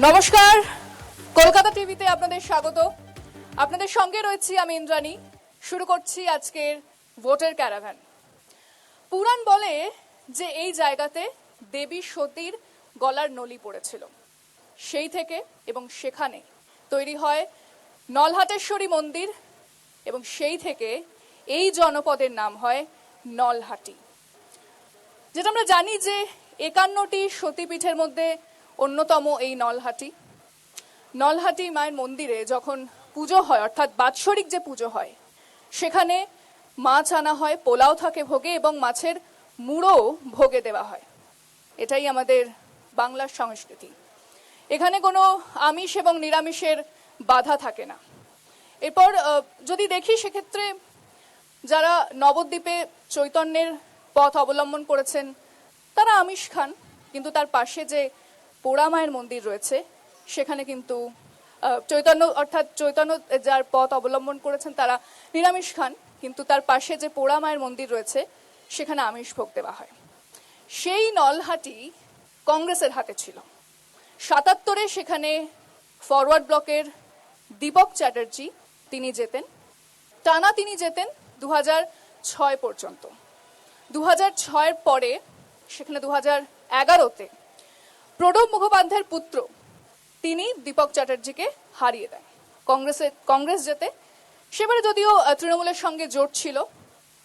নমস্কার, কলকাতা টিভিতে আপনাদের স্বাগত। আপনাদের সঙ্গে রয়েছি আমি ইন্দ্রাণী। শুরু করছি আজকের ভোটের ক্যারাভ্যান। পুরাণ বলে যে এই জায়গাতে দেবী সতীর গলার নলি পড়েছিল, সেই থেকে এবং সেখানে তৈরি হয় নলহাটেশ্বরী মন্দির এবং সেই থেকে এই জনপদের নাম হয় নলহাটি। যেটা আমরা জানি যে 51টি সতীপীঠের মধ্যে অন্যতম এই নলহাটি। নলহাটি মায়ের মন্দিরে যখন পুজো হয়, অর্থাৎ বাৎসরিক যে পুজো হয়, সেখানে মাছ আনা হয়, পোলাও থাকে ভোগে এবং মাছের মুড়ো ভোগে দেওয়া হয়। এটাই আমাদের বাংলার সংস্কৃতি। এখানে কোনো আমিষ এবং নিরামিষের বাধা থাকে না। এরপর যদি দেখি, সেক্ষেত্রে যারা নবদ্বীপে চৈতন্যের পথ অবলম্বন করেছেন তারা আমিষ খান, কিন্তু তার পাশে যে পোড়া মায়ের মন্দির রয়েছে সেখানে কিন্তু চৈতন্য যার পথ অবলম্বন করেছেন তারা নিরামিষ খান, কিন্তু তার পাশে যে পোড়া মায়ের মন্দির রয়েছে সেখানে আমিষ ভোগ দেওয়া হয়। সেই নলহাটি কংগ্রেসের হাতে ছিল। 77-এ সেখানে ফরওয়ার্ড ব্লকের দীপক চ্যাটার্জি তিনি যেতেন। টানা তিনি যেতেন 2006 পর্যন্ত। 2006-এর পরে সেখানে 2011-তে প্রণব মুখোপাধ্যায়ের পুত্র তিনি দীপক চ্যাটার্জিকে হারিয়ে দেন। কংগ্রেস যেতে সেবারে যদিও তৃণমূলের সঙ্গে জোট ছিল।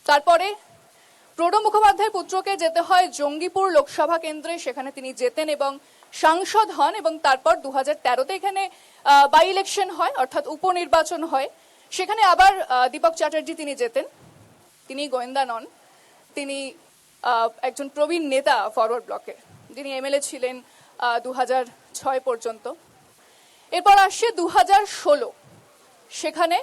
তারপরে প্রণব মুখোপাধ্যায়ের পুত্রকে যেতে হয় জঙ্গিপুর লোকসভা কেন্দ্রে, সেখানে তিনি যেতেন এবং সাংসদ হন। এবং তারপর 2013-তে এখানে বাই ইলেকশন হয়, অর্থাৎ উপনির্বাচন হয়। সেখানে আবার দীপক চ্যাটার্জি তিনি যেতেন। তিনি গোয়েন্দা নন, তিনি একজন প্রবীণ নেতা ফরওয়ার্ড ব্লকের, যিনি এমএলএ ছিলেন 2006 পর্যন্ত। এরপর আসছে 2016, সেখানে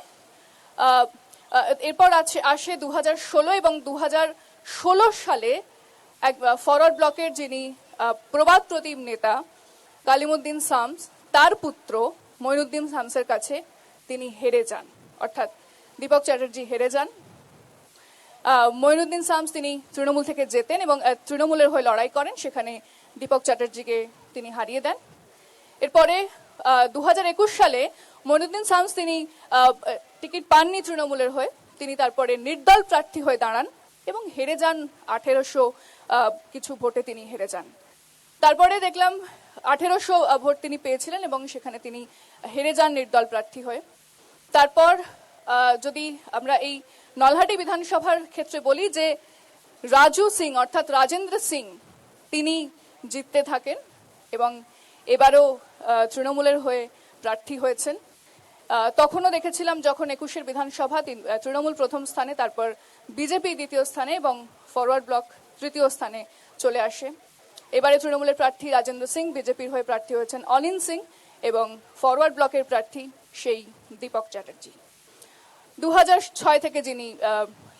এরপর আসে 2016 এবং 2016 সালে এক ফরওয়ার্ড ব্লকের যিনি প্রবাদ প্রতিম নেতা কালিমুদ্দিন শামস, তার পুত্র মঈনুদ্দিন শামসের কাছে তিনি হেরে যান, অর্থাৎ দীপক চ্যাটার্জি হেরে যান। মঈনুদ্দিন শামস তিনি তৃণমূল থেকে যেতেন এবং তৃণমূলের হয়ে লড়াই করেন, সেখানে দীপক চ্যাটার্জিকে তিনি হারিয়ে দেন। এরপরে 2021 সালে মঈনুদ্দিন শামস তিনি টিকিট পাননি তৃণমূলের হয়ে, তিনি তারপরে নির্দল প্রার্থী হয়ে দাঁড়ান এবং হেরে যান 1800 কিছু ভোটে তিনি হেরে যান। তারপরে দেখলাম 1800 ভোট তিনি পেয়েছিলেন এবং সেখানে তিনি হেরে যান নির্দল প্রার্থী হয়ে। তারপর যদি আমরা এই নলহাটি বিধানসভার ক্ষেত্রে বলি যে রাজু সিং অর্থাৎ রাজেন্দ্র সিং তিনি জিততে থাকেন এবং এবারও তৃণমূলের হয়ে প্রার্থী হয়েছেন। তখনও দেখেছিলাম যখন 21-এর বিধানসভা তৃণমূল প্রথম স্থানে, তারপর বিজেপি দ্বিতীয় স্থানে এবং ফরওয়ার্ড ব্লক তৃতীয় স্থানে চলে আসে। এবারে তৃণমূলের প্রার্থী রাজেন্দ্র সিং, বিজেপির হয়ে প্রার্থী হয়েছেন অনিন সিং এবং ফরওয়ার্ড ব্লকের প্রার্থী সেই দীপক চ্যাটার্জি 2006 থেকে যিনি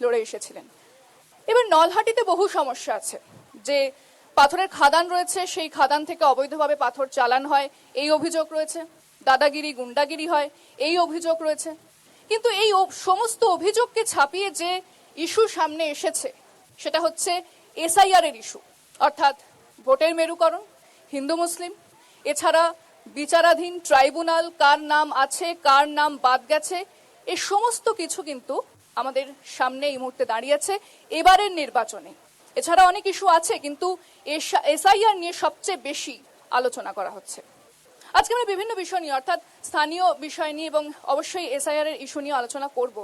লড়ে এসেছিলেন। এবার নলহাটিতে বহু সমস্যা আছে, যে পাথরের খাদান রয়েছে, সেই খাদান থেকে অবৈধভাবে পাথর চালান হয় এই অভিযোগ রয়েছে, দাদাগিরি গুন্ডাগিরি হয় এই অভিযোগ রয়েছে। কিন্তু এই সমস্ত অভিযোগকে ছাপিয়ে যে ইস্যু সামনে এসেছে সেটা হচ্ছে এসআইআর এর ইস্যু, অর্থাৎ ভোটের মেরুকরণ, হিন্দু মুসলিম, এছাড়া বিচারাধীন ট্রাইব্যুনাল, কার নাম আছে কার নাম বাদ গেছে, এই সমস্ত কিছু কিন্তু আমাদের সামনে এই মুহূর্তে দাঁড়িয়েছে এবারের নির্বাচনে। এছাড়া অনেক ইস্যু আছে, কিন্তু এসআইআর নিয়ে সবচেয়ে বেশি আলোচনা করা হচ্ছে। আজকে আমরা বিভিন্ন বিষয় নিয়ে, অর্থাৎ স্থানীয় বিষয় নিয়ে এবং অবশ্যই এসআইআর এর ইস্যু নিয়ে আলোচনা করব।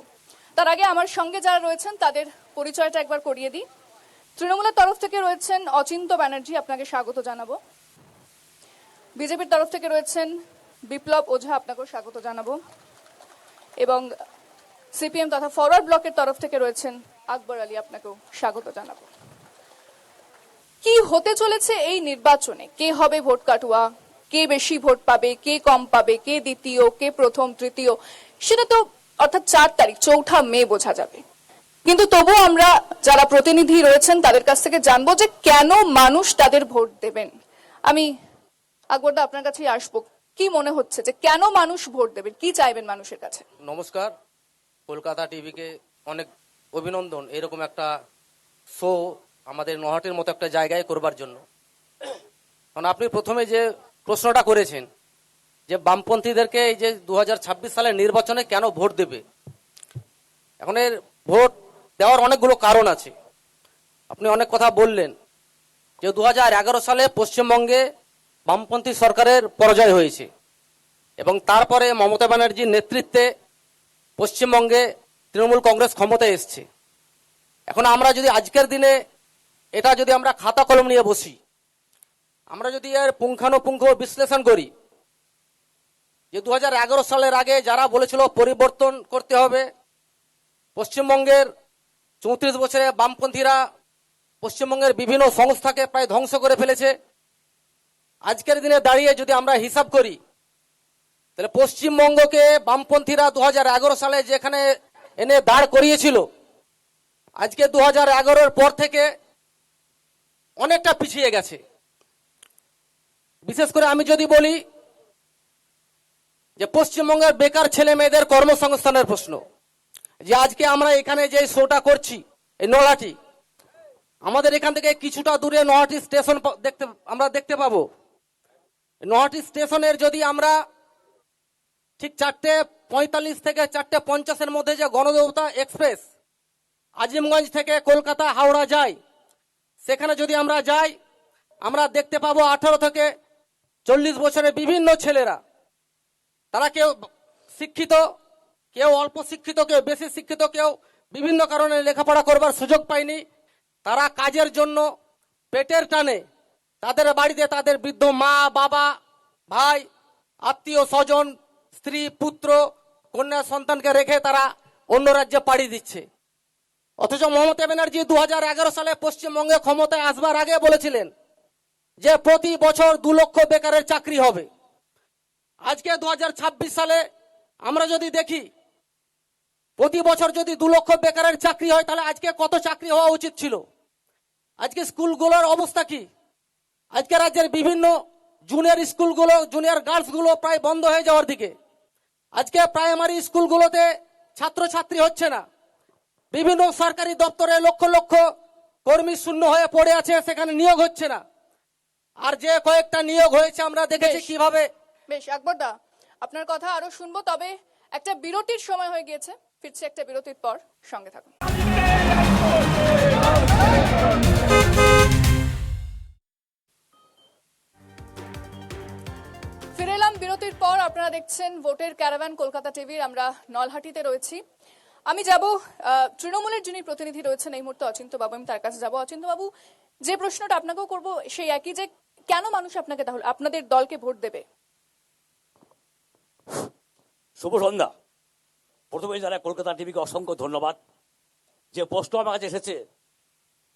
তার আগে আমার সঙ্গে যারা রয়েছেন তাদের পরিচয়টা একবার করিয়ে দিই। তৃণমূলের তরফ থেকে রয়েছেন অচিন্ত ব্যানার্জি, আপনাকে স্বাগত জানাবো। বিজেপির তরফ থেকে রয়েছেন বিপ্লব ওঝা, আপনাকেও স্বাগত জানাবো। এবং সিপিএম তথা ফরওয়ার্ড ব্লকের তরফ থেকে রয়েছেন আকবর আলী, আপনাকেও স্বাগত জানাবো। কি হতে চলেছে এই নির্বাচনে? কে হবে ভোট কাটুয়া, কে বেশি ভোট পাবে, কে কম পাবে, কে দ্বিতীয়, কে প্রথম, তৃতীয়, সেটা তো অর্থাৎ 4 তারিখ 4 মে বোঝা যাবে। কিন্তু তবু আমরা যারা প্রতিনিধি রয়েছেন তাদের কাছ থেকে জানবো যে কেন মানুষ তাদের ভোট দেবেন। আমি আকবরদা আপনার কাছেই আসবো। কি মনে হচ্ছে যে কেন মানুষ ভোট দেবেন, কি চাইবেন মানুষের কাছে? নমস্কার, কলকাতা টিভিকে অনেক অভিনন্দন এরকম একটা শো আমাদের নলহাটির মতো একটা জায়গায় করবার জন্য। কারণ আপনি প্রথমে যে প্রশ্নটা করেছেন যে বামপন্থীদেরকে এই যে 2026 সালের নির্বাচনে কেন ভোট দেবে। এখন এর ভোট দেওয়ার অনেকগুলো কারণ আছে। আপনি অনেক কথা বললেন যে 2011 সালে পশ্চিমবঙ্গে বামপন্থী সরকারের পরাজয় হয়েছে এবং তারপরে মমতা ব্যানার্জির নেতৃত্বে পশ্চিমবঙ্গে তৃণমূল কংগ্রেস ক্ষমতায় এসছে। এখন আমরা যদি আজকের দিনে এটা যদি আমরা খাতা কলম নিয়ে বসি, আমরা যদি এর পুঙ্খানুপুঙ্খ বিশ্লেষণ করি যে 2011 সালের আগে যারা বলেছিল পরিবর্তন করতে হবে, পশ্চিমবঙ্গের 34 বছরে বামপন্থীরা পশ্চিমবঙ্গের বিভিন্ন সংস্থাকে প্রায় ধ্বংস করে ফেলেছে। আজকের দিনে দাঁড়িয়ে যদি আমরা হিসাব করি তাহলে পশ্চিমবঙ্গকে বামপন্থীরা 2011 সালে যেখানে এনে দাঁড় করিয়েছিল, আজকে 2011-এর পর থেকে অনেকটা পিছিয়ে গেছে। বিশেষ করে আমি যদি বলি যে পশ্চিমবঙ্গের বেকার ছেলে মেয়েদের কর্মসংস্থানের প্রশ্ন, যে আজকে আমরা এখানে যে শোটা করছি এই নলাটি, আমাদের এখান থেকে কিছুটা দূরে নহাটি স্টেশন আমরা দেখতে পাবো। নহাটি স্টেশনের যদি আমরা ঠিক 4:45 থেকে 4:50-এর মধ্যে যে গণদেবতা এক্সপ্রেস আজিমগঞ্জ থেকে কলকাতা হাওড়া যায়, সেখানে যদি আমরা যাই আমরা দেখতে পাবো 18 থেকে 40 বছরের বিভিন্ন ছেলেরা, তারা কেউ শিক্ষিত, কেউ অল্প শিক্ষিত, কেউ বেশি শিক্ষিত, কেউ বিভিন্ন কারণে লেখাপড়া করবার সুযোগ পায়নি। তারা কাজের জন্য পেটের টানে তাদের বাড়িতে তাদের বৃদ্ধ মা বাবা ভাই আত্মীয় স্বজন স্ত্রী পুত্র কন্যা সন্তানকে রেখে তারা অন্য রাজ্যে পাড়ি দিচ্ছে। অথচ মমতা ব্যানার্জি 2011 সালে পশ্চিমবঙ্গে ক্ষমতায় আসবার আগে বলেছিলেন যে প্রতি বছর 2 লক্ষ বেকারের চাকরি হবে। আজকে 2026 সালে আমরা যদি দেখি প্রতি বছর যদি 2 লক্ষ বেকারের চাকরি হয়, তাহলে আজকে কত চাকরি হওয়া উচিত ছিল। আজকে স্কুলগুলোর অবস্থা কি? আজকে রাজ্যের বিভিন্ন জুনিয়র স্কুলগুলো, জুনিয়র গার্লসগুলো প্রায় বন্ধ হয়ে যাওয়ার দিকে। আজকে প্রাইমারি স্কুলগুলোতে ছাত্রছাত্রী হচ্ছে না। বিভিন্ন সরকারি দপ্তরে লক্ষ লক্ষ কর্মী শূন্য হয়ে পড়ে আছে, সেখানে নিয়োগ হচ্ছে না। আর যে কয়েকটা নিয়োগ হয়েছে আমরা দেখেছি কিভাবে। বেশ আকবরদা, আপনার কথা আরো শুনবো, তবে একটা বিরতির সময় হয়ে গিয়েছে। ফিরছে একটা বিরতির পর, সঙ্গে থাকুন। ফিরে এলাম বিরতির পর। আপনারা দেখছেন ভোটের ক্যারাভান কলকাতা টিভির। আমরা নলহাটিতে রয়েছি। আমি যাব তৃণমূলের যিনি প্রতিনিধি রয়েছেন এই মুহূর্তে অচিন্ত বাবু, আমি তার কাছে যাব। অচিন্ত বাবু, যে প্রশ্নটা আপনাকেও করব সেই একই, যে কেন মানুষ আপনাকে তাহলে আপনাদের দলকে ভোট দেবে? শুভ সন্ধ্যা। প্রথমে যারা কলকাতা টিভিকে অসংখ্য ধন্যবাদ। যে প্রশ্ন আমার কাছে এসেছে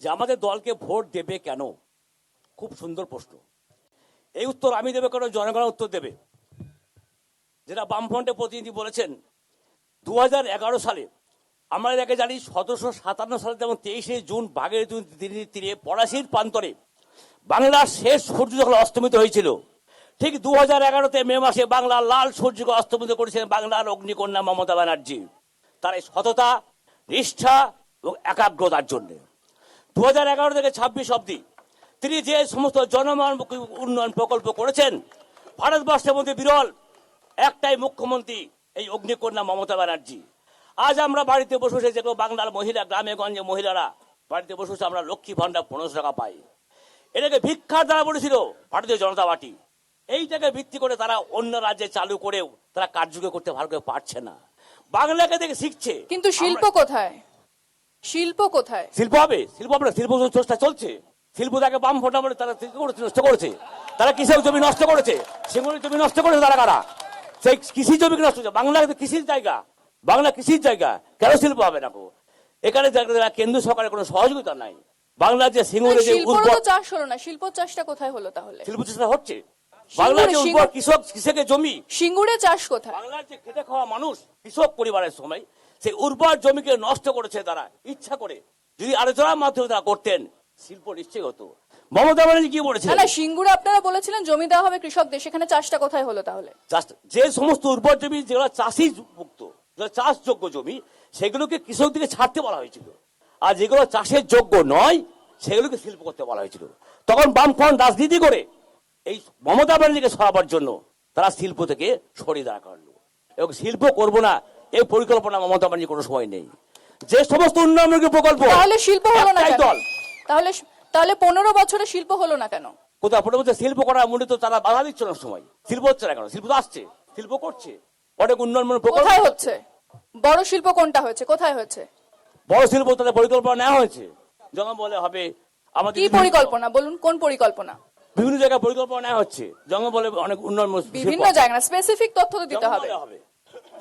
যে আমাদের দলকে ভোট দেবে কেন, খুব সুন্দর প্রশ্ন। এই উত্তর আমি দেবে কেন, জনগণ উত্তর দেবে। যেটা বামফ্রন্টের প্রতিনিধি বলেছেন, 2011 সালে আমরা এটাকে জানি 1757 সালে, যেমন 23শে জুন বাঘের তীরে পলাশীর প্রান্তরে বাংলার শেষ সূর্য যখন অস্তমিত হয়েছিল, ঠিক 2011-তে মে মাসে বাংলার লাল সূর্যকে অস্তমিত করেছিলেন বাংলার অগ্নিকন্যা মমতা ব্যানার্জি, তার এই সততা, নিষ্ঠা এবং একাগ্রতার জন্য। 2011 থেকে 26 অব্দি তিনি যে সমস্ত জনমুখী উন্নয়ন প্রকল্প করেছেন, ভারতবর্ষের মধ্যে বিরল একটাই মুখ্যমন্ত্রী এই অগ্নিকন্যা মমতা ব্যানার্জি। আজ আমরা বাড়িতে বসে বসে, যেগুলো বাংলার মহিলা, গ্রামে গঞ্জে মহিলারা বাড়িতে বসে বসে আমরা লক্ষ্মী ভান্ডার 1500 টাকা পাই। এটাকে ভিক্ষার দ্বারা বলেছিল ভারতীয় জনতা পার্টি। এইটাকে ভিত্তি করে তারা অন্য রাজ্যে চালু করেও তারা কার্যকর করতে ভালো করে পারছে না। বাংলাকে দেখে শিখছে, কিন্তু শিল্প কোথায়? শিল্প কোথায়? শিল্প হবে, শিল্প হবে না। শিল্প চেষ্টা চলছে। শিল্প তাকে বাম ফোটা বলে তারা নষ্ট করেছে। তারা কৃষক জমি নষ্ট করেছে, সেগুলির জমি নষ্ট করেছে তারা। কারা? সেই কৃষি জমি নষ্ট করেছে। বাংলা কৃষির জায়গা, বাংলা কৃষির জায়গা, কেন শিল্প হবে না? এখানে কেন্দ্র সরকারের কোনো সহযোগিতা নাই। বাংলার যে সিঙ্গুরে যে চাষ হলো না, শিল্প চাষটা কোথায় হলো তাহলে? শিল্প চাষটা হচ্ছে। বাংলার যে উর্বর কৃষকের জমি, সিঙ্গুরে চাষ কোথায়? বাংলার যে খেটে খাওয়া মানুষ, কৃষক পরিবারের সময় সেই উর্বর জমিকে নষ্ট করেছে তারা ইচ্ছা করে। যদি আলোচনার মাধ্যমে তারা করতেন, শিল্প নিশ্চয়ই হতো। মমতা ব্যানার্জি কি বলেছেন? না, সিঙ্গুরে আপনারা বলেছিলেন জমি দেওয়া হবে কৃষকদের, সেখানে চাষটা কোথায় হলো তাহলে? যে সমস্ত উর্বর জমি যেগুলো চাষি মুক্ত, চাষযোগ্য জমি, সেগুলোকে কৃষকদেরকে ছাড়তে বলা হয়েছিল। আর যেগুলো চাষের যোগ্য নয়, সেগুলোকে শিল্প করতে বলা হয়েছিল। তখন বামফ্রন্ট রাজনীতি করে এই মমতা ব্যানার্জিকে সরাবার জন্য তারা শিল্প থেকে সরিয়ে দাঁড় করালো এবং শিল্প করবো না এই পরিকল্পনা মমতা ব্যানার্জি কোনো সময় নেই। যে সমস্ত উন্নয়নমূলক প্রকল্প তাহলে শিল্প হলো না একটাই কেন? দল তাহলে তাহলে 15 বছরে শিল্প হলো না কেন? কোথাও আপনার মধ্যে শিল্প করার মূল্যে তো তারা বাধা দিচ্ছে না সময়। শিল্প হচ্ছে না কেন? শিল্প তো আসছে, শিল্প করছে, অনেক উন্নয়নমূলক প্রকল্প। কোথায় হচ্ছে? বড় শিল্প কোনটা হয়েছে? কোথায় হয়েছে? বড় শিল্প তাদের পরিকল্পনা নেওয়া হয়েছে, জঙ্গলে হবে আমাদের কি পরিকল্পনা বলুন, কোন পরিকল্পনা? বিভিন্ন জায়গায় পরিকল্পনা নেওয়া হচ্ছে, জঙ্গলে অনেক উন্নয়নমূলক শিল্প বিভিন্ন জায়গায় স্পেসিফিক তথ্য তো দিতে হবে।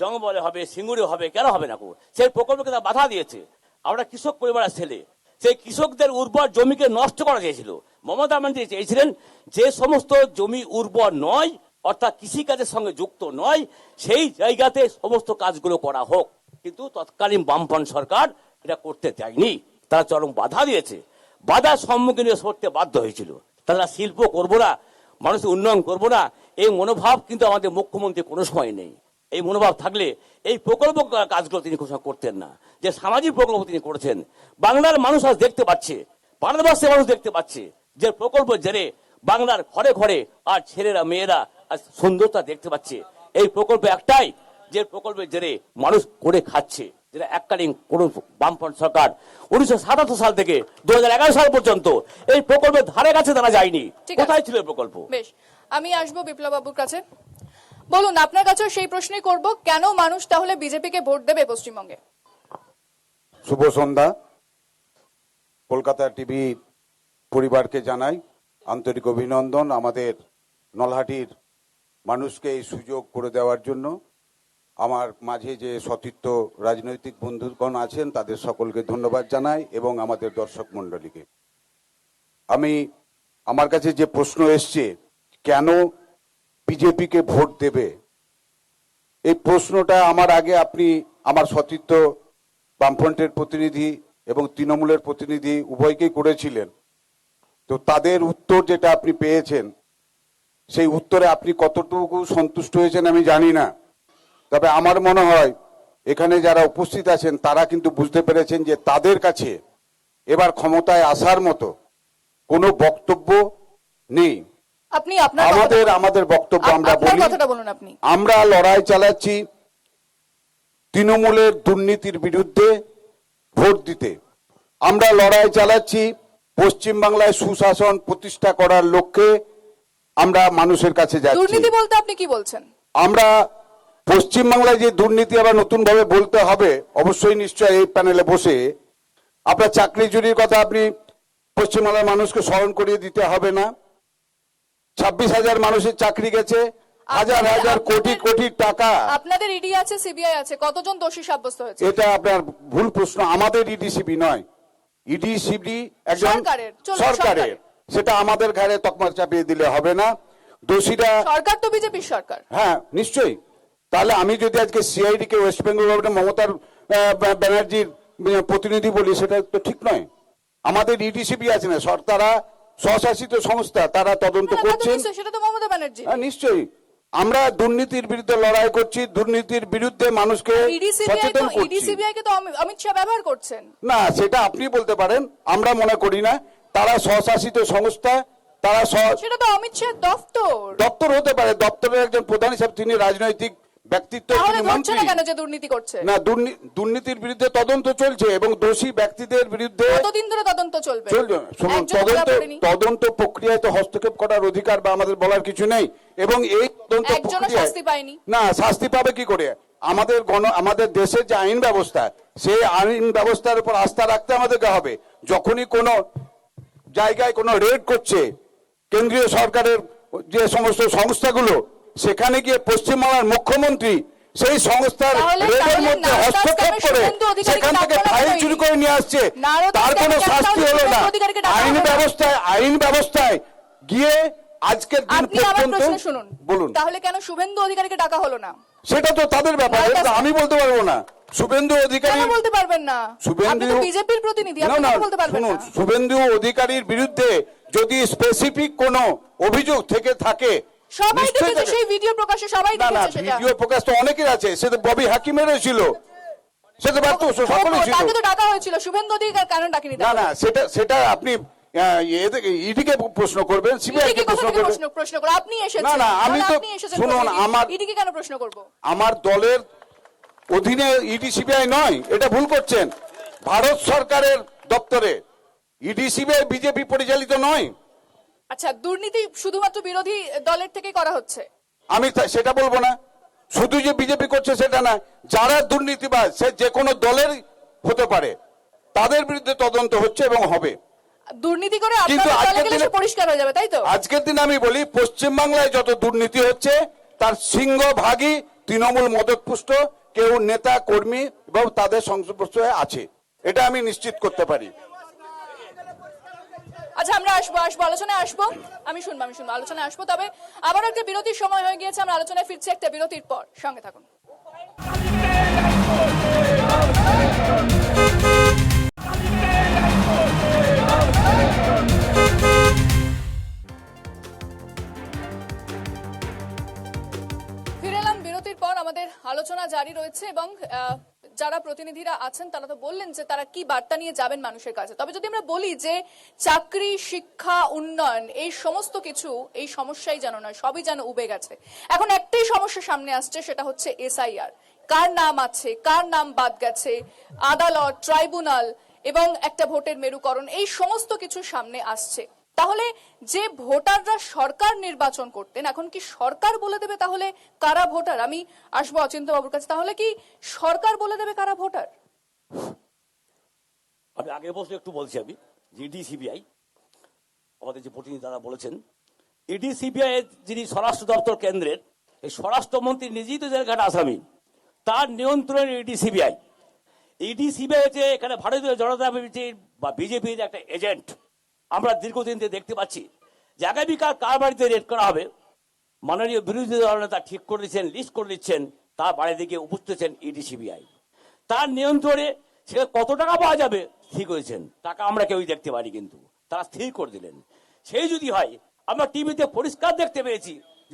জঙ্গলে হবে, সিঙ্গুরে হবে, কেন হবে না? সেই প্রকল্পকে তারা বাধা দিয়েছে। আমরা কৃষক পরিবারের ছেলে, সেই কৃষকদের উর্বর জমিকে নষ্ট করা চেয়েছিল। মমতা ব্যানার্জি চেয়েছিলেন যে সমস্ত জমি উর্বর নয়, অর্থাৎ কৃষিকাজের সঙ্গে যুক্ত নয়, সেই জায়গাতে সমস্ত কাজগুলো করা হোক। কিন্তু তৎকালীন বামপন্থী সরকার এটা করতে দেয়নি, তারা চরম বাধা দিয়েছে। বাধার সম্মুখীন হয়ে সরতে বাধ্য হয়েছিল। তারা শিল্প করবো না, মানুষের উন্নয়ন করবো না, এই মনোভাব কিন্তু আমাদের মুখ্যমন্ত্রী কোনো সময় নেই। এই মনোভাব থাকলে এই প্রকল্প কাজগুলো তিনি ঘোষণা করতেন না। যে সামাজিক প্রকল্প তিনি করেছেন, বাংলার মানুষ আজ দেখতে পাচ্ছে, ভারতবর্ষের মানুষ দেখতে পাচ্ছে যে প্রকল্প জেরে বাংলার ঘরে ঘরে আর ছেলেরা মেয়েরা আজ সুন্দরতা দেখতে পাচ্ছে। এই প্রকল্প একটাই, যে প্রকল্পের জেরে মানুষ করে খাচ্ছে, যেটা এককালীন কোন বামপন্থী সরকার 1977 সাল থেকে 2011 সাল পর্যন্ত এই প্রকল্পের ধারে কাছে তারা যায়নি। ঠিক আছে। কোথায় ছিল এই প্রকল্প? বেশ, আমি আসবো বিপ্লব বাবুর কাছে। বলুন, আপনার কাছে সেই প্রশ্নই করব, কেন মানুষ তাহলে বিজেপিকে ভোট দেবে পশ্চিমবঙ্গে? শুভ সন্ধ্যা। কলকাতা টিভি পরিবারকে জানাই আন্তরিক অভিনন্দন আমাদের নলহাটির মানুষকে এই সুযোগ করে দেওয়ার জন্য। আমার মাঝে যে সতীর্থ রাজনৈতিক বন্ধুগণ আছেন তাদের সকলকে ধন্যবাদ জানাই এবং আমাদের দর্শক মণ্ডলীকে। আমার কাছে যে প্রশ্ন এসছে, কেন বিজেপিকে ভোট দেবে, এই প্রশ্নটা আমার আগে আপনি আমার সতীর্থ বামফ্রন্টের প্রতিনিধি এবং তৃণমূলের প্রতিনিধি উভয়কেই করেছিলেন। তো তাদের উত্তর যেটা আপনি পেয়েছেন, সেই উত্তরে আপনি কতটুকু সন্তুষ্ট হয়েছেন আমি জানি না। তবে আমার মনে হয় এখানে যারা উপস্থিত আছেন তারা কিন্তু বুঝতে পেরেছেন যে তাদের কাছে এবার ক্ষমতায় আসার মতো কোনো বক্তব্য নেই। আপনি আমাদের বক্তব্য আমরা আপনার বলি, কথাটা বলুন। আপনি আমরা লড়াই চালাচ্ছি তৃণমূলের দুর্নীতির বিরুদ্ধে ভোট দিতে। আমরা লড়াই চালাচ্ছি পশ্চিমবাংলায় সুশাসন প্রতিষ্ঠা করার লক্ষ্যে আমরা মানুষের কাছে যাচ্ছি। দুর্নীতি বলতে আপনি কি বলছেন? আমরা পশ্চিমবাংলায় যে দুর্নীতি আবার নতুন ভাবে বলতে হবে, অবশ্যই নিশ্চয়ই এই প্যানেলে বসে আপনার চাকরি চুরির কথা আপনি পশ্চিমবাংলার মানুষকে স্মরণ করিয়ে দিতে হবে না। 26,000 মানুষের চাকরি গেছে, হাজার হাজার কোটি কোটি টাকা। আপনাদের ইডি আছে, সিবিআই আছে, কতজন দোষী সাব্যস্ত হয়েছে? এটা আপনার ভুল প্রশ্ন। আমাদের ইডিসিবি নয়, ইডিসিবি একজন সরকারের, সেটা আমাদের ঘাড়ে তকমা চাপিয়ে দিলে হবে না। দোষীরা সরকার তো বিজেপির সরকার। হ্যাঁ নিশ্চয়ই। তাহলে আমি যদি আজকে সিআইডি কে ওয়েস্ট বেঙ্গল গভর্নমেন্ট মমতার ব্যানার্জির প্রতিনিধি বলি, সেটা তো ঠিক নয়। আমাদের ইডিসিবি আছে না, তারা স্বশাসিত সংস্থা, তারা তদন্ত করছেন। সেটা তো মমতা ব্যানার্জি। হ্যাঁ নিশ্চয়ই। আমরা দুর্নীতির বিরুদ্ধে লড়াই করছি, দুর্নীতির বিরুদ্ধে মানুষকে সচেতন করছি। ইডিসিবিআই কে তো অমিত শাহ ব্যবহার করছেন। না, সেটা আপনি বলতে পারেন, আমরা মনে করি না। তারা স্বশাসিত সংস্থা, তারা সেটা তো অমিত শাহ দপ্তর হতে পারে, দপ্তরের একজন প্রধান হিসাবে তিনি রাজনৈতিক ব্যক্তিত্ব, তিনি মন্ত্রী। কেন যে দুর্নীতি করছে? না, দুর্নীতির বিরুদ্ধে তদন্ত চলছে এবং দোষী ব্যক্তিদের বিরুদ্ধে কতদিন ধরে তদন্ত চলবে? শুনুন, তদন্ত প্রক্রিয়ায় তো হস্তক্ষেপ করার অধিকার বা আমাদের বলার কিছু নেই। এবং এই তদন্ত প্রক্রিয়ায় শাস্তি পায়নি। না, শাস্তি পাবে কি করে? আমাদের দেশের যে আইন ব্যবস্থা, সেই আইন ব্যবস্থার উপর আস্থা রাখতে আমাদেরকে হবে। যখনই কোনো জায়গায় কোনো রেড করছে কেন্দ্রীয় সরকারের যে সমস্ত সংস্থাগুলো, সেখানে গিয়ে পশ্চিমবাংলার মুখ্যমন্ত্রী সেই সংস্থার রেডের মধ্যে হস্তক্ষেপ করে সেখান থেকে ফাইল চুরি করে নিয়ে আসছে, তার কোনো শাস্তি হলো না। আইন ব্যবস্থায় গিয়ে আজকের দিন পর্যন্ত বলুন, তাহলে কেন শুভেন্দু অধিকারীকে ডাকা হলো না? সেটা তো তাদের ব্যাপার, এটা আমি বলতে পারবো না। শুভেন্দু অধিকারী বলতে পারবেন না, আপনি তো বিজেপির প্রতিনিধি, আপনি বলতে পারবেন না। শুভেন্দু অধিকারীর বিরুদ্ধে যদি স্পেসিফিক কোনো অভিযোগ থেকে থাকে, সবাই দেখেছে সেই ভিডিও প্রকাশে, সবাই দেখেছে সেটা। ভিডিও প্রকাশ তো অনেকের আছে, সেটা ববি হাকিমেরও ছিল, সেটা ব্যর্থ সকলেই ছিল। তাকে তো ডাকা হয়েছিল, শুভেন্দু অধিকারী কেন ডাকেনি? না, সেটা আপনি ইডিকে প্রশ্ন করবেন, সিবিআই কে ইডিকে প্রশ্ন কোথা থেকে করবেন। প্রশ্ন করে আপনি এসেছেন? না, না, আমি তাহলে তো- আপনি এসেছেন শুনুন, বলে আমার- ইডিকে কেন প্রশ্ন করব? আমার দলের অধীনে ইডি সিবিআই নয়, এটা ভুল করছেন। ভারত সরকারের দপ্তরে ইডি সিবিআই বিজেপি পরিচালিত নয়। আচ্ছা, দুর্নীতি শুধুমাত্র বিরোধী দলের থেকে করা হচ্ছে? আমি সেটা বলবো না, শুধু যে বিজেপি করছে সেটা না, যারা দুর্নীতিবাজ সে যে কোনো দলের হতে পারে, তাদের বিরুদ্ধে তদন্ত হচ্ছে এবং হবে। দুর্নীতি করে কিন্তু আপনাদের দলে আজকের গেলে দিনে- সে পরিষ্কার হয়ে যাবে, তাই তো? আজকের দিন আমি বলি, পশ্চিমবাংলায় যত দুর্নীতি হচ্ছে তার সিংহভাগই তৃণমূল মদতপুষ্ট কেউ নেতা কর্মী এবং তাদের সংস্পর্শে আছে, এটা আমি নিশ্চিত করতে পারি। আচ্ছা, আমরা আসবো আলোচনায় আসবো, আমি শুনবো আলোচনায় আসবো। তবে আবার একটা বিরতির সময় হয়ে গিয়েছে, আমরা আলোচনায় ফিরছি একটা বিরতির পর, সঙ্গে থাকুন। ফিরে এলাম বিরতির পর, আমাদের আলোচনা জারি রয়েছে এবং যারা প্রতিনিধিরা আছেন তারা তো বললেন যে তারা কি বার্তা নিয়ে যাবেন মানুষের কাছে। তবে যদি আমরা বলি যে চাকরি, শিক্ষা, উন্নয়ন, এই সমস্ত কিছু এই সমস্যাই যেন নয়, সবই যেন উবে গেছে। এখন একটাই সমস্যা সামনে আসছে, সেটা হচ্ছে এসআইআর। কার নাম আছে, কার নাম বাদ গেছে, আদালত, ট্রাইব্যুনাল এবং একটা ভোটের মেরুকরণ, এই সমস্ত কিছু সামনে আসছে। তাহলে যে ভোটাররা সরকার নির্বাচন করতেন, এখন কি সরকার বলে দেবে তাহলে কারা ভোটার? আমি আসবো অচিন্ত বাবুর কাছে। তাহলে কি সরকার বলে দেবে কারা ভোটার? আমি আগের প্রশ্ন একটু বলছি, আমি ইডি সিবিআই আমাদের যে প্রতিনিধি তারা বলেছেন, ইডি সিবিআই যিনি স্বরাষ্ট্র দপ্তর কেন্দ্রের, এই স্বরাষ্ট্রমন্ত্রী নিজেই তো জেলখাটা আসামি, তার নিয়ন্ত্রণে ইডি সিবিআই। ইডি সিবিআই হচ্ছে এখানে ভারতীয় জনতা পার্টির বা বিজেপির একটা এজেন্ট। আমরা দীর্ঘদিন থেকে দেখতে পাচ্ছি যে আগামীকাল কার বাড়িতে রেড করা হবে, মাননীয় বিরোধী দল নেতা ঠিক করে দিচ্ছেন, লিস্ট করে দিচ্ছেন, তার বাড়ি দিকে উপস্থিত হচ্ছেন ইডি সিবিআই। তার নিয়ন্ত্রণে সে কত টাকা পাওয়া যাবে ঠিক হয়েছেন, টাকা আমরা কেউই দেখতে পারি, কিন্তু তারা স্থির করে দিলেন। সেই যদি হয়, আমরা টিভিতে পরিষ্কার দেখতে পেয়েছি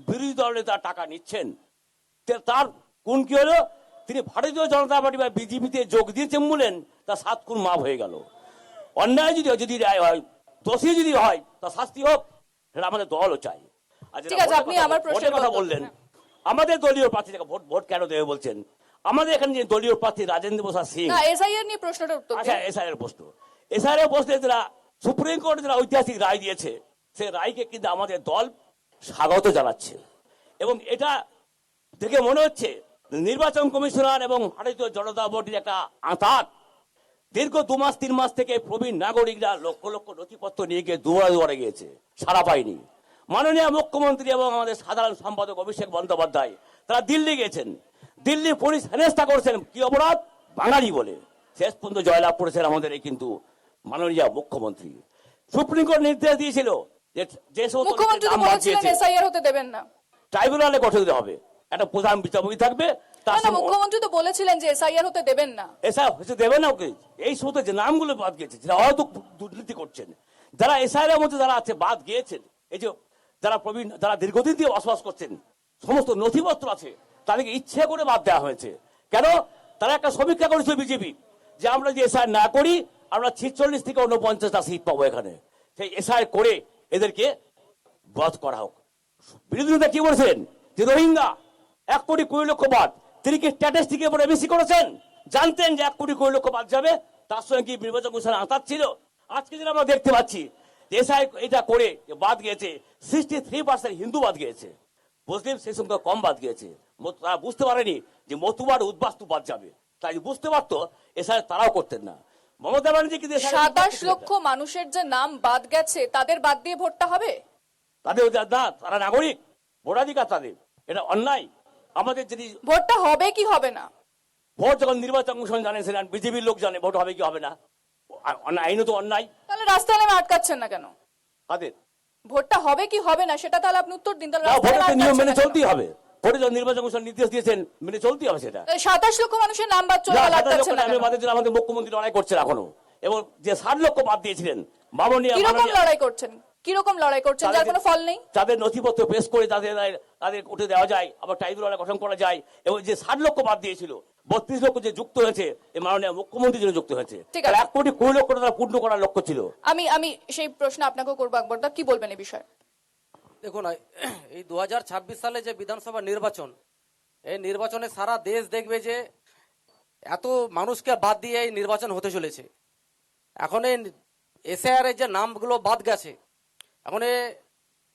বিরোধী দল নেতা টাকা নিচ্ছেন, তার কোন কি হলো, তিনি ভারতীয় জনতা পার্টি বা বিজেপিতে যোগ দিয়েছেন বলেন তার 7 গুণ মাপ হয়ে গেল। অন্যায় যদি রায় হয়, দোষী যদি হয়, তা শাস্তি হোক, সেটা আমাদের দলও চাই। আর যেটা ঠিক আছে, আপনি আমার প্রশ্নের ভোটের কথা উত্তর বললেন, দিন। আমাদের দলীয় প্রার্থী ভোট কেন দেবে বলছেন, আমাদের এখানে যে দলীয় প্রার্থী রাজেন্দ্র প্রসাদ সিং, না, এসআইআর নিয়ে প্রশ্নটার উত্তর আচ্ছা দিন। এসআইয়ের প্রশ্ন, এসআইয়ের প্রশ্নে যারা সুপ্রিম কোর্ট যারা ঐতিহাসিক রায় দিয়েছে, সেই রায়কে কিন্তু আমাদের দল স্বাগত জানাচ্ছে। এবং এটা দেখে মনে হচ্ছে নির্বাচন কমিশনার এবং ভারতীয় জনতা পার্টির একটা আঁতাক। দীর্ঘ 2 মাস 3 মাস থেকে প্রবীণ নাগরিকরা লক্ষ লক্ষ নথিপত্র নিয়ে গিয়ে দুয়ারে গিয়েছে, সাড়া পায়নি। মাননীয় মুখ্যমন্ত্রী এবং আমাদের সাধারণ সম্পাদক অভিষেক বন্দ্যোপাধ্যায় তারা দিল্লি গেছেন, দিল্লি পুলিশ হেনস্থা করেছেন, কি অপরাধ, বাঙালি বলে। শেষ পর্যন্ত জয়লাভ করেছেন আমাদের এই কিন্তু মাননীয় মুখ্যমন্ত্রী। সুপ্রিম কোর্ট নির্দেশ দিয়েছিল যে যে সমস্ত মুখ্যমন্ত্রী তো নাম বাদ বলেছিলেন দিয়েছে, এসআইআর হতে দেবেন না। ট্রাইব্যুনালে গঠন দিতে হবে, একটা প্রধান বিচারপতি থাকবে, তার না, সঙ্গে মুখ্যমন্ত্রী তো বলেছিলেন যে এসআইআর হতে দেবেন না। এসআই হচ্ছে দেবে না ওকে। এই সমস্ত যে নামগুলো বাদ গিয়েছে, যারা হয়তো দুর্নীতি করছেন, যারা এসআইয়ের মধ্যে যারা আছে বাদ গিয়েছেন, এই যে যারা প্রবীণ, যারা দীর্ঘদিন দিয়ে বসবাস করছেন, সমস্ত নথিপত্র আছে, তাদেরকে ইচ্ছে করে বাদ দেওয়া হয়েছে। কেন? তারা একটা সমীক্ষা করেছিল বিজেপি, যে আমরা যদি এসআই না করি আমরা 46 থেকে 49টা সিট পাবো এখানে, সেই এসআই করে এদেরকে বাদ করা হোক। বিরোধী নেতা কি বলেছেন যে রোহিঙ্গা 1,20,00,000 বাদ, তিনি কি স্ট্যাটিস্টিকের উপরে বেশি করেছেন? জানতেন যে 1,20,00,000 বাদ যাবে, তার সঙ্গে কি নির্বাচন কমিশন আঁতাত ছিল? আজকে যেটা আমরা দেখতে পাচ্ছি এসআই এটা করে বাদ গিয়েছে 63% হিন্দু বাদ গিয়েছে, মুসলিম সেই সংখ্যা কম বাদ গিয়েছে। তারা বুঝতে পারেনি যে মতুবার উদ্বাস্তু বাদ যাবে, তাই বুঝতে পারতো এসআই তারাও করতেন না। মমতা ব্যানার্জি কিন্তু 27 লক্ষ মানুষের যে নাম বাদ গেছে তাদের বাদ দিয়ে ভোটটা হবে? তাদের না, তারা নাগরিক, ভোটাধিকার তাদের, এটা অন্যায়। আমাদের যদি ভোটটা হবে কি হবে না, ভোট যখন নির্বাচন কমিশন জানে, সেটা বিজেপির লোক জানে, ভোট হবে কি হবে না, আইনও তো অন্যায়। তাহলে রাস্তায় নেমে আটকাচ্ছেন না কেন? তাদের ভোটটা হবে কি হবে না সেটা তাহলে আপনি উত্তর দিন। তাহলে রাস্তায় ভোটের নেমে নিয়ম আটকাচ্ছেন মেনে না কেন? চলতেই হবে, ভোটে যখন নির্বাচন কমিশন নির্দেশ দিয়েছেন মেনে চলতেই হবে সেটা। 27 লক্ষ মানুষের নাম বাদ চলে গেল, আটকাচ্ছেন না কেন? আমাদের মুখ্যমন্ত্রী লড়াই করছেন এখনো, এবং যে 60 লক্ষ বাদ দিয়েছিলেন মাননীয় কিরকম লড়াই করছেন? কিরকম লড়াই করছেন যার কোনো ফল নেই? তাদের নথিপত্র পেশ করে তাদের উঠে দেওয়া যায়, আবার ট্রাইব্যুনাল গঠন করা যায়, এবং যে 60 লক্ষ বাদ দিয়েছিল 32 লক্ষ যে যুক্ত হয়েছে এই মাননীয় মুখ্যমন্ত্রীর জন্য যুক্ত হয়েছে। ঠিক আছে। 1 কোটি 20 লক্ষ টাকা পূর্ণ করার লক্ষ্য ছিল। আমি সেই প্রশ্ন আপনাকেও করবো আকবরদা, কি বলবেন এই বিষয়ে? দেখুন এই 2026 সালে যে বিধানসভা নির্বাচন, এই নির্বাচনে সারা দেশ দেখবে যে এত মানুষকে বাদ দিয়ে এই নির্বাচন হতে চলেছে। এখন এই এসআইআর এর যে নামগুলো বাদ গেছে, এখন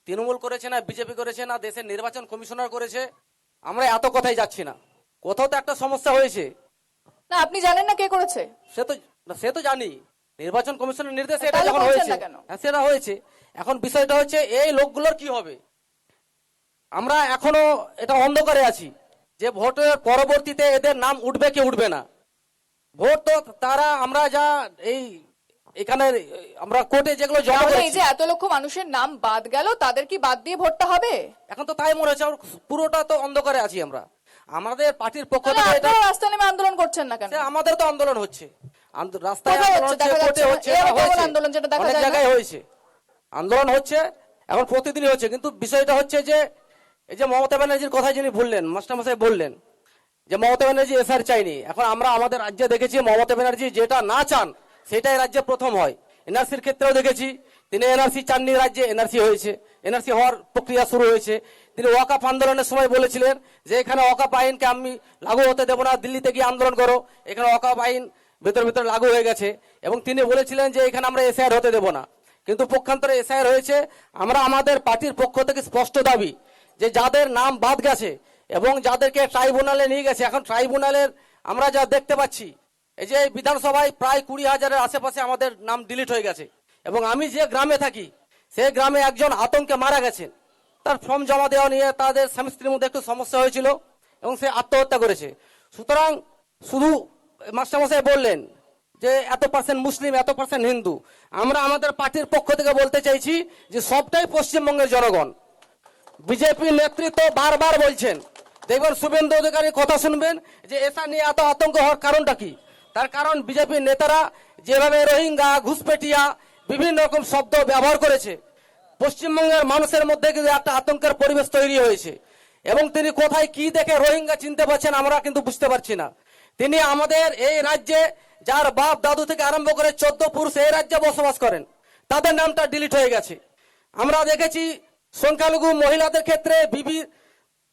তৃণমূল করেছে না বিজেপি করেছে না দেশের নির্বাচন কমিশনার করেছে, আমরা এত কথাই যাচ্ছি না, কোথাও তো একটা সমস্যা হয়েছে। না আপনি জানেন না কে করেছে? সে তো জানি, নির্বাচন কমিশনের নির্দেশে এটা তাহলে যখন বলছেন হয়েছে, না কেন? হ্যাঁ সেটা হয়েছে। এখন বিষয়টা হচ্ছে এই লোকগুলোর কি হবে। আমরা এখনো এটা অন্ধকারে আছি যে ভোটের পরবর্তীতে এদের নাম উঠবে কি উঠবে না। ভোট তো তারা আমরা যা এখানে আমরা কোর্টে যেগুলো জমা তাহলে এই করেছি, যে এত লক্ষ মানুষের নাম বাদ গেল, তাদের কি বাদ দিয়ে ভোটটা হবে? এখন তো তাই মনে হচ্ছে। আর পুরোটা তো অন্ধকারে আছি আমরা। আমাদের পার্টির পক্ষ তাহলে থেকে এটা আপনারা রাস্তা নেমে আন্দোলন করছেন না কেন? সে আমাদের তো আন্দোলন হচ্ছে, রাস্তায় কোথায় আন্দোলন হচ্ছে? হচ্ছে, দেখা কোর্টে যাচ্ছে না। হচ্ছে, এই এটা আবার কেমন হয়েছে। আন্দোলন যেটা দেখা অনেক যায় না? জায়গায় হয়েছে, আন্দোলন হচ্ছে, এখন প্রতিদিনই হচ্ছে। কিন্তু বিষয়টা হচ্ছে যে এই যে মমতা ব্যানার্জির কথা যিনি বললেন, মাস্টারমশাই বললেন যে মমতা ব্যানার্জি এসআর চাইনি। এখন আমরা আমাদের রাজ্যে দেখেছি মমতা ব্যানার্জি যেটা না চান সেটাই রাজ্যে প্রথম হয়। এনআরসির ক্ষেত্রেও দেখেছি তিনি এনআরসি চাননি, রাজ্যে এনআরসি হয়েছে, এনআরসি হওয়ার প্রক্রিয়া শুরু হয়েছে। তিনি ওয়াকাফ আন্দোলনের সময় বলেছিলেন যে এখানে ওয়াকাফ আইনকে আমি লাগু হতে দেবো না, দিল্লিতে গিয়ে আন্দোলন করো। এখানে ওয়াকাফ আইন ভেতর লাগু হয়ে গেছে এবং তিনি বলেছিলেন যে এখানে আমরা এসআইআর হতে দেবো না, কিন্তু পক্ষান্তরে এসআইআর হয়েছে। আমরা আমাদের পার্টির পক্ষ থেকে স্পষ্ট দাবি যে যাদের নাম বাদ গেছে এবং যাদেরকে ট্রাইব্যুনালে নিয়ে গেছে, এখন ট্রাইব্যুনালের আমরা যা দেখতে পাচ্ছি এই যে বিধানসভায় প্রায় 20,000-এর আশেপাশে আমাদের নাম ডিলিট হয়ে গেছে। এবং আমি যে গ্রামে থাকি সেই গ্রামে একজন আতঙ্কে মারা গেছেন, তার ফর্ম জমা দেওয়া নিয়ে তাদের স্বামী স্ত্রীর মধ্যে একটু সমস্যা হয়েছিল এবং সে আত্মহত্যা করেছে। সুতরাং শুধু মাস্টারমশাই বললেন যে এত পার্সেন্ট মুসলিম, এত পার্সেন্ট হিন্দু, আমরা আমাদের পার্টির পক্ষ থেকে বলতে চাইছি যে সবটাই পশ্চিমবঙ্গের জনগণ। বিজেপি নেতৃত্ব বারবার বলছেন, দেখবেন শুভেন্দু অধিকারীর কথা শুনবেন যে এসা নিয়ে এত আতঙ্ক হওয়ার কারণটা কি। তার কারণ বিজেপির নেতারা যেভাবে রোহিঙ্গা, ঘুষপেটিয়া বিভিন্ন রকম শব্দ ব্যবহার করেছে, পশ্চিমবঙ্গের মানুষের মধ্যে কিন্তু একটা আতঙ্কের পরিবেশ তৈরি হয়েছে। এবং তিনি কোথায় কি দেখে রোহিঙ্গা চিনতে পারছেন আমরা কিন্তু বুঝতে পারছি না। তিনি আমাদের এই রাজ্যে যার বাপ দাদু থেকে আরম্ভ করে 14 পুরুষ এই রাজ্যে বসবাস করেন, তাদের নামটা ডিলিট হয়ে গেছে। আমরা দেখেছি সংখ্যালঘু মহিলাদের ক্ষেত্রে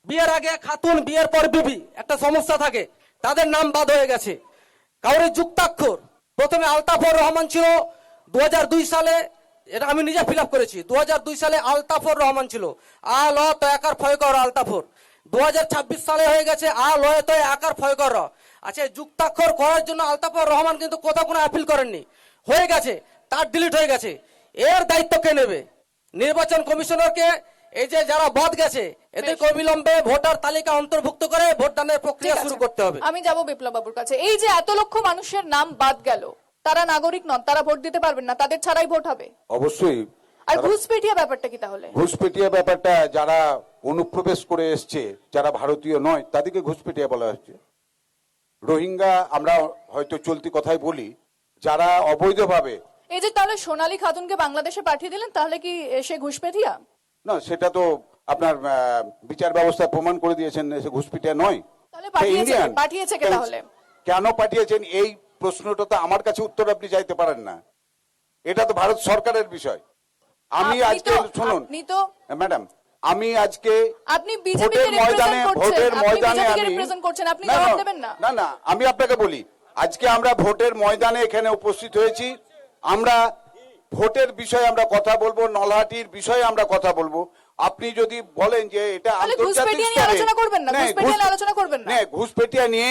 বিয়ের আগে খাতুন, বিয়ের পর বিবি একটা সমস্যা থাকে, তাদের নাম বাদ হয়ে গেছে। কাউরে যুক্তাক্ষর, প্রথমে আলতাফর রহমান ছিল 2002 সালে, এটা আমি নিজে ফিল আপ করেছি, 2002 সালে আলতাফর রহমান ছিল, আ ল তো একার ফয়কর আলতাফর। 2026 সালে হয়ে গেছে আ ল তো একার ফয়কর। আচ্ছা, যুক্তাক্ষর করার জন্য আলতাফর রহমান কিন্তু কোথাও কোনো আপিল করেননি, হয়ে গেছে, তার ডিলিট হয়ে গেছে। এর দায়িত্ব কে নেবে? নির্বাচন কমিশনারকে এই যে যারা বাদ গেছে এদেরকে অবিলম্বে ভোটার তালিকা অন্তর্ভুক্ত করে ভোটদানের প্রক্রিয়া ঠিক আছে, শুরু করতে হবে। আমি যাব বিপ্লব বাবুর কাছে। এই যে এত লক্ষ মানুষের নাম বাদ গেল, তারা নাগরিক নন, তারা ভোট দিতে পারবেন না, তাদের ছাড়াই ভোট হবে। অবশ্যই। আর ঘুষপেটিয়া ব্যাপারটা কি তাহলে? ঘুষপেটিয়া ব্যাপারটা যারা অনুপ্রবেশ করে এসছে, যারা ভারতীয় নয়, তাদেরকে ঘুষপেটিয়া বলা হচ্ছে। রোহিঙ্গা আমরা হয়তো চলতি কথাই বলি, যারা অবৈধভাবে, এই যে তাহলে সোনালী খাতুনকে বাংলাদেশে পাঠিয়ে দিলেন, তাহলে কি সে ঘুষপেটিয়া? না সেটা তো আপনার বিচার ব্যবস্থা প্রমাণ করে দিয়েছেন সে ঘুষপেটিয়া নয়। তাহলে সে ইন্ডিয়ান। পাঠিয়েছে কে তাহলে? কেন পাঠিয়েছেন এই প্রশ্নটা তো আমার কাছে উত্তর আপনি চাইতে পারেন না, এটা তো ভারত সরকারের বিষয়। আমি আজকে শুনুন ম্যাডাম, আমি আজকে আপনি বিজেপিকে রিপ্রেজেন্ট করছেন, ভোটের আপনি ময়দানে বিজেপিকে আমি রিপ্রেজেন্ট করছেন, আপনি জবাব দেবেন না? না না, আমি আপনাকে বলি, আজকে আমরা ভোটের ময়দানে এখানে উপস্থিত হয়েছি, আমরা ভোটের বিষয়ে আমরা কথা বলবো, নলহাটির বিষয়ে আমরা কথা বলবো। আপনি যদি বলেন যে এটা আন্তর্জাতিক ঘুষপেটিয়া নিয়ে আলোচনা করবেন না, ঘুষপেটিয়া নিয়ে আলোচনা করবেন না। ঘুষপেটিয়া নিয়ে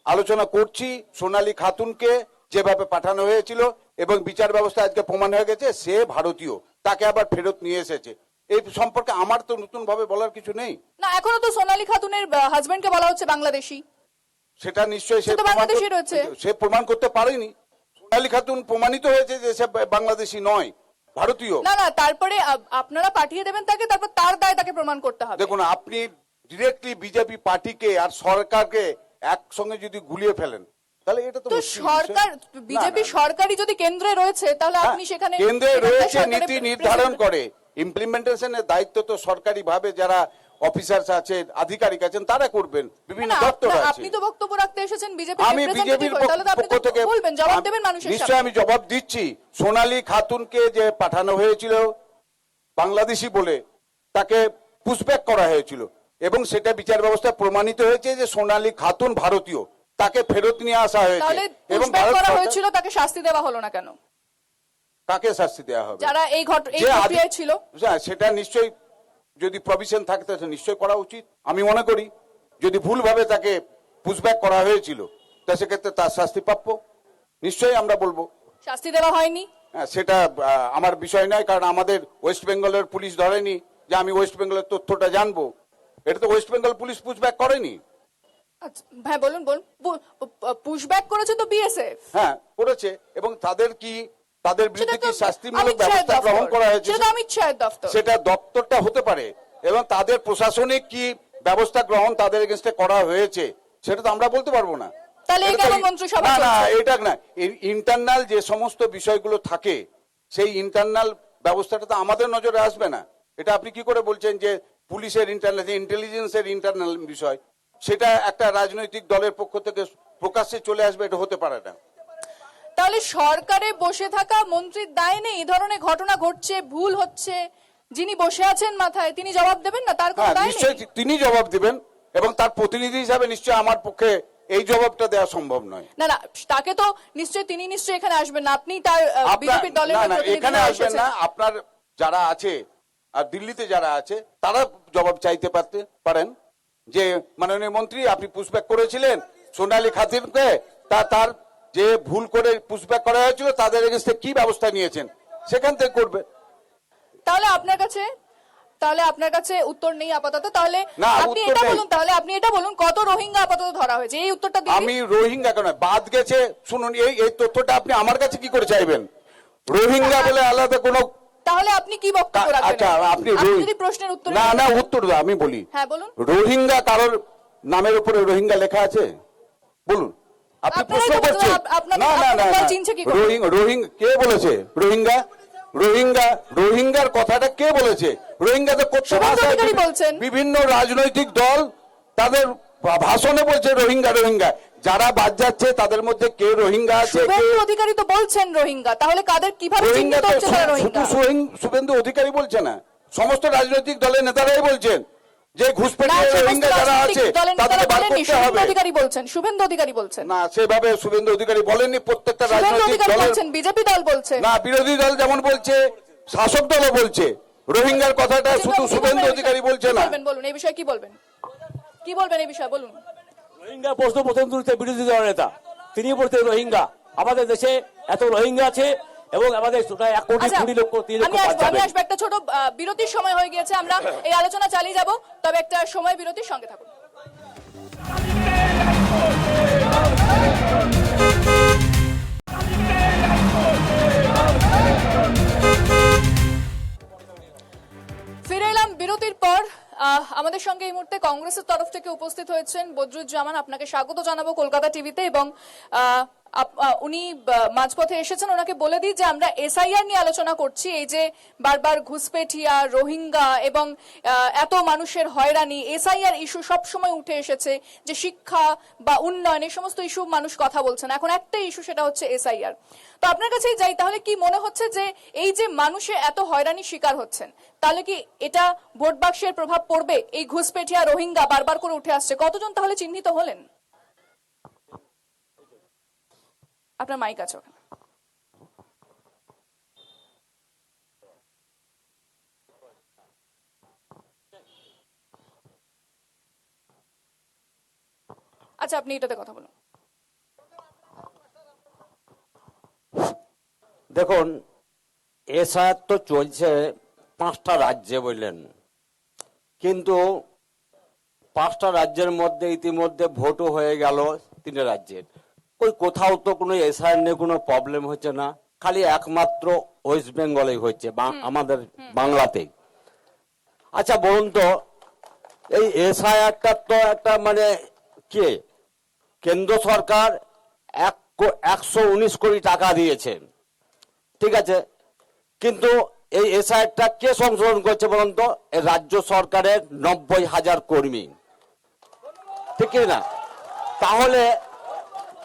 আলোচনা করছি। সোনালী খাতুনকে যেভাবে পাঠানো হয়েছিল এবং বিচার ব্যবস্থা আজকে প্রমাণ হয়ে গেছে সে ভারতীয়, তাকে আবার ফেরত নিয়ে এসেছে, এই সম্পর্কে আমার তো নতুন ভাবে বলার কিছু নেই। না, এখনো তো সোনালী খাতুনের হাজবেন্ডকে বলা হচ্ছে বাংলাদেশি। সেটা নিশ্চয়ই সে তো বাংলাদেশী রয়েছে। সে প্রমাণ করতে পারেনি। সোনালী খাতুন প্রমাণিত হয়েছে যে সে বাংলাদেশি নয়, ভারতীয়। না না, তারপরে আপনারা পাঠিয়ে দেবেন তাকে, তারপর তার দায় তাকে প্রমাণ করতে হবে। দেখুন, আপনি ডিরেক্টলি বিজেপি পার্টিকে আর সরকারকে একসঙ্গে যদি গুলিয়ে ফেলেন তাহলে এটা তো তো মুশকিল সরকার, বিষয়। বিজেপি সরকারি যদি কেন্দ্রে রয়েছে তাহলে আপনি সেখানে কেন্দ্রে এখানকার রয়েছে, সরকারের নীতি নির্ধারণ করে, ইমপ্লিমেন্টেশনের দায়িত্ব তো সরকারি ভাবে যারা অফিসার্স আছেন, আধিকারিক আছেন, তারা করবেন, বিভিন্ন না, দপ্তর না, আছে। আপনি তো বক্তব্য রাখতে এসেছেন বিজেপি আমি বিজেপির তাহলে তো আপনি পক্ষ তো থেকে বলবেন, জবাব দেবেন মানুষের নিশ্চয়ই সামনে। আমি জবাব দিচ্ছি। সোনালী খাতুনকে যে পাঠানো হয়েছিল বাংলাদেশি বলে, তাকে পুশব্যাক করা হয়েছিল এবং সেটা বিচার ব্যবস্থা প্রমাণিত হয়েছে যে সোনালী খাতুন ভারতীয়, তাকে ফেরত নিয়ে আসা হয়েছে তাহলে এবং পুশব্যাক ভারত করা সরকার- হয়েছিল, তাকে শাস্তি দেওয়া হলো না কেন? কাকে শাস্তি দেওয়া হবে? যারা এই যে প্রক্রিয়ায় ছিল। হ্যাঁ, সেটা নিশ্চয়ই যদি প্রভিশন থাকে তাহলে নিশ্চয়ই করা উচিত। আমি মনে করি যদি ভুলভাবে তাকে পুশব্যাক করা হয়েছিল তা সেক্ষেত্রে তার শাস্তি প্রাপ্য, নিশ্চয়ই আমরা বলবো। শাস্তি দেওয়া হয়নি। হ্যাঁ, সেটা আমার বিষয় নয়, কারণ আমাদের ওয়েস্ট বেঙ্গলের পুলিশ ধরেনি যে আমি ওয়েস্ট বেঙ্গলের তথ্যটা জানবো। এটা তো ওয়েস্ট বেঙ্গল পুলিশ পুশব্যাক করেনি। আচ্ছা, হ্যাঁ বলুন বলুন। পুশব্যাক করেছে তো বিএসএফ। হ্যাঁ, করেছে এবং তাদের বিরুদ্ধে কি শাস্তিমূলক ব্যবস্থা গ্রহণ করা হয়েছে সেটা অমিত শাহের দপ্তর। সেটা দপ্তরটা হতে পারে এবং তাদের প্রশাসনিক কি ব্যবস্থা গ্রহণ তাদের এগেনস্টে করা হয়েছে সেটা তো আমরা বলতে পারবো না। তাহলে এই এটা তো- কেন মন্ত্রিসভা না না, চলছে? এটা না, ইন্টারনাল যে সমস্ত বিষয়গুলো থাকে সেই ইন্টারনাল ব্যবস্থাটা তো আমাদের নজরে আসবে না। এটা আপনি কি করে বলছেন যে পুলিশের ইন্টারনাল, যে ইন্টেলিজেন্সের ইন্টারনাল বিষয় সেটা একটা রাজনৈতিক দলের পক্ষ থেকে প্রকাশ্যে চলে আসবে? এটা হতে পারে না। তাহলে সরকারে বসে থাকা মন্ত্রীর দায় নেই? এই ধরনের ঘটনা ঘটছে, ভুল হচ্ছে, যিনি বসে আছেন মাথায় তিনি জবাব দেবেন না? তার কোনো হ্যাঁ, দায় নিশ্চয়ই নেই? তিনি জবাব দিবেন এবং তার প্রতিনিধি হিসাবে নিশ্চয়ই আমার পক্ষে এই জবাবটা দেওয়া সম্ভব নয়। না না, তাকে তো তিনি নিশ্চয়ই এখানে আসবেন না, আপনি তার আপনার- বিজেপির দলের না না, প্রতিনিধি এখানে হয়ে আসবেন এসেছেন। না। আপনার যারা আছে আর দিল্লিতে যারা আছে তারা জবাব চাইতে পারেন যে মাননীয় মন্ত্রী আপনি পুশব্যাক করেছিলেন সোনালী খাতুনকে, তার যে ভুল করে পুশব্যাক করা হয়েছিল তাদের এগেইনস্টে কি ব্যবস্থা নিয়েছেন, সেখান থেকে করবে। তাহলে আপনার কাছে উত্তর নেই আপাতত। তাহলে না, আপনি উত্তর এটা নেই। বলুন, তাহলে আপনি এটা বলুন কত রোহিঙ্গা আপাতত ধরা হয়েছে, এই উত্তরটা দিন। আমি রোহিঙ্গা কেন বাদ গেছে, শুনুন, এই তথ্যটা আপনি আমার কাছে কি করে চাইবেন? রোহিঙ্গা বলে আলাদা কোনো, তাহলে আপনি কি বক্তব্য রাখবেন? আচ্ছা আপনি যদি প্রশ্নের উত্তর না না, উত্তর দাও, আমি বলি। হ্যাঁ বলুন। রোহিঙ্গা কারোর নামের উপরে রোহিঙ্গা লেখা আছে? বলুন। আপনি আপনারাই প্রশ্ন তো বলছেন, করছেন। আপনাদের- না না না আপনাদের দল না, চিনছে কি করে? রোহিঙ্গা কে বলেছে? রোহিঙ্গার কথাটা কে বলেছে? রোহিঙ্গা তো করতে শুভেন্দু অধিকারী বলছেন। বিভিন্ন রাজনৈতিক দল তাদের ভাষণে বলছে রোহিঙ্গা। যারা বাদ যাচ্ছে তাদের মধ্যে কে রোহিঙ্গা আছে, কে শুভেন্দু অধিকারী তো বলছেন রোহিঙ্গা, তাহলে কাদের কিভাবে রোহিঙ্গা চিহ্নিত তো হচ্ছে তারা শুধু রোহিঙ্গা? শুভেন্দু অধিকারী বলছে না, সমস্ত রাজনৈতিক দলের নেতারাই বলছেন যে না, ঘুষপেটিয়ে সমস্ত রোহিঙ্গা যারা আছে রাজনৈতিক দলের তাদেরকে নেতারা বার বলেননি, করতে শুভেন্দু হবে। অধিকারী বলছেন, শুভেন্দু অধিকারী বলছেন। না, সেভাবে শুভেন্দু অধিকারী বলেননি। প্রত্যেকটা শুভেন্দু রাজনৈতিক অধিকারী দলের, বলছেন, বিজেপি দল বলছে। না, বিরোধী দল যেমন বলছে শাসক দলও বলছে রোহিঙ্গার কথাটা শুধু কি শুভেন্দু বলবেন অধিকারী বলছে কি না। বলবেন বলুন, এই বিষয়ে কি বলবেন? কি বলবেন এই বিষয়ে বলুন? রোহিঙ্গা প্রশ্ন প্রথম তুলতে বিরোধী দলের নেতা, তিনি বলতেন রোহিঙ্গা, আমাদের দেশে এত রোহিঙ্গা আছে এবং আমাদের 1,20,20,3 লক্ষ বাদ আমি যাবে। আসবো, একটা ছোট বিরতির সময় হয়ে গিয়েছে, আমরা এই আলোচনা চালিয়ে যাব, তবে একটা সময় বিরতির সঙ্গে থাকুন। ফিরে এলাম বিরতির পর। আমাদের সঙ্গে এই মুহূর্তে কংগ্রেসের তরফ থেকে উপস্থিত হয়েছেন বদরুজ্জামান, আপনাকে স্বাগত জানাবো কলকাতা টিভিতে। এবং উনি মাঝপথে এসেছেন, ওনাকে বলে দিই যে আমরা এসআইআর নিয়ে আলোচনা করছি। এই যে বারবার ঘুষপেঠিয়া, রোহিঙ্গা এবং এত মানুষের হয়রানি, এসআইআর ইস্যু সবসময় উঠে এসেছে, যে শিক্ষা বা উন্নয়ন, এই সমস্ত ইস্যু মানুষ কথা বলছেন। এখন একটাই ইস্যু, সেটা হচ্ছে এসআইআর। তো আপনার কাছেই যাই, তাহলে কি মনে হচ্ছে যে এই যে মানুষে এত হয়রানি শিকার হচ্ছেন, তাহলে কি এটা ভোট বাক্সের প্রভাব পড়বে? এই ঘুষপেঠিয়া, রোহিঙ্গা বারবার করে উঠে আসছে, কতজন তাহলে চিহ্নিত হলেন? আপনার মাইক আছে ওখানে। আচ্ছা, আপনি এটাতে কথা বলুন। দেখুন, এসআইআর তো চলছে 5টা রাজ্যে বললেন, কিন্তু 5টা রাজ্যের মধ্যে ইতিমধ্যে ভোটও হয়ে গেল 3 রাজ্যের। ওই কোথাও তো কোনো এসআইআর নিয়ে কোনো প্রবলেম হচ্ছে না, খালি একমাত্র ওয়েস্ট বেঙ্গলেই হচ্ছে, আমাদের বাংলাতেই। আচ্ছা বলুন তো, এই এসআইআরটা তো একটা মানে কে, কেন্দ্র সরকার 119 কোটি টাকা দিয়েছে, ঠিক আছে, কিন্তু এই এসআইআরটা কে সংশোধন করছে বলুন তো? এই রাজ্য সরকারের 90,000 কর্মী, ঠিক কি না? তাহলে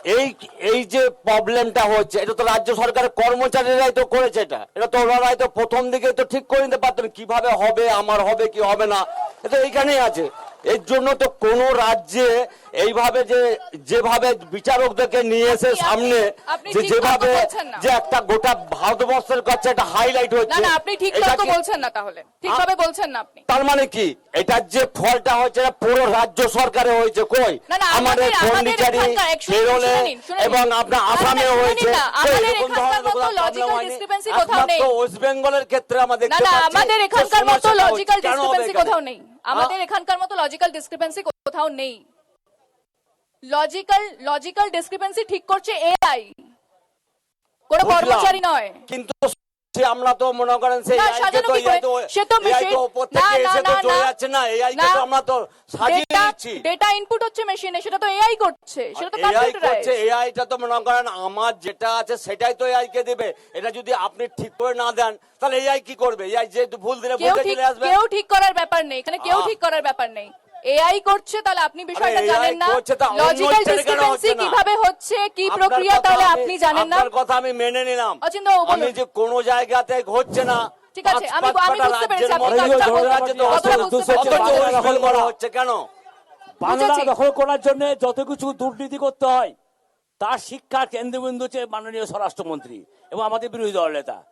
এই এই যে প্রবলেমটা হচ্ছে, এটা তো রাজ্য সরকারের কর্মচারীরাই তো করেছে। এটা তো ওনারাই তো প্রথম দিকে তো ঠিক করে নিতে পারতেন কিভাবে হবে, আমার হবে কি হবে না, এটা এইখানেই আছে। এর জন্য তো কোন রাজ্যে এইভাবে যেভাবে বিচারকদেরকে নিয়ে এসে আপনি- সামনে আপনি যে ঠিক যেভাবে তর্ক বলছেন না। যে একটা গোটা ভারতবর্ষের কাছে একটা হাইলাইট না হচ্ছে, না, আপনি ঠিক এটা তর্ক কি- বলছেন না, তাহলে ঠিকভাবে বলছেন না আপনি। তার মানে কি এটার যে ফলটা হয়েছে এটা পুরো রাজ্য সরকারে হয়েছে? কই না, না, আমাদের আমাদের পন্ডিচারি, এখানকার কেরলে শুনে নিন। এবং আপনার আসামে শুনে হয়েছে। নিন না, কই আমাদের এরকম এখানকার ধরনের মতো কোনো problem logical হয়নি? discrepancy কোথাও নেই। একমাত্র ওয়েস্ট বেঙ্গলের ক্ষেত্রে আমরা দেখতে না না, পাচ্ছি আমাদের যে এখানকার মতো সমস্যাটা লজিক্যাল হচ্ছে। কেন হবে ডিসক্রিপেন্সি এখানে? কোথাও নেই। আমাদের এখানকার মতো লজিক্যাল ডিসক্রিপেন্সি কোথাও নেই। লজিক্যাল ডিসক্রিপেন্সি ঠিক করছে এআই, কোনো বুঝলাম। কর্মচারী নয়। কিন্তু আমরা তো মনে করেন সেই না, AI কে সাজানো তো কি করে? সে তো AI তো machine- উপর না, থেকে না, এসে তো না, চলে না। যাচ্ছে না, AI কে না। তো আমরা তো সাজিয়ে দিচ্ছি। ডেটা ইনপুট হচ্ছে মেশিনে, সেটা তো এআই করছে, সেটা তো এআই করছে, কম্পিউটারাইজড। এআই টা তো মনে করেন আমার যেটা আছে সেটাই তো এআই কে দেবে। এটা যদি আপনি ঠিক করে না দেন তাহলে এআই কি করবে? এআই যে ভুল দিলে কেউ বুঝে ঠিক চলে আসবে। কেউ ঠিক করার ব্যাপার নেই এখানে, কেউ ঠিক করার ব্যাপার নেই। এআই করছে, তাহলে আপনি বিষয়টা AI জানেন না। করছে, তা অন্য লজিক্যাল ছেলে কেন ডিসক্রিপেন্সি হচ্ছে না? কিভাবে হচ্ছে, কি আপনার প্রক্রিয়া, কথা তাহলে আমি- আপনি জানেন না। আপনার কথা আমি মেনে নিলাম। অচিন্ত্যবাবু বলুন। আমি যে কোন জায়গাতে ঘটছে না, ঠিক আছে, আমি পাঁচ আমি পাঁচটা বুঝতে পেরেছি রাজ্যের আপনি মধ্যে কতটা ধরে রাজ্যে তো কতটা বুঝতে দুশো পেরেছি। অথচ বাংলা ওয়েস্ট দখল বেঙ্গলে করা। হচ্ছে কেন? বাংলা বুঝেছি। দখল করার জন্য যত কিছু দুর্নীতি করতে হয় তার শিক্ষার কেন্দ্রবিন্দু হচ্ছে মাননীয় স্বরাষ্ট্রমন্ত্রী এবং আমাদের বিরোধী দল নেতা।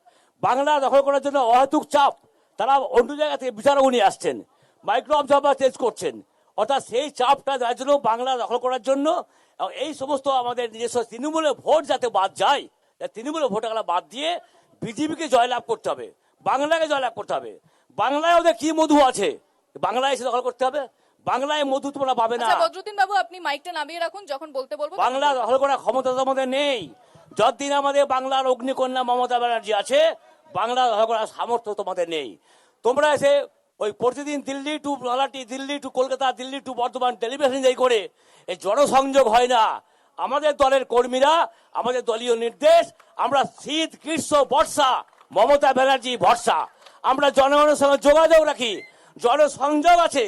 বাংলা দখল করার জন্য অহেতুক চাপ, তারা অন্য জায়গা থেকে বিচারক নিয়ে আসছেন, মাইক্রো অবজারভার চেঞ্জ করছেন, অর্থাৎ সেই চাপটা দেওয়ার জন্য বাংলা দখল করার জন্য এবং এই সমস্ত আমাদের নিজস্ব তৃণমূলের ভোট যাতে বাদ যায়, তৃণমূলের ভোটগুলো বাদ দিয়ে বিজেপিকে জয়লাভ করতে হবে, বাংলাকে জয়লাভ করতে হবে। বাংলায় ওদের কি মধু আছে বাংলায় এসে দখল করতে হবে? বাংলায় মধু তোমরা পাবে না। আচ্ছা বদরুদ্দিন বাবু, আপনি মাইকটা নামিয়ে রাখুন, যখন বলতে বলবো তখন বাংলা দখল করার ক্ষমতা তোমাদের নেই। যতদিন আমাদের বাংলার অগ্নিকন্যা মমতা ব্যানার্জি আছে, বাংলা দখল করার সামর্থ্য তোমাদের নেই। তোমরা এসে ওই প্রতিদিন Delhi to Nalhati, Delhi to Kolkata, Delhi to Bardhaman television যাই করে এই জনসংযোগ হয় না। আমাদের দলের কর্মীরা, আমাদের দলীয় নির্দেশ, আমরা শীত গ্রীষ্ম বর্ষা মমতা ব্যানার্জি ভরসা, আমরা জনগণের সঙ্গে যোগাযোগ রাখি, জনসংযোগ আছে।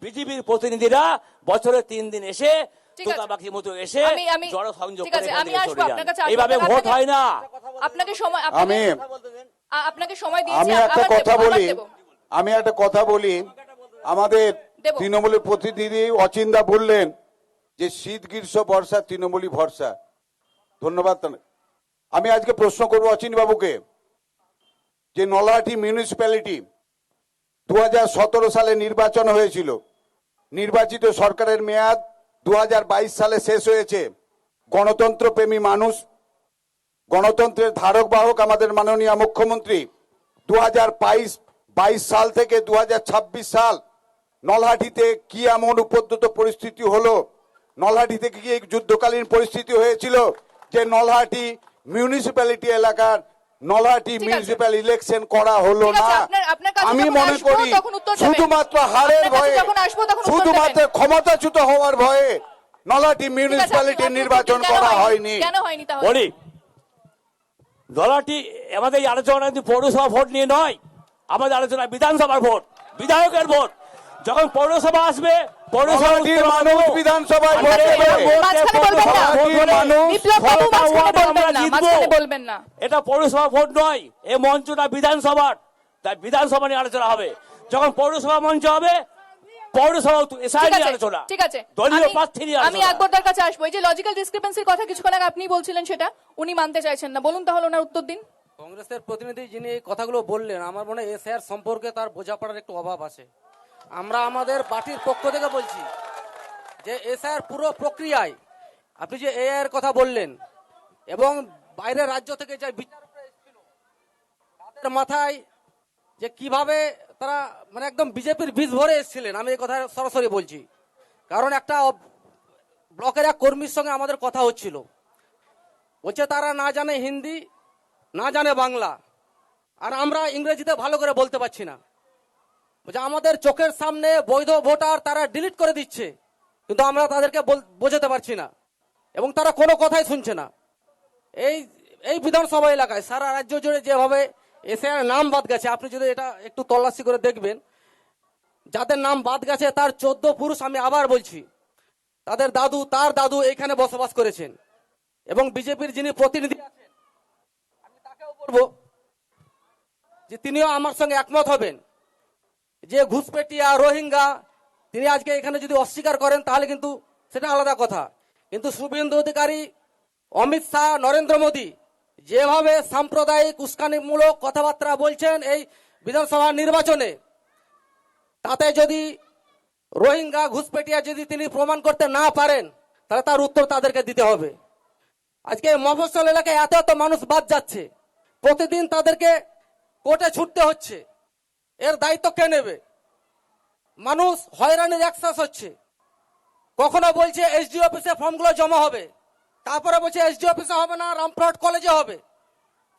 বিজেপির প্রতিনিধিরা বছরে 3 দিন এসে ঠিক আছে। তোতাপাখির মতো এসে আমি জনসংযোগ ঠিক করে আছে, এখান আমি থেকে আসবো চলে আপনার যান। কাছে। এইভাবে ভোট হয় না। আপনাকে সময় আমি আপনাকে সময় দিয়েছি, আমি একটা আবার দেবো, কথা আবার বলি দেবো। আমি একটা কথা বলি আমাদের দেবো। তৃণমূলের প্রতিনিধি অচিন্দা বললেন যে শীত গ্রীষ্ম বর্ষা তৃণমূলী ভরসা। ধন্যবাদ। আমি আজকে প্রশ্ন করবো অচিন বাবুকে যে নলহাটি মিউনিসিপ্যালিটি 2017 সালে নির্বাচন হয়েছিল, নির্বাচিত সরকারের মেয়াদ 2022 সালে শেষ হয়েছে। গণতন্ত্র প্রেমী মানুষ, গণতন্ত্রের ধারক বাহক আমাদের মাননীয় মুখ্যমন্ত্রী 2022 সাল থেকে 2026 সাল নলহাটিতে কি এমন উপদ্রুত পরিস্থিতি হলো, নলহাটিতে কি যুদ্ধকালীন পরিস্থিতি হয়েছিল যে নলহাটি মিউনিসিপ্যালিটি এলাকার নলহাটি ঠিক আছে। মিউনিসিপ্যাল ইলেকশন করা হলো ঠিক না? আছে, আপনার কাছে আমি যখন মনে আসবো করি তখন উত্তর দেবেন। শুধুমাত্র হারের আপনার কাছে ভয়ে, যখন আসবো তখন উত্তর শুধুমাত্র দেবেন। ক্ষমতাচ্যুত হওয়ার ভয়ে নলহাটি ঠিক আছে, মিউনিসিপ্যালিটির আপনি নির্বাচন কেন করা হয়নি। কেন হয়নি তাহলে? বলি দলাটি আমাদের এই আলোচনা কিন্তু পৌরসভা ভোট নিয়ে নয়, আমাদের আলোচনা বিধানসভার ভোট, বিধায়কের ভোট। যখন পৌরসভা আসবে, পৌরসভা নলহাটির মানুষ বিধানসভায় ভোট আচ্ছা, দেবে। মাঝখানে বলবেন না। নলহাটির মানুষ বিপ্লব বাবু, ষোলোটা মাঝখানে ওয়ার্ডে বলবেন আমরা না, জিতবো। মাঝখানে বলবেন না। এটা পৌরসভা ভোট নয়, এই মঞ্চটা বিধানসভার, তাই বিধানসভা নিয়ে আলোচনা হবে। যখন পৌরসভা মঞ্চ হবে, পৌরসভা এসআই ঠিক নিয়ে আছে, আলোচনা, ঠিক আছে। দলীয় আমি- প্রার্থী নিয়ে আমি আলোচনা। আকবরদার কাছে আসবো। এই যে লজিক্যাল ডিসক্রিপেন্সির কথা কিছুক্ষণ আগে আপনি বলছিলেন, সেটা উনি মানতে চাইছেন না। বলুন তাহলে, ওনার উত্তর দিন। কংগ্রেসের প্রতিনিধি যিনি এই কথাগুলো বললেন, আমার মনে হয় এসআইআর সম্পর্কে তার বোঝাপড়ার একটু অভাব আছে। আমরা আমাদের পার্টির পক্ষ থেকে বলছি যে এসআইআর পুরো প্রক্রিয়ায় আপনি যে এআই এর কথা বললেন এবং বাইরের রাজ্য থেকে যে বিচারকরা এসেছিল তাদের মাথায় যে কিভাবে তারা মানে একদম বিজেপির বীজ ভরে এসেছিলেন, আমি এই কথা সরাসরি বলছি। কারণ একটা ব্লকের এক কর্মীর সঙ্গে আমাদের কথা হচ্ছিল, বলছে তারা না জানে হিন্দি, না জানে বাংলা, আর আমরা ইংরেজিতে ভালো করে বলতে পারছি না। বলছে আমাদের চোখের সামনে বৈধ ভোটার তারা ডিলিট করে দিচ্ছে, কিন্তু আমরা তাদেরকে বোঝাতে পারছি না এবং তারা কোনো কথাই শুনছে না। এই এই বিধানসভা এলাকায় সারা রাজ্য জুড়ে যেভাবে এসআইআর নাম বাদ গেছে, আপনি যদি এটা একটু তল্লাশি করে দেখবেন, যাদের নাম বাদ গেছে তার 14 পুরুষ, আমি আবার বলছি, তার দাদু এখানে বসবাস করেছেন। এবং বিজেপির যিনি প্রতিনিধি আছেন, আমি তাকেও বলবো যে তিনিও আমার সঙ্গে একমত হবেন যে ঘুষপেটিয়া, রোহিঙ্গা, তিনি আজকে এখানে যদি অস্বীকার করেন তাহলে কিন্তু সেটা আলাদা কথা। কিন্তু শুভেন্দু অধিকারী, অমিত শাহ, নরেন্দ্র মোদী যেভাবে সাম্প্রদায়িক উস্কানিমূলক কথাবার্তা বলছেন এই বিধানসভা নির্বাচনে, তাতে যদি রোহিঙ্গা, ঘুষপেটিয়া যদি তিনি প্রমাণ করতে না পারেন তাহলে তার উত্তর তাদেরকে দিতে হবে। আজকে মফস্বল এলাকায় এত এত মানুষ বাদ যাচ্ছে, প্রতিদিন তাদেরকে কোর্টে ছুটতে হচ্ছে, এর দায়িত্ব কে নেবে? মানুষ হয়রানির একসাথ হচ্ছে। কখনো বলছে এসডি অফিসে ফর্মগুলো জমা হবে, তারপরে বলছে এসডি অফিসে হবে না, রামপুরহাট কলেজে হবে।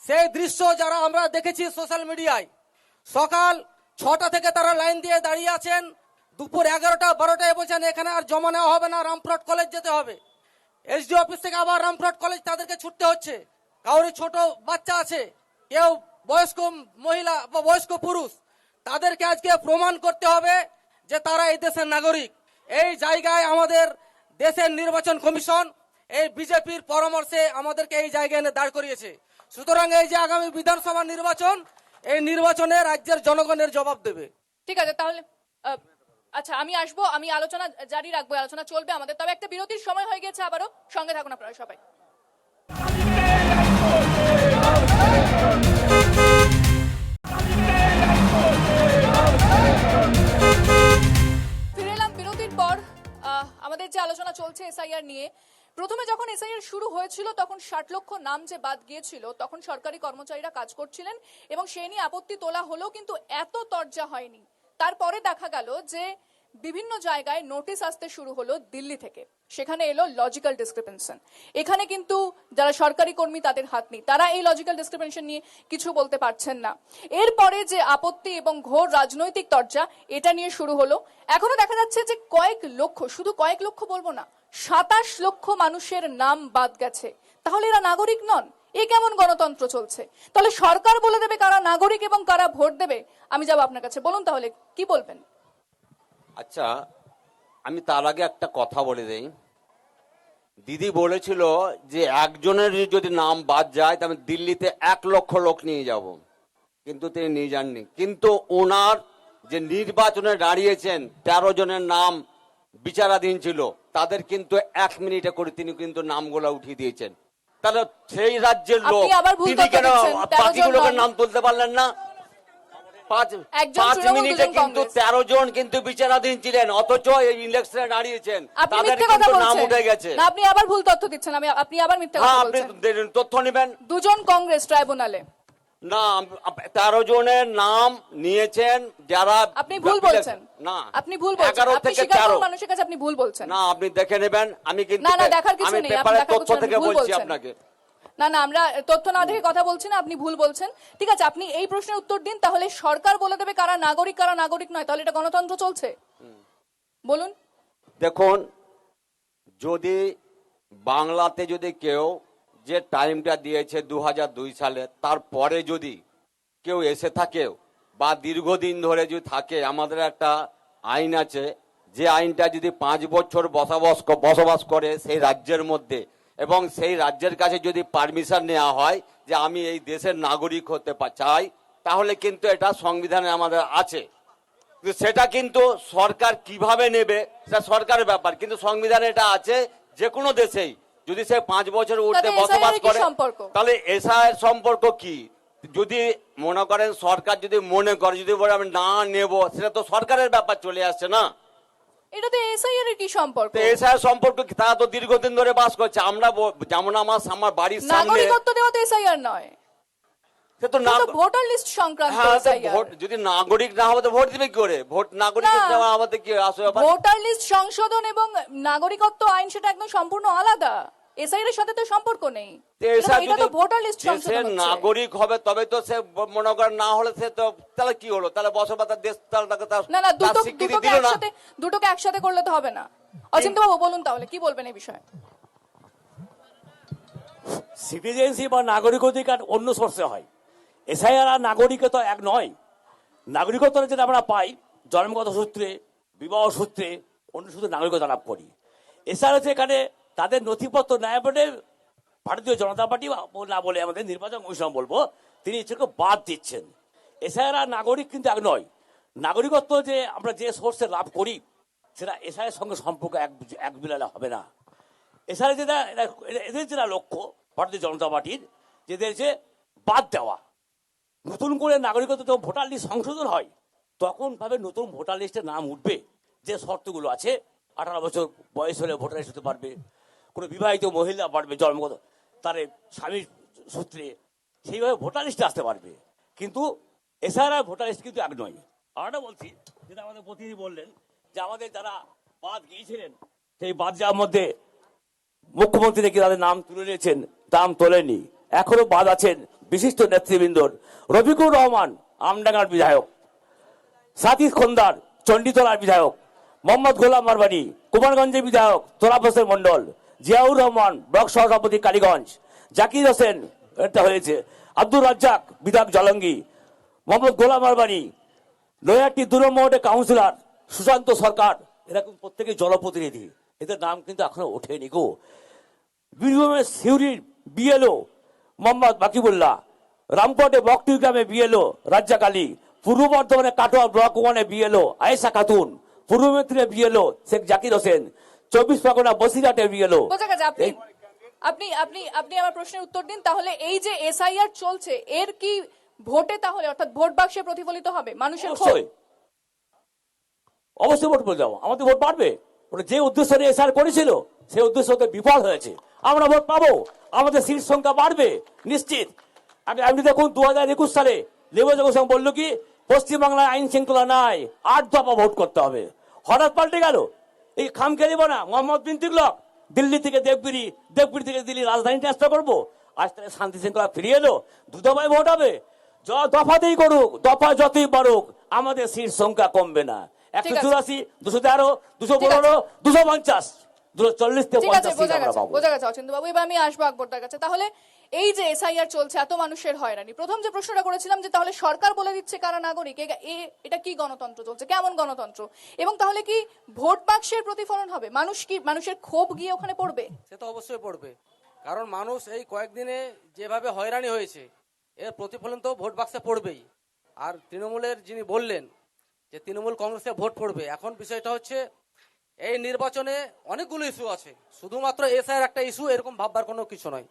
সেই দৃশ্য যারা আমরা দেখেছি সোশ্যাল মিডিয়ায়, সকাল 6টা থেকে তারা লাইন দিয়ে দাঁড়িয়ে আছেন, দুপুর 11টা 12টায় বলছেন এখানে আর জমা নেওয়া হবে না, রামপুরহাট কলেজ যেতে হবে। এসডি অফিস থেকে আবার রামপুরহাট কলেজ তাদেরকে ছুটতে হচ্ছে। কারোর ছোট বাচ্চা আছে, কেউ বয়স্ক মহিলা বা বয়স্ক পুরুষ, তাদেরকে আজকে প্রমাণ করতে হবে যে তারা এই দেশের নাগরিক। এই জায়গায় আমাদের দেশের নির্বাচন কমিশন এই বিজেপির পরামর্শে আমাদেরকে এই জায়গায় এনে দাঁড় করিয়েছে। সুতরাং এই যে আগামী বিধানসভা নির্বাচন, এই নির্বাচনে রাজ্যের জনগণের জবাব দেবে। ঠিক আছে, তাহলে আচ্ছা আমি আসবো, আমি আলোচনা জারি রাখবো, আলোচনা চলবে আমাদের। তবে একটা বিরতির সময় হয়ে গেছে, আবারও সঙ্গে থাকুন আপনারা সবাই। ফিরে এলাম বিরতির পর। আমাদের যে আলোচনা চলছে এসআইআর নিয়ে, প্রথমে যখন এসআইআর শুরু হয়েছিল তখন 60 লক্ষ নাম যে বাদ গিয়েছিল, তখন সরকারি কর্মচারীরা কাজ করছিলেন এবং সে নিয়ে আপত্তি তোলা হলেও কিন্তু এত তরজা হয়নি। তারপরে দেখা গেল যে বিভিন্ন জায়গায় নোটিশ আসতে শুরু হলো দিল্লি থেকে, সেখানে এলো লজিক্যাল ডিসক্রিপেন্সন। এখানে কিন্তু যারা সরকারি কর্মী তাদের হাত নেই, তারা এই লজিক্যাল ডিসক্রিপেন্সন নিয়ে কিছু বলতে পারছেন না। এরপরে যে আপত্তি এবং ঘোর রাজনৈতিক তরজা, এটা নিয়ে শুরু হলো। এখনো দেখা যাচ্ছে যে কয়েক লক্ষ, শুধু কয়েক লক্ষ বলবো না, 27 লক্ষ মানুষের নাম বাদ গেছে। তাহলে এরা নাগরিক নন? এ কেমন গণতন্ত্র চলছে? তাহলে সরকার বলে দেবে কারা নাগরিক এবং কারা ভোট দেবে? আমি যাবো আপনার কাছে, বলুন তাহলে কি বলবেন? আচ্ছা, আমি তার আগে একটা কথা বলে দেই। দিদি বলেছিল যে একজনের যদি নাম বাদ যায় তাহলে দিল্লিতে 1 লক্ষ লোক নিয়ে যাব, কিন্তু তিনি নিয়ে যাননি। কিন্তু ওনার যে নির্বাচনে দাঁড়িয়েছেন 13 জনের নাম বিচারাধীন ছিল, তাদের কিন্তু 1 মিনিটে করে তিনি কিন্তু নামগুলো উঠিয়ে দিয়েছেন। তাহলে সেই রাজ্যের লোক আপনি আবার ভুল তিনি তথ্য কেন দিচ্ছেন, 13 জন বাকিগুলোকে নন। নাম তুলতে পারলেন না? একজন 5 তৃণমূল, মিনিটে দুজন কিন্তু কংগ্রেস। 13 জন কিন্তু বিচারাধীন ছিলেন, অথচ এই ইলেকশনে দাঁড়িয়েছেন, আপনি তাদের মিথ্যে কথা কিন্তু নাম বলছেন। উঠে গেছে। না, আপনি আবার ভুল তথ্য দিচ্ছেন, আপনি আবার মিথ্যে হ্যাঁ, কথা আপনি বলছেন। তথ্য নেবেন দুজন কংগ্রেস ট্রাইব্যুনালে। না, 13 জনের নাম নিয়েছেন যারা আপনি ভুল বলছেন। না, আপনি ভুল বলছেন, 11 আপনি থেকে স্বীকার 13 করুন মানুষের কাছে আপনি ভুল বলছেন। না, আপনি দেখে নেবেন। আমি কিন্তু না, না, দেখার কিছু আমি নেই, আপনি পেপারের দেখার তথ্য কিছু নেই, থেকে ভুল বলছি বলছেন। আপনাকে। না, না, আমরা তথ্য না দেখে কথা বলছি না, আপনি ভুল বলছেন। ঠিক আছে, আপনি এই প্রশ্নের উত্তর দিন। তাহলে সরকার বলে দেবে কারা নাগরিক কারা নাগরিক নয়, তাহলে এটা গণতন্ত্র চলছে? বলুন। দেখুন, যদি বাংলাতে যদি কেউ যে টাইমটা দিয়েছে 2002 সালে, তারপরে যদি কেউ এসে থাকে বা দীর্ঘদিন ধরে যদি থাকে, আমাদের একটা আইন আছে, যে আইনটা যদি 5 বছর বসবাস করে সেই রাজ্যের মধ্যে, এবং সেই রাজ্যের কাছে যদি পারমিশন নেওয়া হয় যে আমি এই দেশের নাগরিক হতে চাই, তাহলে কিন্তু এটা সংবিধানে আমাদের আছে। সেটা কিন্তু সরকার কিভাবে নেবে সেটা সরকারের ব্যাপার, কিন্তু সংবিধানে এটা আছে। যে কোনো দেশেই যদি সে 5 বছর উঠতে তাহলে বসবাস SIR এর কি করে, সম্পর্ক? তাহলে এসআইয়ের সম্পর্ক কি? যদি মনে করেন সরকার যদি মনে করে যদি বলে আমি না নেব, সেটা তো সরকারের ব্যাপার চলে আসছে না। এটাতে এসআইআর এর কি সম্পর্ক? এসআইয়ের সম্পর্ক কি? তারা তো দীর্ঘদিন ধরে বাস করছে। আমরা যেমন আমার বাড়ির সামনে, নাগরিকত্ব দেওয়া তো এসআইআর নয়, সে তো না, ভোটার লিস্ট সংক্রান্ত হ্যাঁ, তো এসআইআর। ভোট যদি নাগরিক না হবে তো ভোট দিবে কি করে? ভোট নাগরিক না। নেওয়া আমাদের কি আসলে ব্যাপার? ভোটার লিস্ট সংশোধন এবং নাগরিকত্ব আইন সেটা একদম সম্পূর্ণ আলাদা, এসআইআর এর সাথে তো সম্পর্ক নেই। এটা তো ভোটার লিস্ট সে সংশোধন হচ্ছে। নাগরিক হবে তবে তো সে মনে করেন, না হলে সে তো তাহলে কি হলো? তাহলে বসবাসের দেশ না, না, তার স্বীকৃতি দুটোকে দিল না। একসাথে করলে তো হবে না। অচিন্ত বাবু বলুন তাহলে কি বলবেন এই বিষয়ে? সিটিজেনশিপ বা নাগরিক অধিকার অন্য সোর্সে হয়, এসআইআর আর নাগরিকত্ব এক নয়। নাগরিকত্ব যেটা আমরা পাই জন্মগত সূত্রে, বিবাহ সূত্রে, অন্য সূত্রে নাগরিকত্ব লাভ করি। এসআইআর হচ্ছে এখানে তাদের নথিপত্র ন্যায় বলে ভারতীয় জনতা পার্টি না বলে আমাদের নির্বাচন কমিশন বলবো, তিনি এটাকে বাদ দিচ্ছেন। এসআইআর আর নাগরিক কিন্তু এক নয়। নাগরিকত্ব যে আমরা যে সোর্সে লাভ করি সেটা এসআইয়ের সঙ্গে সম্পর্ক এক বিলালে হবে না। এসআইআর যেটা এদের যেটা লক্ষ্য ভারতীয় জনতা পার্টির, যেদের যে বাদ দেওয়া, নতুন করে নাগরিকত্ব যখন ভোটার লিস্ট সংশোধন হয় তখন ভাবে নতুন ভোটার লিস্টে নাম উঠবে যে শর্তগুলো আছে। 18 বছর বয়স হলে ভোটার লিস্ট হতে পারবে, কোনো বিবাহিত মহিলা পারবে জন্মগত তার স্বামীর সূত্রে, সেইভাবে ভোটার লিস্টে আসতে পারবে। কিন্তু এছাড়া ভোটার লিস্ট কিন্তু এক নয়। আরেকটা বলছি, যেটা আমাদের প্রতিনিধি বললেন যে আমাদের যারা বাদ গিয়েছিলেন সেই বাদ যাওয়ার মধ্যে মুখ্যমন্ত্রী নাকি তাদের নাম তুলে নিয়েছেন, নাম তোলেনি। এখনো বাদ আছেন বিশিষ্ট নেতৃবৃন্দর রফিকুর রহমান আমডাঙ্গার বিধায়ক, সাতিশ খোন্দার চণ্ডীতলার বিধায়ক, মোহাম্মদ গোলাম মারবানি কুমারগঞ্জের বিধায়ক তোরাব হোসেন মন্ডল, জিয়াউর রহমান ব্লক সভাপতি কালীগঞ্জ, জাকির হোসেন এটা হয়েছে, আব্দুর রাজ্জাক বিধায়ক জলঙ্গি, মোহাম্মদ গোলাম মারবানি নৈহাটি 2 নম্বর ওয়ার্ডের কাউন্সিলর সুশান্ত সরকার, এরকম প্রত্যেকে জনপ্রতিনিধি, এদের নাম কিন্তু এখনো ওঠেনি গো। বীরভূমের সিউড়ির বিএলও মোহাম্মদ বাকিবুল্লাহ, রামপুরহাটে বকটি গ্রামে বিএলও রাজ্জাক আলী, পূর্ব বর্ধমানে কাটোয়া ব্লক 1-এ বিএলও আয়েশা খাতুন, পূর্ব মেদিনীপুরে বিএলও শেখ জাকির হোসেন, 24 পরগনা বসিরহাটে বিএলও। বোঝা গেছে। আপনি আপনি আপনি আমার প্রশ্নের উত্তর দিন। তাহলে এই যে এসআইআর চলছে এর কি ভোটে তাহলে অর্থাৎ ভোট বাক্সে প্রতিফলিত হবে মানুষের ক্ষোভ? অবশ্যই অবশ্যই ভোট করে যাবো, আমাদের ভোট বাড়বে। ওটা যে উদ্দেশ্য নিয়ে এসআর করেছিল সেই উদ্দেশ্য তো বিফল হয়েছে। আমরা ভোট পাবো, আমাদের সিট সংখ্যা বাড়বে নিশ্চিত। আপনি দেখুন 2021 সালে লেবর জগৎ বললো কি পশ্চিমবাংলায় আইন শৃঙ্খলা নাই, 8 দফা ভোট করতে হবে। হঠাৎ পাল্টে গেল। এই খামখেয়ালি না মোহাম্মদ বিন তুগলক দিল্লি থেকে দেবগিরি, দেবগিরি থেকে দিল্লি রাজধানী ট্রান্সফার করবো, আজ তাহলে শান্তি শৃঙ্খলা ফিরিয়ে এলো। 2 দফায় ভোট হবে, দফাতেই করুক, দফা যতই বাড়ুক আমাদের সিট সংখ্যা কমবে না। 184, 213, 215, 250, 240 থেকে 50 সিট আমরা পাবো। বোঝা গেছে অচিন্ত বাবু। এবার আমি আসবো আকবরদার কাছে। তাহলে এই যে এসআইআর চলছে, এত মানুষের হয়রানি, প্রথম যে প্রশ্নটা করেছিলাম যে তাহলে সরকার বলে দিচ্ছে কারা নাগরিক, এটা কি গণতন্ত্র চলছে, কেমন গণতন্ত্র? এবং তাহলে কি ভোট বাক্সের প্রতিফলন হবে? মানুষের ক্ষোভ গিয়ে ওখানে পড়বে? সে তো অবশ্যই পড়বে, কারণ মানুষ এই কয়েকদিনে যেভাবে হয়রানি হয়েছে এর প্রতিফলন তো ভোট বাক্সে পড়বেই। আর তৃণমূলের যিনি বললেন যে তৃণমূল কংগ্রেসে ভোট পড়বে, এখন বিষয়টা হচ্ছে এই নির্বাচনে অনেকগুলো ইস্যু আছে, শুধুমাত্র এসআইআর একটা ইস্যু এরকম ভাববার কোনো কিছু নয়।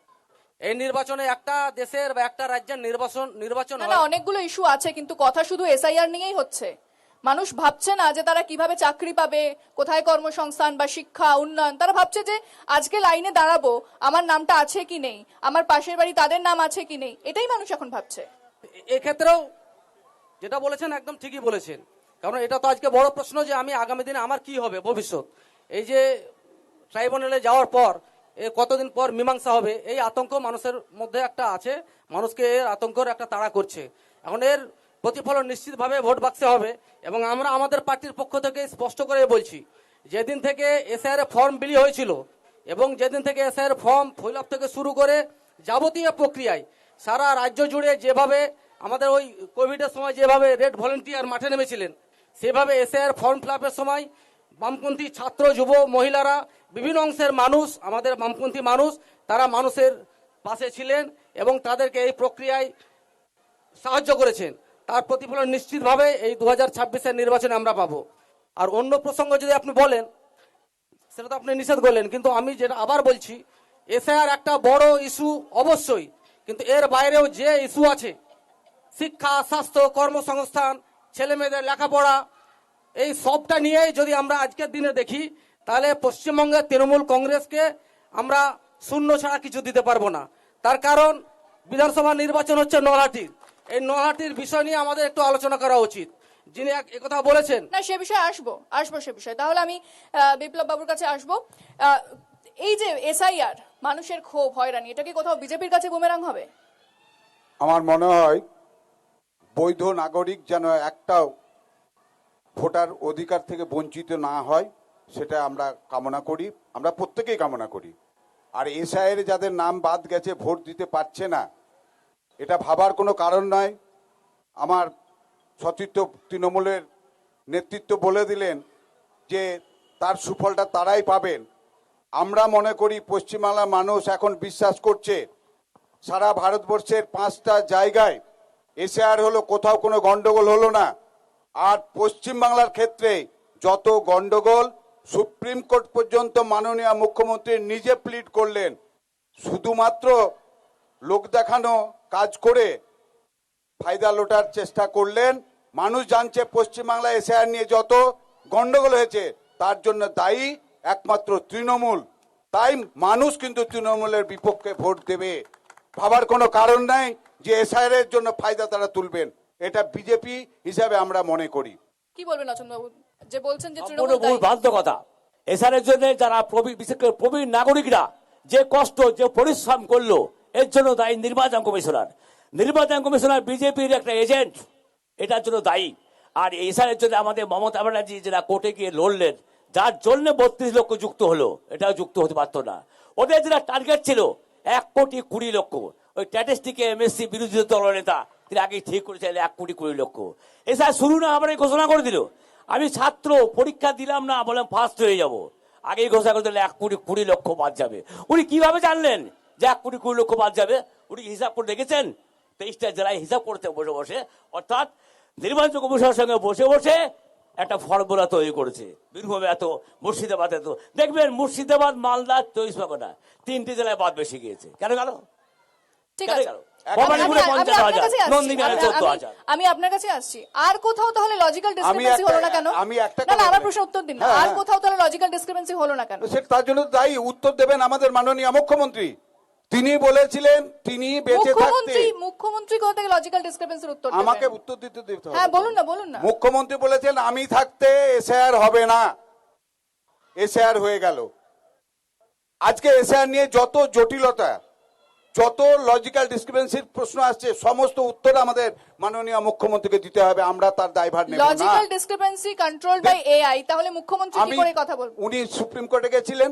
এই নির্বাচনে একটা দেশের বা একটা রাজ্যের নির্বাচন না, অনেকগুলো ইস্যু আছে, কিন্তু কথা শুধু এসআইআর নিয়েই হচ্ছে। মানুষ ভাবছে না যে তারা কিভাবে চাকরি পাবে, কোথায় কর্মসংস্থান বা শিক্ষা উন্নয়ন। তারা ভাবছে যে আজকে লাইনে দাঁড়াবো, আমার নামটা আছে কি নেই, আমার পাশের বাড়ি তাদের নাম আছে কি নেই, এটাই মানুষ এখন ভাবছে। এক্ষেত্রেও যেটা বলেছেন একদম ঠিকই বলেছেন, কারণ এটা তো আজকে বড় প্রশ্ন যে আমি আগামী দিনে আমার কি হবে ভবিষ্যৎ। এই যে ট্রাইব্যুনালে যাওয়ার পর কতদিন পর মীমাংসা হবে, এই আতঙ্ক মানুষের মধ্যে একটা আছে, মানুষকে এর আতঙ্কের একটা তাড়া করছে। এখন এর প্রতিফলন নিশ্চিতভাবে ভোট বাক্সে হবে। এবং আমরা আমাদের পার্টির পক্ষ থেকে স্পষ্ট করে বলছি, যেদিন থেকে এসআইআর ফর্ম বিলি হয়েছিল এবং যেদিন থেকে এসআইআর ফর্ম ফিল আপ থেকে শুরু করে যাবতীয় প্রক্রিয়ায় সারা রাজ্য জুড়ে যেভাবে আমাদের ওই কোভিডের সময় যেভাবে রেড ভলেন্টিয়ার মাঠে নেমেছিলেন, সেভাবে এসআইআর ফর্ম ফিল আপের সময় বামপন্থী ছাত্র, যুব, মহিলারা, বিভিন্ন অংশের মানুষ, আমাদের বামপন্থী মানুষ, তারা মানুষের পাশে ছিলেন এবং তাদেরকে এই প্রক্রিয়ায় সাহায্য করেছেন। তার প্রতিফলন নিশ্চিতভাবে এই 2026-এর নির্বাচনে আমরা পাবো। আর অন্য প্রসঙ্গ যদি আপনি বলেন সেটা তো আপনি নিষেধ করলেন, কিন্তু আমি যেটা আবার বলছি, এসআইআর একটা বড় ইস্যু অবশ্যই, কিন্তু এর বাইরেও যে ইস্যু আছে শিক্ষা, স্বাস্থ্য, কর্মসংস্থান, ছেলে মেয়েদের লেখাপড়া, এই সবটা নিয়েই যদি আমরা আজকের দিনে দেখি তাহলে পশ্চিমবঙ্গের তৃণমূল কংগ্রেসকে আমরা শূন্য ছাড়া কিছু দিতে পারবো না। তার কারণ বিধানসভা নির্বাচন হচ্ছে নলহাটির, এই নলহাটির বিষয় নিয়ে আমাদের একটু আলোচনা করা উচিত। যিনি একথা বলেছেন, না সে বিষয়ে আসবো সে বিষয়ে। তাহলে আমি বিপ্লব বাবুর কাছে আসবো। এই যে এসআইআর, মানুষের ক্ষোভ, হয়রানি, এটা কি কোথাও বিজেপির কাছে বুমেরাং হবে? আমার মনে হয় বৈধ নাগরিক যেন একটাও ভোটার অধিকার থেকে বঞ্চিত না হয়, সেটা আমরা কামনা করি, আমরা প্রত্যেকেই কামনা করি। আর এসআইআর যাদের নাম বাদ গেছে, ভোট দিতে পারছে না, এটা ভাবার কোনো কারণ নয়। আমার সতীর্থ তৃণমূলের নেতৃত্ব বলে দিলেন যে তার সুফলটা তারাই পাবেন। আমরা মনে করি পশ্চিমবাংলার মানুষ এখন বিশ্বাস করছে সারা ভারতবর্ষের 5টা জায়গায় এসআর হলো, কোথাও কোনো গন্ডগোল হলো না। আর পশ্চিমবাংলার ক্ষেত্রে যত গন্ডগোল, সুপ্রিম কোর্ট পর্যন্ত মাননীয় মুখ্যমন্ত্রী নিজে প্লিড করলেন। শুধুমাত্র লোক দেখানো কাজ করে ফায়দা লোটার চেষ্টা করলেন। মানুষ জানছে পশ্চিমবাংলায় এসআর নিয়ে যত গন্ডগোল হয়েছে তার জন্য দায়ী একমাত্র তৃণমূল। তাই মানুষ কিন্তু তৃণমূলের বিপক্ষে ভোট দেবে। ভাবার কোনো কারণ নাই যে এসআর এর জন্য ফায়দা তারা তুলবেন। এটা বিজেপি হিসাবে আমরা মনে করি। কি বলবেন অচন্দ্রবাবু, যে বলছেন যে সম্পূর্ণ তৃণমূল ভুল দায়ী? ভ্রান্ত কথা। এসআরের জন্য যারা বিশেষ করে প্রবীণ নাগরিকরা যে কষ্ট, যে পরিশ্রম করলো, এর জন্য দায়ী নির্বাচন কমিশনার। নির্বাচন কমিশনার বিজেপির একটা এজেন্ট, এটার জন্য দায়ী। আর এসআরের জন্য আমাদের মমতা ব্যানার্জি যারা কোর্টে গিয়ে লড়লেন, যার জন্য 32 লক্ষ যুক্ত হলো, এটাও যুক্ত হতে পারতো না। ওদের যেটা টার্গেট ছিল 1,20,00,000, ওই স্ট্যাটিস্টিকে এমএসসি বিরোধী দল নেতা তিনি আগেই ঠিক করেছিলেন 1,20,00,000। এসআর শুরু না আবার ঘোষণা করে দিল। আমি ছাত্র, পরীক্ষা দিলাম না, বললাম ফার্স্ট হয়ে যাব, আগেই ঘোষণা করে দিলে 1,20,00,000 বাদ যাবে। উনি কিভাবে জানলেন যে 1,20,00,000 বাদ যাবে? উনি হিসাব করে দেখেছেন 23টা জেলায় হিসাব করতে বসে বসে, অর্থাৎ নির্বাচন কমিশনের সঙ্গে বসে বসে একটা ফর্মুলা তৈরি করেছে। বীরভূমে এত, মুর্শিদাবাদ এত। দেখবেন মুর্শিদাবাদ, মালদা, 24 3টে জেলায় বাদ বেশি গিয়েছে। কেন গেল? ঠিক কেন আছে, গেল? ভবানীপুরে 50,000, নন্দীগ্রামে 14,000। আমি আপনার কাছে আসছি। আর কোথাও তাহলে লজিক্যাল ডিসক্রিপেন্সি হলো না কেন? আমি একটা না না, কথা আমার বলি। প্রশ্ন উত্তর দিন না। হ্যাঁ, আর হ্যাঁ। কোথাও তাহলে লজিক্যাল ডিসক্রিপেন্সি হলো না কেন? সেটা তার জন্য দায়ী উত্তর দেবেন আমাদের মাননীয় মুখ্যমন্ত্রী। তিনি বলেছিলেন তিনি বেঁচে থাকতে। মুখ্যমন্ত্রী কোথা থেকে লজিক্যাল ডিসক্রিপেন্সির উত্তর দেবেন? আমাকে উত্তর দিতে হবে। হ্যাঁ, বলুন না। মুখ্যমন্ত্রী বলেছেন আমি থাকতে এসআর হবে না, এসআর হয়ে গেল। আজকে এসআর নিয়ে যত জটিলতা, যত লজিক্যাল ডিসক্রিপেন্সির প্রশ্ন আসছে, সমস্ত উত্তর আমাদের মাননীয় মুখ্যমন্ত্রীকে দিতে হবে। আমরা তার দায়ভার নেব না। Logical discrepancy controlled by AI, তাহলে মুখ্যমন্ত্রী কি করে কথা বলবেন? উনি সুপ্রিম কোর্টে গেছিলেন,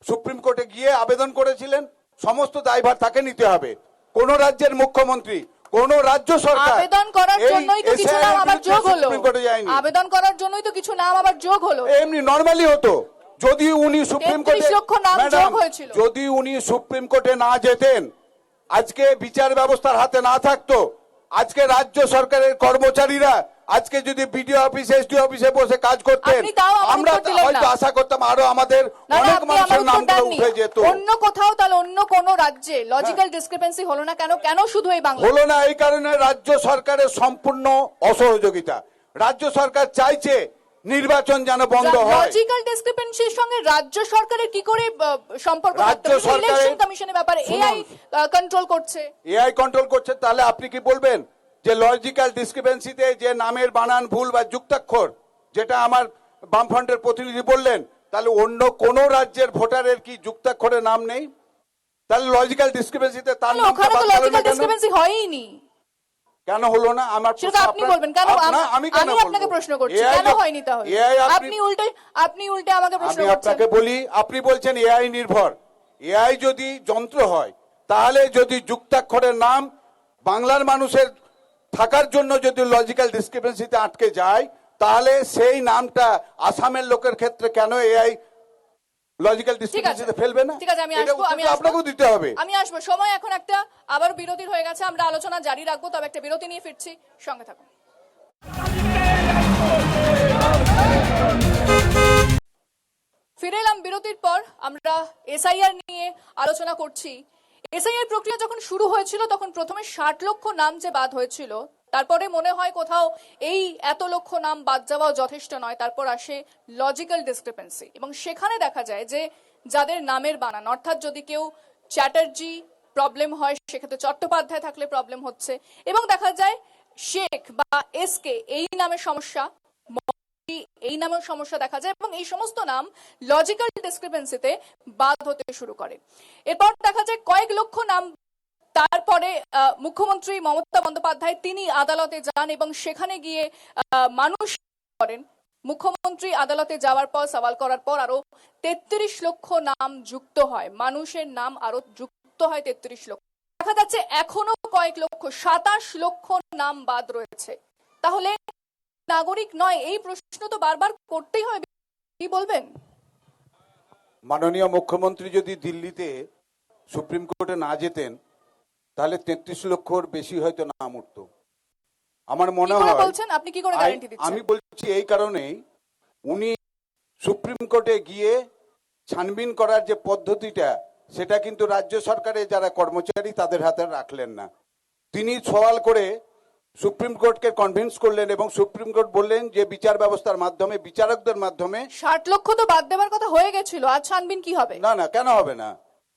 সুপ্রিম কোর্টে গিয়ে আবেদন করেছিলেন, সমস্ত দায়ভার তাকে নিতে হবে। কোন রাজ্যের মুখ্যমন্ত্রী, কোন রাজ্য সরকার আবেদন করার জন্যই তো কিছু নাম আবার যোগ হলো। সুপ্রিম কোর্টে যায়নি। আবেদন করার জন্যই তো কিছু নাম আবার যোগ হলো। এমনি নরমালি হতো যদি উনি সুপ্রিম কোর্টে, 33 লক্ষ নাম যোগ হয়েছিল। যদি উনি সুপ্রিম কোর্টে না যেতেন, আজকে বিচার ব্যবস্থার হাতে না থাকতো, আজকে রাজ্য সরকারের কর্মচারীরা আজকে যদি বিডিও অফিস, এসডিও অফিসে বসে কাজ করতেন, আপনি তাও আমার আমরা উত্তর দিলেন হয়তো না। আশা করতাম আরো আমাদের না, অনেক আপনি আমার মানুষের উত্তর নামগুলো দেননি। উঠে যেত। অন্য কোথাও তাহলে অন্য কোন রাজ্যে লজিক্যাল ডিসক্রিপেন্সি হলো না কেন? কেন শুধু এই বাংলা? হলো না এই কারণে রাজ্য সরকারের সম্পূর্ণ অসহযোগিতা। রাজ্য সরকার চাইছে নির্বাচন যেন বন্ধ হয়। লজিক্যাল ডিসক্রিপেন্সির সঙ্গে রাজ্য সরকারের কি করে সম্পর্ক রাজ্য থাকতে পারে? সরকারের- ইলেকশন কমিশনের ব্যাপারে শুনুন। এআই কন্ট্রোল করছে। এআই কন্ট্রোল করছে, তাহলে আপনি কি বলবেন যে লজিক্যাল ডিসক্রিপেন্সিতে যে নামের বানান ভুল বা যুক্তাক্ষর, যেটা আমার বামফ্রন্টের প্রতিনিধি বললেন, তাহলে অন্য কোন রাজ্যের ভোটারের কি যুক্তাক্ষরের নাম নেই? তাহলে লজিক্যাল ডিসক্রিপেন্সিতে তার তাহলে নামটা ওখানে তো বাদ গেল না লজিক্যাল কেন? ডিসক্রিপেন্সি হয়ইনি। কেন হলো না? আমার সেটা তো আপনি বলবেন। কেন? আমি আপনাকে প্রশ্ন করছি, কেন হয়নি তাহলে? আপনি উল্টে আমাকে প্রশ্ন আমি করছেন। আপনাকে বলি, আপনি বলছেন এআই নির্ভর। এআই যদি যন্ত্র হয়, তাহলে যদি যুক্তাক্ষরের নাম বাংলার মানুষের থাকার জন্য যদি লজিক্যাল ডিসক্রিপেন্সিতে আটকে যায়, তাহলে সেই নামটা আসামের লোকের ক্ষেত্রে কেন এআই লজিক্যাল ডিসক্রিপেন্সিতে ফেলবে না? ঠিক আছে, আমি এটা আসবো। উত্তর আপনাকেও দিতে হবে। আমি আসবো। সময় এখন একটা আবার বিরতির হয়ে গেছে। আমরা আলোচনা জারি রাখবো, তবে একটা বিরতি নিয়ে ফিরছি, সঙ্গে থাকুন। ফিরে এলাম বিরতির পর। আমরা এসআইআর নিয়ে আলোচনা করছি। এসআইআর প্রক্রিয়া যখন শুরু হয়েছিল তখন প্রথমে 60 লক্ষ নাম যে বাদ হয়েছিল, তারপরে মনে হয় কোথাও এই এত লক্ষ নাম বাদ যাওয়াও যথেষ্ট নয়। তারপর আসে লজিক্যাল ডিসক্রিপেন্সি, এবং সেখানে দেখা যায় যে যাদের নামের বানান, অর্থাৎ যদি কেউ চ্যাটার্জি প্রবলেম হয়, সেক্ষেত্রে চট্টোপাধ্যায় থাকলে প্রবলেম হচ্ছে, এবং দেখা যায় শেখ বা এসকে এই নামের সমস্যা, এই নামের সমস্যা দেখা যায়, এবং এই সমস্ত নাম লজিক্যাল ডিসক্রিপেন্সিতে বাদ হতে শুরু করে। এরপর দেখা যায় কয়েক লক্ষ নাম। তারপরে মুখ্যমন্ত্রী মমতা বন্দ্যোপাধ্যায় তিনি আদালতে যান এবং সেখানে গিয়ে মানুষ করেন। মুখ্যমন্ত্রী আদালতে যাওয়ার পর, সওয়াল করার পর আরো 33 লক্ষ নাম যুক্ত হয়, মানুষের নাম আরো যুক্ত হয় 33 লক্ষ। দেখা যাচ্ছে এখনো কয়েক লক্ষ 27 লক্ষ নাম বাদ রয়েছে। তাহলে নাগরিক নয়, এই প্রশ্ন তো বারবার করতেই হবে। কি বলবেন? মাননীয় মুখ্যমন্ত্রী যদি দিল্লিতে সুপ্রিম কোর্টে না যেতেন তাহলে 33 লক্ষর বেশি হয়তো নাম উঠতো। আমার মনে কি করে হয় বলছেন? আপনি কি করে গ্যারান্টি দিচ্ছেন? আমি বলছি এই কারণেই, উনি সুপ্রিম কোর্টে গিয়ে ছানবিন করার যে পদ্ধতিটা, সেটা কিন্তু রাজ্য সরকারের যারা কর্মচারী তাদের হাতে রাখলেন না। তিনি সওয়াল করে সুপ্রিম কোর্টকে কনভিন্স করলেন এবং সুপ্রিম কোর্ট বললেন যে বিচার ব্যবস্থার মাধ্যমে, বিচারকদের মাধ্যমে 60 লক্ষ তো বাদ দেওয়ার কথা হয়ে গেছিল, আজ ছানবিন কি হবে? না না, কেন হবে না?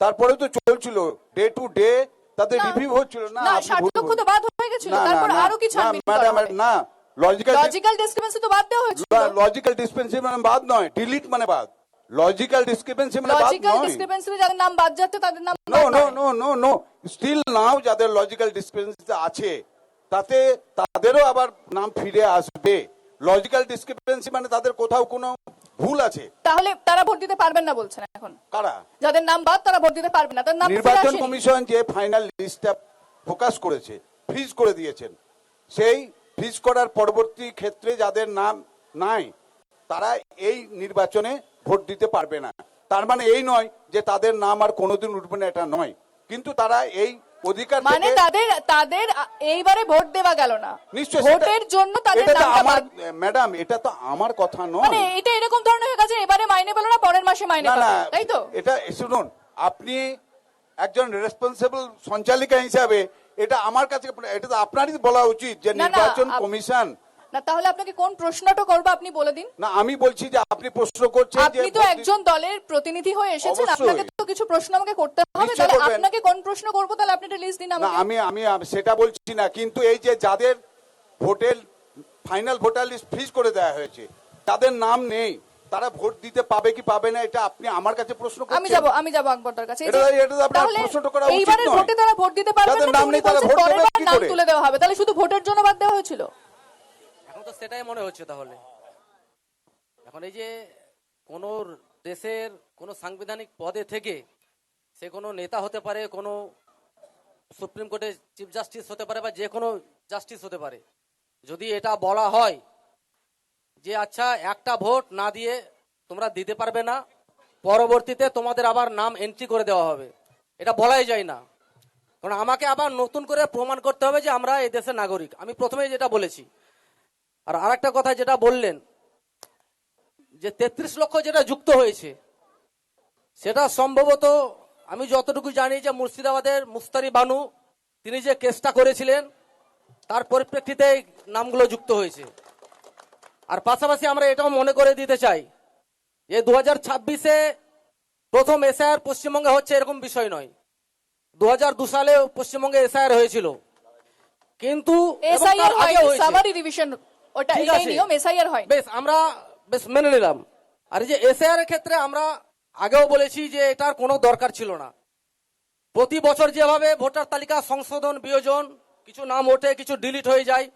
তারপরে তো চলছিল, ডে টু ডে তাদের না, রিভিউ হচ্ছিল। না না, আপনি 60 ভুল লক্ষ তো বলছেন। বাদ হয়ে গেছিল, না, না, তারপর না, আরো কি না, ছানবিন করা ম্যাডাম, হবে? না, লজিক্যাল ডিসক্রিপেন্সি তো বাদ দেওয়া হয়েছিল। লজিক্যাল ডিসপেন্সি মানে বাদ নয়, ডিলিট মানে বাদ। লজিক্যাল ডিসক্রিপেন্সি মানে বাদ লজিক্যাল নয়। ডিসক্রিপেন্সি যাদের নাম বাদ যাচ্ছে তাদের নাম নো বাদ নো নয়। No no no, still now যাদের লজিক্যাল ডিসক্রিপেন্সি আছে তাতে তাদেরও আবার নাম ফিরে আসবে। লজিক্যাল ডিসক্রিপেন্সি মানে তাদের কোথাও কোনো ভুল আছে। তাহলে তারা ভোট দিতে পারবেন না বলছেন এখন? কারা? যাদের নাম বাদ তারা ভোট দিতে পারবে না, তার নাম ফিরে নির্বাচন আসেনি। কমিশন যে ফাইনাল লিস্টটা ফোকাস করেছে, ফ্রিজ করে দিয়েছেন, সেই ফ্রিজ করার পরবর্তী ক্ষেত্রে যাদের নাম নাই তারা এই নির্বাচনে ভোট দিতে পারবে না। তার মানে এই নয় যে তাদের নাম আর কোনোদিন উঠবে না, এটা নয়, কিন্তু তারা এই অধিকার মানে থেকে- তাদের এইবারে ভোট দেওয়া গেল না, নিশ্চয়ই ভোটের জন্য তাদের এটা তো নামটা আমার, বাদ। ম্যাডাম, এটা তো আমার কথা নয়। মানে এটা এরকম ধরনের হয়ে গেছে, এবারে মাইনে পেল না, পরের মাসে মাইনে না না, পাবে, তাই তো? এটা শুনুন, আপনি একজন রেসপন্সিবল সঞ্চালিকা হিসাবে এটা আমার কাছে, এটা তো আপনারই বলা উচিত যে না, না, নির্বাচন কমিশন। না, তাহলে আপনাকে কোন প্রশ্নটা করবো আপনি বলে দিন। না, আমি বলছি যে আপনি প্রশ্ন করছেন যে আপনি তো একজন দলের প্রতিনিধি হয়ে এসেছেন, অবশ্যই। আপনাকে তো কিছু প্রশ্ন আমাকে করতে হবে। নিশ্চয়ই তাহলে করবেন। আপনাকে কোন প্রশ্ন করবো, তাহলে আপনি একটা লিস্ট দিন না, আমাকে। আমি সেটা বলছি না, কিন্তু এই যে যাদের ভোটের ফাইনাল ভোটার লিস্ট ফ্রিজ করে দেওয়া হয়েছে, তাদের নাম নেই, তারা ভোট দিতে পাবে কি পাবে না, এটা আপনি আমার কাছে প্রশ্ন করছেন। আমি যাব আকবরদার কাছে। এই যে- এটা তো আপনার তাহলে প্রশ্নটা করা উচিত এইবারের নয়। ভোটে তারা ভোট দিতে পারবে যাদের না, নাম উনি নেই তারা বলছেন ভোট পরের দেবে বার কি নাম করে? তুলে দেওয়া হবে, তাহলে শুধু ভোটের জন্য বাদ দেওয়া হয়েছিল। এখন তো সেটাই মনে হচ্ছে। তাহলে এখন এই যে কোন দেশের কোন সাংবিধানিক পদে থেকে সে কোনো নেতা হতে পারে, কোনো সুপ্রিম কোর্টের চিফ জাস্টিস হতে পারে, বা যে কোনো জাস্টিস হতে পারে, যদি এটা বলা হয় যে আচ্ছা একটা ভোট না দিয়ে তোমরা দিতে পারবে না, পরবর্তীতে তোমাদের আবার নাম এন্ট্রি করে দেওয়া হবে, এটা বলাই যায় না। কারণ আমাকে আবার নতুন করে প্রমাণ করতে হবে যে আমরা এই দেশের নাগরিক। আমি প্রথমেই যেটা বলেছি। আর আরেকটা কথা যেটা বললেন যে 33 লক্ষ যেটা যুক্ত হয়েছে, সেটা সম্ভবত আমি যতটুকু জানি যে মুর্শিদাবাদের মুস্তারি বানু তিনি যে কেসটা করেছিলেন তার পরিপ্রেক্ষিতে এই নামগুলো যুক্ত হয়েছে। আর পাশাপাশি আমরা এটাও মনে করে দিতে চাই যে 2026-এ প্রথম এসআইআর পশ্চিমবঙ্গে হচ্ছে এরকম বিষয় নয়। 2002 সালে পশ্চিমবঙ্গে এসআইআর হয়েছিল, কিন্তু এবং এসআইআর তার হয় আগেও হয়েছে। সামারি রিভিশন, ওটা ঠিক এটাই আছে। নিয়ম, এসআইআর হয়। বেশ, আমরা বেশ মেনে নিলাম। আর এই যে এসআইআর এর ক্ষেত্রে আমরা আগেও বলেছি যে এটার কোনো দরকার ছিল না। প্রতি বছর যেভাবে ভোটার তালিকা সংশোধন বিয়োজন, কিছু নাম ওঠে, কিছু ডিলিট হয়ে যায়,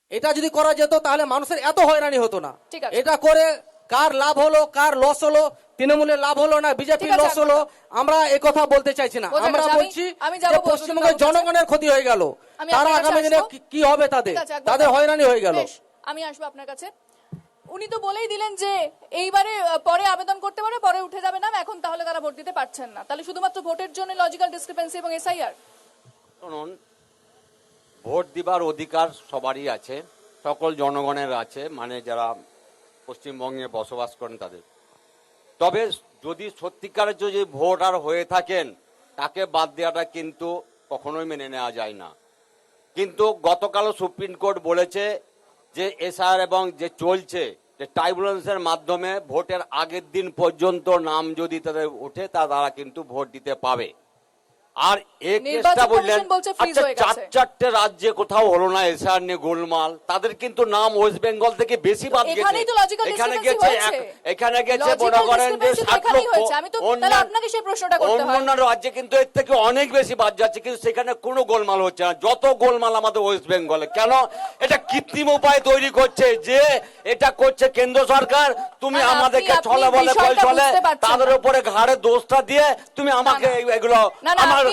এটা যদি করা যেত তাহলে মানুষের এত হয়রানি হতো না। ঠিক আছে। এটা করে কার লাভ হলো, কার লস হলো, তৃণমূলের লাভ হলো না বিজেপির ঠিক আছে, লস হলো, আমরা এই কথা বলতে চাইছি না। বোঝা আমরা গেছে। বলছি আমি যাবো যে পশ্চিমবঙ্গের বৌদ্ধ বাবুর কাছে। জনগণের ক্ষতি হয়ে গেল, আমি তারা আপনার কাছে আগামী দিনে আসবো। কি হবে তাদের, ঠিক আছে, একবার তাদের হয়রানি হয়ে গেল। বেশ, আমি আসবো আপনার কাছে। উনি তো বলেই দিলেন যে এইবারে পরে আবেদন করতে পারে, পরে উঠে যাবে নাম, এখন তাহলে তারা ভোট দিতে পারছেন না। তাহলে শুধুমাত্র ভোটের জন্য লজিক্যাল ডিসক্রিপেন্সি এবং এসআইআর। শুনুন, ভোট দিবার অধিকার সবারই আছে, সকল জনগণের আছে, মানে যারা পশ্চিমবঙ্গে বসবাস করেন তাদের। তবে যদি সত্যিকারের যদি ভোটার হয়ে থাকেন তাকে বাদ দেওয়াটা কিন্তু কখনোই মেনে নেওয়া যায় না। কিন্তু গতকালও সুপ্রিম কোর্ট বলেছে যে এসআইআর এবং যে চলছে যে ট্রাইব্যুনালসের মাধ্যমে ভোটের আগের দিন পর্যন্ত নাম যদি তাদের ওঠে তারা কিন্তু ভোট দিতে পাবে। আর এই নির্বাচন কেসটা বললেন, কমিশন বলছে freeze আচ্ছা হয়ে গেছে। চারটে রাজ্যে কোথাও হলো না এসআর নিয়ে গোলমাল, তাদের কিন্তু নাম ওয়েস্ট বেঙ্গল থেকে বেশি বাদ গেছে। এখানেই তো লজিক্যাল এখানে ডিসক্রিপেন্সি গেছে হয়েছে। এখানে গেছে Logical মনে করেন যে discrepancy তো 60 এখানেই লক্ষ। হয়েছে। আমি তো তাহলে আপনাকে সেই প্রশ্নটা করতে হয়। অন্যান্য রাজ্যে কিন্তু এর থেকে অনেক বেশি বাদ যাচ্ছে, কিন্তু সেখানে কোনো গোলমাল হচ্ছে না। যত গোলমাল আমাদের ওয়েস্ট বেঙ্গলে। কেন? এটা কৃত্রিম উপায় তৈরি করছে, যে এটা করছে কেন্দ্র সরকার, তুমি না, না, আমাদেরকে আপনি ছলে বলে বিষয়টা চলে বুঝতে পারছেন তাদের না। উপরে ঘাড়ে দোষটা দিয়ে তুমি আমাকে না, না। এগুলো না, না, আমার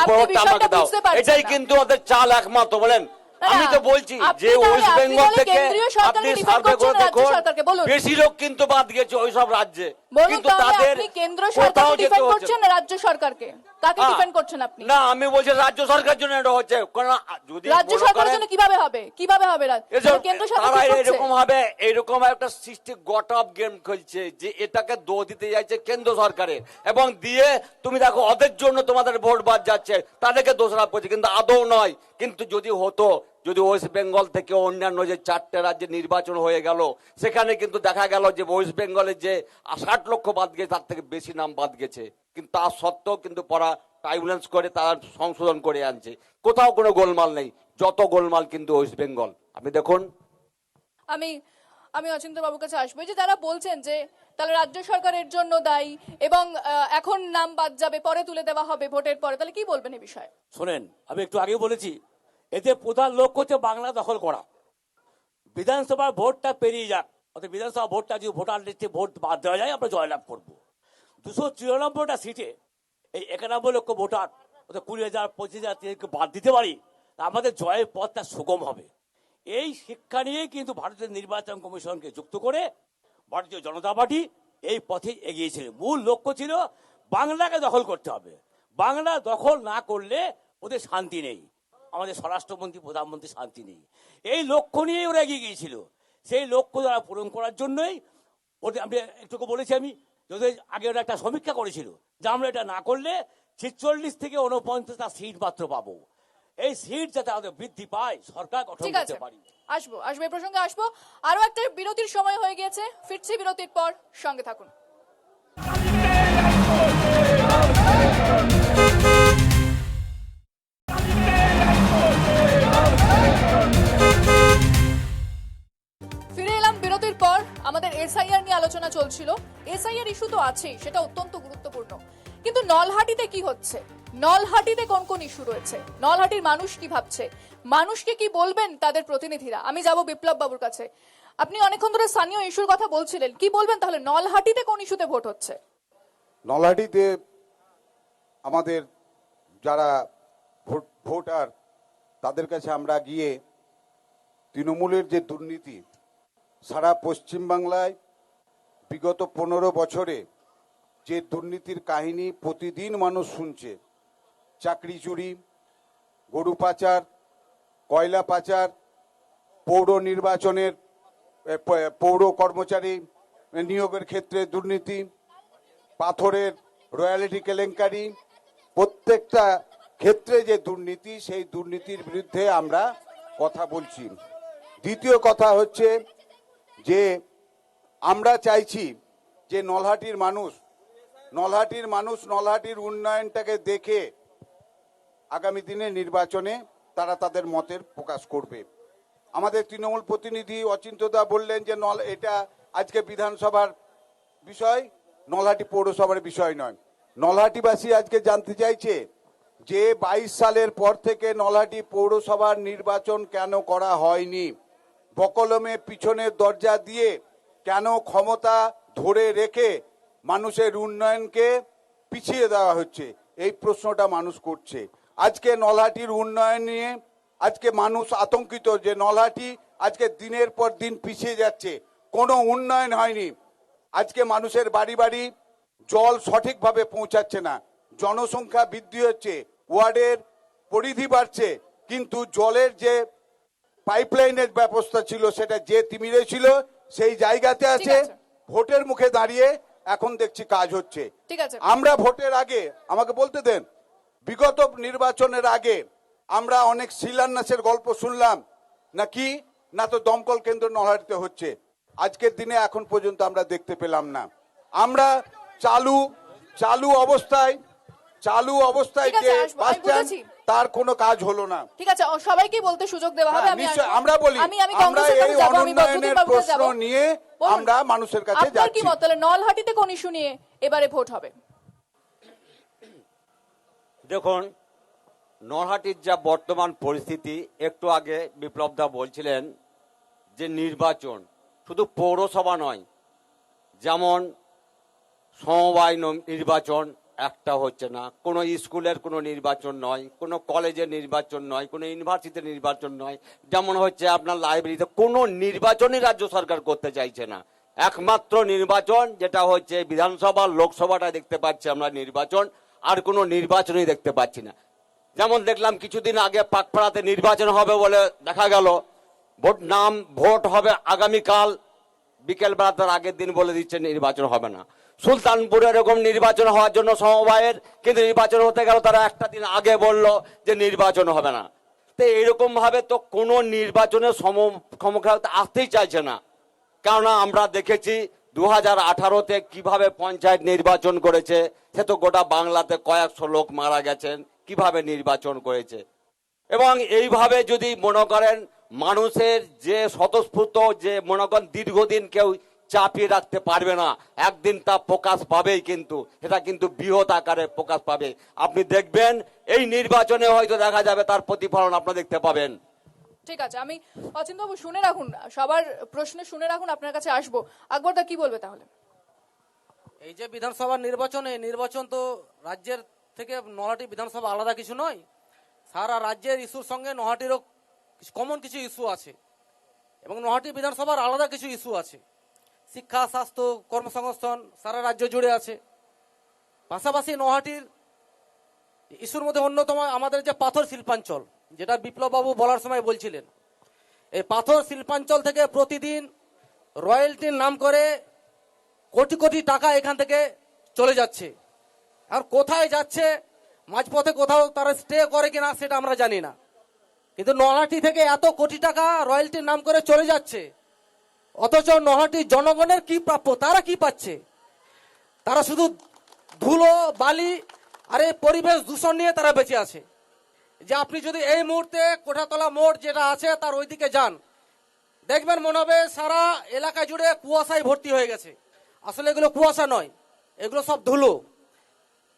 ভোটটা বিষয়টা আমাকে দাও, বুঝতে পারছেন এটাই না। কিন্তু ওদের চাল একমাত্র। বলেন, না, আমি তো বলছি আপনি যে তাহলে ওয়েস্ট আপনি বেঙ্গল বলে থেকে কেন্দ্রীয় সরকারকে আপনি depend সার্ভে করছেন করে না রাজ্য দেখুন, সরকারকে, বলুন। বেশি লোক কিন্তু বাদ গেছে ওইসব রাজ্যে, বলুন কিন্তু তাহলে তাদের আপনি কেন্দ্র কোথাও সরকারকে যেতে ডিপেন্ড হচ্ছে করছেন না রাজ্য সরকারকে? কাকে না। ডিপেন্ড করছেন আপনি? না, আমি বলছি রাজ্য সরকারের জন্য এটা হচ্ছে, কারণ যদি রাজ্য মনে সরকারের করেন জন্য কিভাবে হবে? কিভাবে হবে? এসব কেন্দ্র সরকার তারা কি করছে? এরকম একটা সৃষ্টি গট অফ গেম খেলছে যে এটাকে দোষ দিতে যাচ্ছে কেন্দ্র সরকারের, এবং দিয়ে তুমি দেখো ওদের জন্য তোমাদের ভোট বাদ যাচ্ছে, তাদেরকে দোষারোপ করছে, কিন্তু আদৌ নয়। কিন্তু যদি হতো, যদি ওয়েস্ট বেঙ্গল থেকে অন্যান্য যে 4টে রাজ্যে নির্বাচন হয়ে গেল, সেখানে কিন্তু দেখা গেল যে ওয়েস্ট বেঙ্গলের যে 60 লক্ষ বাদ গেছে তার থেকে বেশি নাম বাদ গেছে, কিন্তু তা সত্ত্বেও কিন্তু পড়া ট্রাইব্যুনাল করে তারা সংশোধন করে আনছে, কোথাও কোনো গোলমাল নেই। যত গোলমাল কিন্তু ওয়েস্ট বেঙ্গল, আপনি দেখুন। আমি আমি অচিন্ত বাবুর কাছে আসবো। এই যে যারা বলছেন যে তাহলে রাজ্য সরকারের জন্য দায়ী এবং এখন নাম বাদ যাবে, পরে তুলে দেওয়া হবে ভোটের পরে, তাহলে কি বলবেন এই বিষয়ে? শোনেন, আমি একটু আগে বলেছি, এতে প্রধান লক্ষ্য হচ্ছে বাংলা দখল করা। বিধানসভার ভোটটা পেরিয়ে যাক, অর্থাৎ বিধানসভা ভোটটা যদি ভোটার লিস্টে ভোট বাদ দেওয়া যায়, আমরা জয়লাভ করবো। 294টা সিটে এই 91 লক্ষ ভোটার, অর্থাৎ 20,000 25,000 বাদ দিতে পারি, আমাদের জয়ের পথটা সুগম হবে। এই শিক্ষা নিয়েই কিন্তু ভারতের নির্বাচন কমিশনকে যুক্ত করে ভারতীয় জনতা পার্টি এই পথে এগিয়েছিল। মূল লক্ষ্য ছিল বাংলাকে দখল করতে হবে। বাংলা দখল না করলে ওদের শান্তি নেই, আমাদের স্বরাষ্ট্রমন্ত্রী প্রধানমন্ত্রী শান্তি নেই। এই লক্ষ্য নিয়েই ওরা এগিয়ে গিয়েছিল। সেই লক্ষ্য দ্বারা পূরণ করার জন্যই ওদের, আমি একটুকু বলেছি, আমি যদি আগে ওরা একটা সমীক্ষা করেছিল যে আমরা এটা না করলে 46 থেকে 49টা সিট মাত্র পাবো। এই সিট যাতে আমাদের বৃদ্ধি পায়, সরকার গঠন ঠিক আছে, করতে পারি। আসবো এই প্রসঙ্গে আসবো। আরো একটা বিরতির সময় হয়ে গিয়েছে, ফিরছি বিরতির পর, সঙ্গে থাকুন। ফিরে এলাম বিরতির পর। আমাদের এসআইআর নিয়ে আলোচনা চলছিল। এসআইআর ইস্যু তো আছেই, সেটা অত্যন্ত গুরুত্বপূর্ণ, কিন্তু নলহাটিতে কি হচ্ছে? নলহাটিতে কোন কোন ইস্যু রয়েছে? নলহাটির মানুষ কি ভাবছে? মানুষকে কি বলবেন তাদের প্রতিনিধিরা? আমি যাব বিপ্লব বাবুর কাছে। আপনি অনেকক্ষণ ধরে স্থানীয় ইস্যুর কথা বলছিলেন, কি বলবেন তাহলে নলহাটিতে কোন ইস্যুতে ভোট হচ্ছে? নলহাটিতে আমাদের যারা ভোটার, তাদের কাছে আমরা গিয়ে তৃণমূলের যে দুর্নীতি সারা পশ্চিমবাংলায় বিগত 15 বছরে যে দুর্নীতির কাহিনী প্রতিদিন মানুষ শুনছে, চাকরি চুরি, গরু পাচার, কয়লা পাচার, পৌর নির্বাচনের পৌর কর্মচারী নিয়োগের ক্ষেত্রে দুর্নীতি, পাথরের রয়্যালিটি কেলেঙ্কারি, প্রত্যেকটা ক্ষেত্রে যে দুর্নীতি, সেই দুর্নীতির বিরুদ্ধে আমরা কথা বলছি। দ্বিতীয় কথা হচ্ছে যে আমরা চাইছি যে নলহাটির মানুষ নলহাটির উন্নয়নটাকে দেখে আগামী দিনে নির্বাচনে তারা তাদের মতের প্রকাশ করবে। আমাদের তৃণমূল প্রতিনিধি অচিন্তদা বললেন যে এটা আজকে বিধানসভার বিষয়, নলহাটি পৌরসভার বিষয় নয়। নলহাটিবাসী আজকে জানতে চাইছে যে 22 সালের পর থেকে নলহাটি পৌরসভার নির্বাচন কেন করা হয়নি, বকলমে পিছনের দরজা দিয়ে কেন ক্ষমতা ধরে রেখে মানুষের উন্নয়নকে পিছিয়ে দেওয়া হচ্ছে, এই প্রশ্নটা মানুষ করছে। আজকে নলহাটির উন্নয়ন নিয়ে আজকে মানুষ আতঙ্কিত যে নলহাটি আজকে দিনের পর দিন পিছিয়ে যাচ্ছে, কোনো উন্নয়ন হয়নি। আজকে মানুষের বাড়ি বাড়ি জল সঠিকভাবে পৌঁছাচ্ছে না, জনসংখ্যা বৃদ্ধি হচ্ছে, ওয়ার্ডের পরিধি বাড়ছে, কিন্তু জলের যে পাইপলাইনের ব্যবস্থা ছিল সেটা যে তিমিরে ছিল সেই জায়গাতে আছে। ভোটের মুখে দাঁড়িয়ে এখন দেখছি কাজ হচ্ছে। ঠিক আছে, আমরা ভোটের আগে, আমাকে বলতে দেন, বিগত নির্বাচনের আগে আমরা অনেক শিলান্যাসের গল্প শুনলাম, নাকি না তো দমকল কেন্দ্র নলহাটিতে হচ্ছে, আজকের দিনে এখন পর্যন্ত আমরা দেখতে পেলাম না। আমরা চালু অবস্থায় ঠিক আছে, যে আসবো, বাস আমি বুঝেছি। স্ট্যান্ড, তার কোনো কাজ হলো না। ঠিক আছে, সবাইকে বলতে সুযোগ দেওয়া হবে। হ্যাঁ, আমি নিশ্চয়ই, আসবো। আমরা বলি আমি আমরা কংগ্রেসের কাছে এই যাবো, আমি অনুন্নয়নের বদরুদ্দিন বাবুর কাছে প্রশ্ন যাবো। নিয়ে বলুন, আমরা মানুষের কাছে আপনার কি যাচ্ছি। মত? তাহলে নলহাটিতে কোন ইস্যু নিয়ে এবারে ভোট হবে? দেখুন, নলহাটির যা বর্তমান পরিস্থিতি, একটু আগে বিপ্লবদা বলছিলেন যে নির্বাচন শুধু পৌরসভা নয়, যেমন সমবায় নির্বাচন, একটা হচ্ছে না, কোনো স্কুলের কোনো নির্বাচন নয়, কোনো কলেজের নির্বাচন নয়, কোনো ইউনিভার্সিটির নির্বাচন নয়, যেমন হচ্ছে আপনার লাইব্রেরিতে কোনো নির্বাচনই রাজ্য সরকার করতে চাইছে না। একমাত্র নির্বাচন যেটা হচ্ছে বিধানসভা, লোকসভাটা দেখতে পাচ্ছি আমরা নির্বাচন, আর কোনো নির্বাচনই দেখতে পাচ্ছি না। যেমন দেখলাম কিছুদিন আগে পাকপাড়াতে নির্বাচন হবে বলে দেখা গেল, ভোট হবে আগামীকাল বিকেল বেলা, তার আগের দিন বলে দিচ্ছে নির্বাচন হবে না। সুলতানপুরে এরকম নির্বাচন হওয়ার জন্য সমবায়ের, কিন্তু নির্বাচন হতে গেল তারা একটা দিন আগে বলল যে নির্বাচন হবে না। তো এরকম ভাবে তো কোনো নির্বাচনের সমক্ষে আসতেই চাইছে না। কেননা আমরা দেখেছি 2018-তে কিভাবে পঞ্চায়েত নির্বাচন করেছে, সে তো গোটা বাংলাতে কয়েকশো লোক মারা গেছেন, কিভাবে নির্বাচন করেছে। এবং এইভাবে যদি মনে করেন মানুষের যে স্বতঃস্ফূর্ত যে মনে করেন দীর্ঘদিন কেউ চাপিয়ে রাখতে পারবে না, একদিন তা প্রকাশ পাবেই, কিন্তু এটা কিন্তু বৃহৎ আকারে প্রকাশ পাবে। আপনি দেখবেন এই নির্বাচনে হয়তো দেখা যাবে তার প্রতিফলন আপনারা দেখতে পাবেন। ঠিক আছে, আমি অচিন্তবাবু শুনে রাখুন, সবার প্রশ্ন শুনে রাখুন, আপনার কাছে আসবো। আকবরদা কি বলবে তাহলে? এই যে বিধানসভার নির্বাচন তো রাজ্যের থেকে নহাটি বিধানসভা আলাদা কিছু নয়। সারা রাজ্যের ইস্যুর সঙ্গে নহাটিরও কমন কিছু ইস্যু আছে, এবং নহাটি বিধানসভার আলাদা কিছু ইস্যু আছে। শিক্ষা, স্বাস্থ্য, কর্মসংস্থান সারা রাজ্য জুড়ে আছে। পাশাপাশি নহাটির ইস্যুর মধ্যে অন্যতম আমাদের যে পাথর শিল্পাঞ্চল, যেটা বিপ্লববাবু বলার সময় বলছিলেন। এই পাথর শিল্পাঞ্চল থেকে প্রতিদিন রয়্যালটির নাম করে কোটি কোটি টাকা এখান থেকে চলে যাচ্ছে। আর কোথায় যাচ্ছে, মাঝপথে কোথাও তারা স্টে করে কিনা সেটা আমরা জানি না, কিন্তু নহাটি থেকে এত কোটি টাকা রয়্যালটির নাম করে চলে যাচ্ছে, অথচ নহাটির জনগণের কি প্রাপ্য, তারা কি পাচ্ছে? তারা শুধু ধুলো, বালি আর এই পরিবেশ দূষণ নিয়ে তারা বেঁচে আছে। যে আপনি যদি এই মুহূর্তে কোঠাতলা মোড় যেটা আছে তার ওইদিকে যান, দেখবেন মনে হবে সারা এলাকা জুড়ে কুয়াশায় ভর্তি হয়ে গেছে। আসলে এগুলো কুয়াশা নয়, এগুলো সব ধুলো।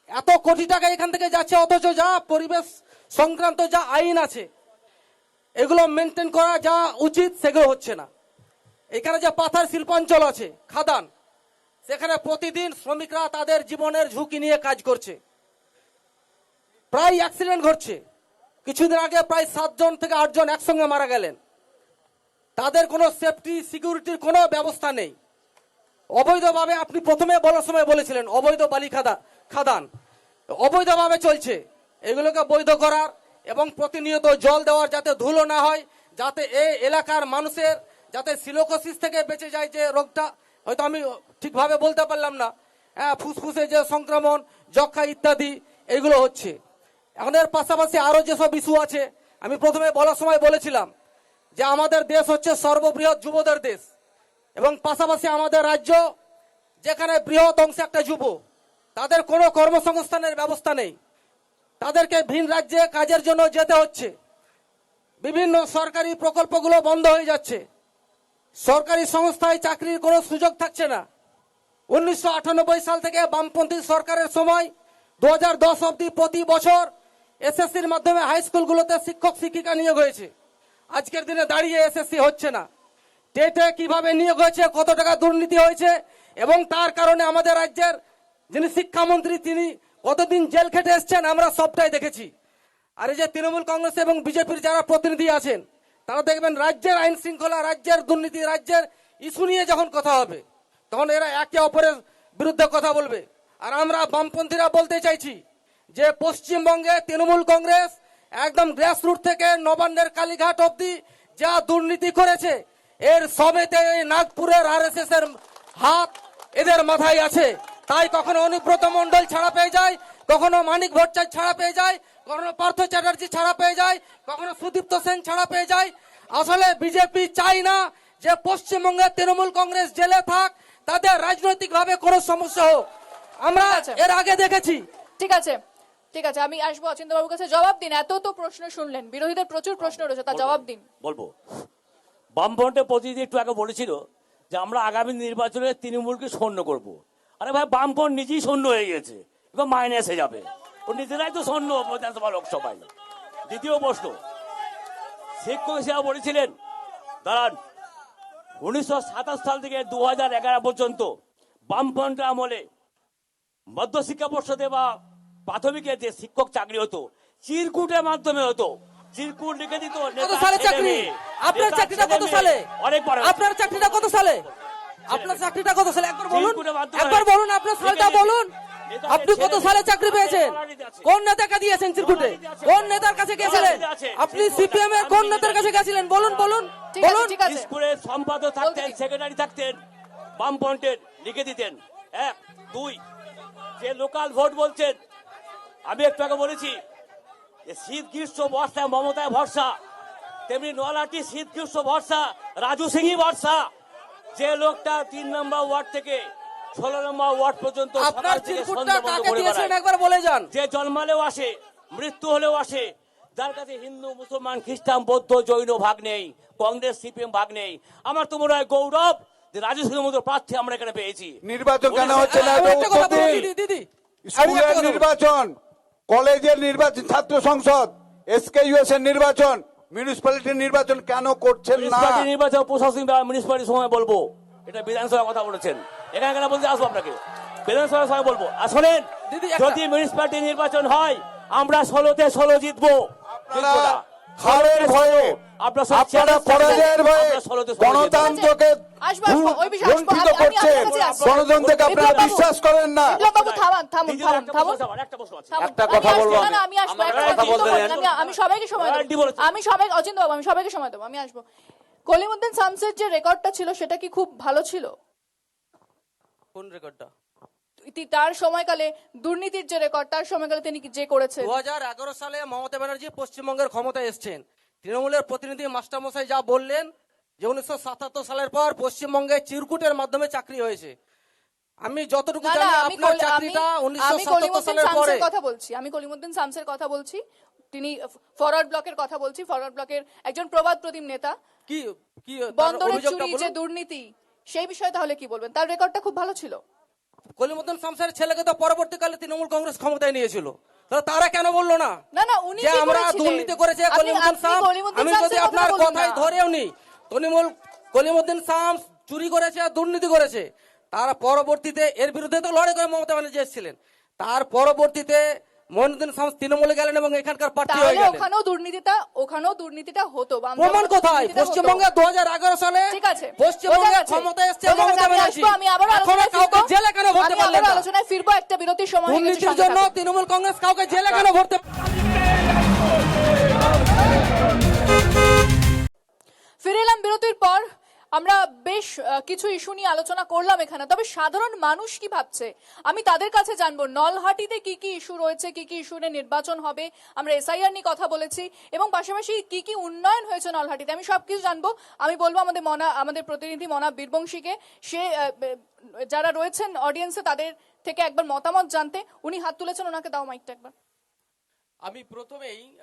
এত কোটি টাকা এখান থেকে যাচ্ছে, অথচ যা পরিবেশ সংক্রান্ত যা আইন আছে এগুলো মেনটেন করা যা উচিত সেগুলো হচ্ছে না। এখানে যে পাথর শিল্পাঞ্চল আছে, খাদান, সেখানে প্রতিদিন শ্রমিকরা তাদের জীবনের ঝুঁকি নিয়ে কাজ করছে। প্রায় অ্যাক্সিডেন্ট ঘটছে। কিছুদিন আগে প্রায় 7 জন থেকে 8 জন একসঙ্গে মারা গেলেন। তাদের কোনো সেফটি সিকিউরিটির কোনো ব্যবস্থা নেই। অবৈধভাবে, আপনি প্রথমে বলার সময় বলেছিলেন অবৈধ বালি খাদান অবৈধভাবে চলছে। এগুলোকে বৈধ করার এবং প্রতিনিয়ত জল দেওয়ার, যাতে ধুলো না হয়, যাতে এই এলাকার মানুষের যাতে সিলোকোসিস থেকে বেঁচে যায়, যে রোগটা হয়তো আমি ঠিকভাবে বলতে পারলাম না, ফুসফুসে যে সংক্রমণ, যক্ষা ইত্যাদি এগুলো হচ্ছে। এখন এর পাশাপাশি আরো যেসব ইস্যু আছে, আমি প্রথমে বলার সময় বলেছিলাম যে আমাদের দেশ হচ্ছে সর্ববৃহৎ যুবদের দেশ, এবং পাশাপাশি আমাদের রাজ্য যেখানে বৃহৎ অংশে একটা যুব, তাদের কোনো কর্মসংস্থানের ব্যবস্থা নেই। তাদেরকে ভিন রাজ্যে কাজের জন্য যেতে হচ্ছে। বিভিন্ন সরকারি প্রকল্পগুলো বন্ধ হয়ে যাচ্ছে। সরকারি সংস্থায় চাকরির কোনো সুযোগ থাকছে না। 1998 সাল থেকে বামপন্থী সরকারের সময় 2010 অবধি প্রতি বছর এসএসসির মাধ্যমে হাই স্কুলগুলোতে শিক্ষক শিক্ষিকা নিয়োগ হয়েছে। আজকের দিনে দাঁড়িয়ে এসএসসি হচ্ছে না। টেটে কিভাবে নিয়োগ হয়েছে, কত টাকা দুর্নীতি হয়েছে, এবং তার কারণে আমাদের রাজ্যের যিনি শিক্ষামন্ত্রী তিনি কতদিন জেল খেটে এসছেন আমরা সবটাই দেখেছি। আর এই যে তৃণমূল কংগ্রেস এবং বিজেপির যারা প্রতিনিধি আছেন, তারা দেখবেন রাজ্যের আইন শৃঙ্খলা, রাজ্যের দুর্নীতি, রাজ্যের ইস্যু নিয়ে যখন কথা হবে তখন এরা একে অপরের বিরুদ্ধে কথা বলবে। আর আমরা বামপন্থীরা বলতে চাইছি যে পশ্চিমবঙ্গে তৃণমূল কংগ্রেস একদম গ্রাসরুট থেকে নবান্নের কালীঘাট অবধি যা দুর্নীতি করেছে, এর সবেতে এই নাগপুরের আরএসএস এর হাত এদের মাথায় আছে। তাই কখনো অনুব্রত মণ্ডল ছাড়া পেয়ে যায়, কখনো মানিক ভট্টাচার্য ছাড়া পেয়ে যায়, কখনো পার্থ চ্যাটার্জি ছাড়া পেয়ে যায়, কখনো সুদীপ্ত সেন ছাড়া পেয়ে যায়। আসলে বিজেপি চাই না যে পশ্চিমবঙ্গের তৃণমূল কংগ্রেস জেলে থাক, তাদের রাজনৈতিক ভাবে কোনো সমস্যা হোক। আমরা এর আগে দেখেছি। ঠিক আছে, ঠিক আছে, আমি আসবো অচিন্তবাবুর কাছে। জবাব দিন, এত তো প্রশ্ন শুনলেন, বিরোধীদের প্রচুর প্রশ্ন রয়েছে, তার জবাব দিন। বলবো, বামফ্রন্টের প্রতিনিধি একটু আগে বলেছিল যে আমরা আগামী নির্বাচনে তৃণমূলকে শূন্য করব। আরে ভাই, বামফ্রন্ট নিজেই শূন্য হয়ে গেছে, এবার মাইনাসে যাবে। ও নিজেরাই তো শূন্য বিধানসভা লোকসভায়। দ্বিতীয় প্রশ্ন, শিক্ষক হিসেবে বলেছিলেন, দাঁড়ান, 1927 সাল থেকে 2011 পর্যন্ত বামফ্রন্ট আমলে মধ্যশিক্ষা পর্ষদে বা প্রাথমিকে যে শিক্ষক চাকরি হতো চিরকুটের মাধ্যমে হতো, চিরকুট লিখে দিত কত নেতার সালে ছেলে চাকরি? মেয়ে, আপনার নেতার চাকরিটা ছেলে কত মেয়ে। সালে? অনেক পরে আপনার চাকরিটা কত সালে? আপনার চাকরিটা কত সালে একবার বলুন, চিরকুটের মাধ্যমে একবার বলুন আপনার সালটা বলুন। নেতাদের আপনি কত ছেলে সালে মেয়ে। চাকরি পেয়েছেন? নলাটিতে আছে। কোন নেতাকে দিয়েছেন চিরকুটে? নলাটিতে আছে। কোন নেতার কাছে গেছিলেন? নলাটিতে আছে। আপনি চিরকুট সিপিএম এর কোন আমি নেতার কাছে নিজে- গেছিলেন? বলুন বলুন ঠিক আছে, বলুন। ঠিক আছে। স্কুলের সম্পাদক থাকতেন, বলতে- সেক্রেটারি থাকতেন, বামফ্রন্টের লিখে দিতেন। 1 2 যে লোকাল ভোট বলছেন, আমি একটু আগে বলেছি যে শীত গ্রীষ্ম বর্ষায় মমতায় ভরসা, তেমনি নলাটি শীত গ্রীষ্ম ভরসা, রাজু সিংই ভরসা। যে লোকটা 3 নম্বর ওয়ার্ড থেকে 16 নম্বর ওয়ার্ড পর্যন্ত আপনার সকাল থেকে চিরকুটটা সন্ধ্যা পর্যন্ত কাকে ঘুরে দিয়েছেন বেড়ায়। একবার বলে যান। যে জন্মালেও আসে, মৃত্যু হলেও আসে, যার কাছে হিন্দু মুসলমান খ্রিস্টান বৌদ্ধ জৈন ভাগ নেই, কংগ্রেস সিপিএম ভাগ নেই। আমার তো মনে হয় গৌরব যে রাজু সিংহের মতো প্রার্থী আমরা এখানে পেয়েছি। নির্বাচন কেন হচ্ছে না? আমি একটা কথা বলছি, দিন। দিদি স্কুলের নির্বাচন, কলেজের নির্বাচন, ছাত্র সংসদ, এসকেইউএস এর নির্বাচন, মিউনিসিপ্যালিটির নির্বাচন কেন করছেন না? মিউনিসিপালিটি নির্বাচন প্রশাসনিক বা মিউনিসিপালিটির সময় বলবো, এটা বিধানসভার কথা বলেছেন, এখানে কেন বলতে আসবো আপনাকে, বিধানসভার সময় বলবো। আসলেন দিদি, একটা- যদি মিউনিসিপালিটি নির্বাচন হয় আমরা 16-তে 16 জিতবো। আপনারা জিতবো না। হারের ভয়ে, আপনারা সব আপনারা চ্যালেঞ্জ পরাজয়ের ভয়ে আমরা 16-তে 16 জিতবো। গণতন্ত্রকে আসবো, আসবো, ওই বিষয়ে আসবো। লুণ্ঠিত আমি করছেন। আপনার কাছে আসবো। গণতন্ত্রকে আপনারা বিপ্লব বাবু, বিশ্বাস করেন না। বিপ্লব বাবু থামান, থামুন, দিদির থামুন, একটা থামুন। প্রশ্ন আছে আমার, একটা প্রশ্ন আছে। থামুন। একটা আমি কথা আসবো, বলবো না, না, আমি। আমি আসবো, আমার একটা একটা কথা কথা বলতে বলতে দেন। আমি সবাইকে সময় Guarantee দেবো, বলেছে। আমি সবাই, অচিন্ত বাবু, আমি সবাইকে সময় দেবো, আমি আসবো। কলিমুদ্দিন শামসের যে রেকর্ডটা ছিল সেটা কি খুব ভালো ছিল? কোন রেকর্ডটা? তার সময়কালে দুর্নীতির যে রেকর্ড, তার সময়কালে তিনি যে করেছেন। 2011 সালে মমতা ব্যানার্জি পশ্চিমবঙ্গের ক্ষমতায় এসেছেন। তৃণমূলের প্রতিনিধি মাস্টারমশাই যা বললেন যে 1977 সালের পর পশ্চিমবঙ্গে চিরকুটের মাধ্যমে চাকরি হয়েছে। আমি যতটুকু না, না, জানি আমি আপনার কলি- চাকরিটা আমি 1977 কলিমুদ্দিন সালের পরে। শামসের কথা বলছি, আমি কলিমুদ্দিন শামসের কথা বলছি। তিনি ফরওয়ার্ড ব্লকের কথা বলছি, ফরওয়ার্ড ব্লকের একজন প্রবাদ প্রতিম নেতা। কি কি তার বন্দরের অভিযোগটা চুরি যে বলুন। দুর্নীতি, সেই বিষয়ে তাহলে কি বলবেন? তার রেকর্ডটা খুব ভালো ছিল। কলিমুদ্দিন শামসের ছেলেকে তো পরবর্তীকালে তৃণমূল কংগ্রেস ক্ষমতায় নিয়েছিল, তাহলে তারা কেন বললো না না, না, উনি যে কি আমরা করেছিলেন? দুর্নীতি করেছে আপনি- কলিমুদ্দিন আপনি শামস? কলিমুদ্দিন আমি শামসের যদি কথা আপনার বলুন কথাই না। ধরেও নি, কলিমুদ্দিন শামস চুরি করেছে আর দুর্নীতি করেছে, তার পরবর্তীতে এর বিরুদ্ধে তো লড়াই করে মমতা ব্যানার্জি এসেছিলেন। তার পরবর্তীতে মইনুদ্দিন শামস তৃণমূলে গেলেন এবং এখানকার প্রার্থী হয়ে তাহলে গেলেন। ওখানেও দুর্নীতিটা হতো। বাম প্রমাণ দলের কোথায়? দুর্নীতিটা হতো। পশ্চিমবঙ্গে 2011 সালে ঠিক আছে, পশ্চিমবঙ্গে বোঝা গেছে। ক্ষমতায় এসছে বোঝা গেছে, মমতা আমি ব্যানার্জি। আসবো, আমি আবারও এখনো আলোচনায় কাউকে ফিরবো। জেলে কেন ভরতে আমি পারলেন আবারও না? আলোচনায় ফিরবো, একটা বিরতির সময় হয়ে গেছে, দুর্নীতির সাথে জন্য থাকুন। তৃণমূল কংগ্রেস কাউকে জেলে কেন ভরতে? ফিরে এলাম বিরতির পর। আমরা বেশ কিছু ইস্যু নিয়ে আলোচনা করলাম এখানে, তবে সাধারণ মানুষ কি ভাবছে আমি তাদের কাছে জানবো। নলহাটিতে কি কি ইস্যু রয়েছে, কি কি ইস্যু নিয়ে নির্বাচন হবে, আমরা এসআইআর নিয়ে কথা বলেছি, এবং পাশাপাশি কি কি উন্নয়ন হয়েছে নলহাটিতে, আমি সবকিছু জানবো। আমি বলবো আমাদের প্রতিনিধি মনা বীরবংশীকে, সে যারা রয়েছেন অডিয়েন্সে তাদের থেকে একবার মতামত জানতে। উনি হাত তুলেছেন, ওনাকে দাও মাইকটা একবার। আমি প্রথমেই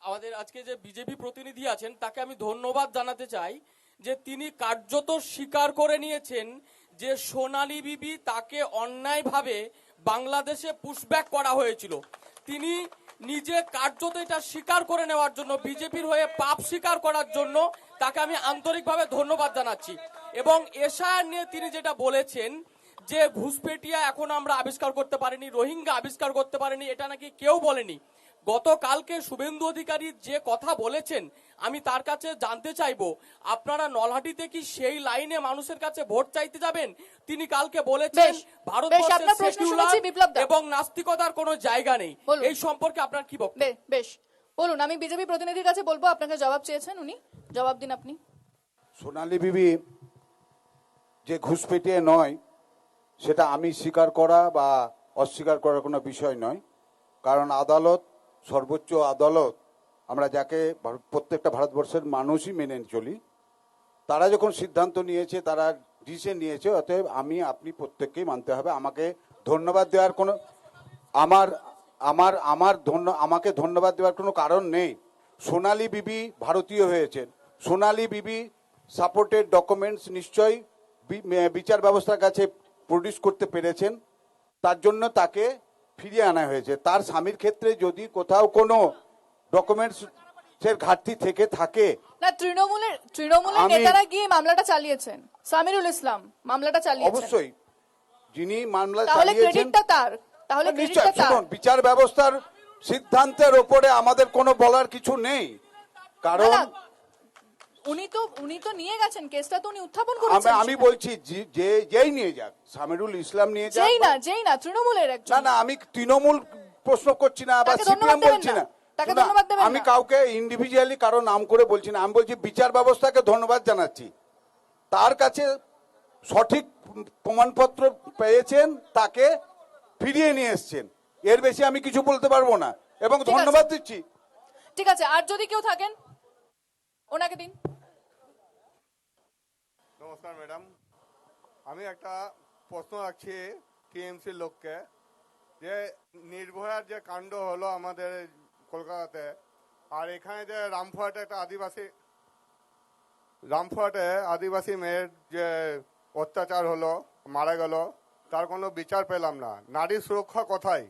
আমাদের আজকে যে বিজেপি প্রতিনিধি আছেন তাকে আমি ধন্যবাদ জানাতে চাই যে তিনি কার্যত স্বীকার করে নিয়েছেন যে সোনালী বিবি তাকে অন্যায়ভাবে বাংলাদেশে পুশব্যাক করা হয়েছিল। তিনি নিজে কার্যত এটা স্বীকার করে নেওয়ার জন্য, বিজেপির হয়ে পাপ স্বীকার করার জন্য তাকে আমি আন্তরিকভাবে ধন্যবাদ জানাচ্ছি। এবং এসআইআর নিয়ে তিনি যেটা বলেছেন যে ঘুষপেটিয়া এখন আমরা আবিষ্কার করতে পারিনি, রোহিঙ্গা আবিষ্কার করতে পারিনি, এটা নাকি কেউ বলেনি। গতকালকে শুভেন্দু অধিকারী যে কথা বলেছেন, আমি তার কাছে জানতে চাইবো আপনারা নলহাটিতে কি সেই লাইনে মানুষের কাছে ভোট চাইতে যাবেন? তিনি কালকে বলেছেন বেশ, আপনার প্রশ্ন শুনেছি, বিপ্লব দা। এবং নাস্তিকতার কোনো জায়গা নেই। বলুন। এই সম্পর্কে আপনার কি বক্তব্য? বেশ বলুন, আমি বিজেপি প্রতিনিধির কাছে বলবো, আপনাকে জবাব চেয়েছেন উনি, জবাব দিন আপনি। সোনালী বিবি যে ঘুষপেটিয়ে নয়, সেটা আমি স্বীকার করা বা অস্বীকার করার কোনো বিষয় নয়। কারণ আদালত, সর্বোচ্চ আদালত, আমরা যাকে প্রত্যেকটা ভারতবর্ষের মানুষই মেনে চলি, তারা যখন সিদ্ধান্ত নিয়েছে, তারা ডিসিশন নিয়েছে, অতএব আপনি প্রত্যেককেই মানতে হবে। আমাকে ধন্যবাদ দেওয়ার কোনো আমাকে ধন্যবাদ দেওয়ার কোনো কারণ নেই। সোনালী বিবি ভারতীয় হয়েছেন, সোনালী বিবি সাপোর্টেড ডকুমেন্টস নিশ্চয়ই বিচার ব্যবস্থার কাছে প্রডিউস করতে পেরেছেন, তার জন্য তাকে ফিরিয়ে আনা হয়েছে। তার স্বামীর ক্ষেত্রে যদি কোথাও কোনো ডকুমেন্টসের ঘাটতি থেকে থাকে, না, তৃণমূলের আমি- নেতারা গিয়ে মামলাটা চালিয়েছেন, সামিরুল ইসলাম মামলাটা চালিয়েছেন। অবশ্যই যিনি মামলা তাহলে চালিয়েছেন ক্রেডিটটা তার, তাহলে নিশ্চয় ক্রেডিটটা তার। শুনুন, বিচার ব্যবস্থার সিদ্ধান্তের ওপরে আমাদের কোনো বলার কিছু নেই, কারণ না, না, উনি তো নিয়ে গেছেন কেসটা, তো উনি উত্থাপন করেছেন আমি সেখানে। বলছি যেই নিয়ে যাক, সামিরুল ইসলাম নিয়ে যাক, যেই না তৃণমূলের একজন। না না, আমি তৃণমূল প্রশ্ন করছি না বা তাকে ধন্যবাদ সিপিএম দেবেন বলছি না। না। তাকে শুনুন, ধন্যবাদ দেবেন আমি না। কাউকে ইন্ডিভিজুয়ালি কারো নাম করে বলছি না, আমি বলছি বিচার ব্যবস্থাকে ধন্যবাদ জানাচ্ছি, তার কাছে সঠিক প্রমাণপত্র পেয়েছেন, তাকে ফিরিয়ে নিয়ে এসছেন, এর বেশি আমি কিছু বলতে পারবো না, এবং ঠিক আছে। ধন্যবাদ দিচ্ছি। ঠিক আছে, আর যদি কেউ থাকেন ওনাকে দিন। নমস্কার ম্যাডাম, আমি একটা প্রশ্ন রাখছি টিএমসির লোককে, যে নির্ভয়ার যে কাণ্ড হলো আমাদের কলকাতাতে, আর এখানে যে রামপুরহাটে একটা আদিবাসী মেয়ের যে অত্যাচার হলো, মারা গেল, তার কোনো বিচার পেলাম না। নারী সুরক্ষা কোথায়?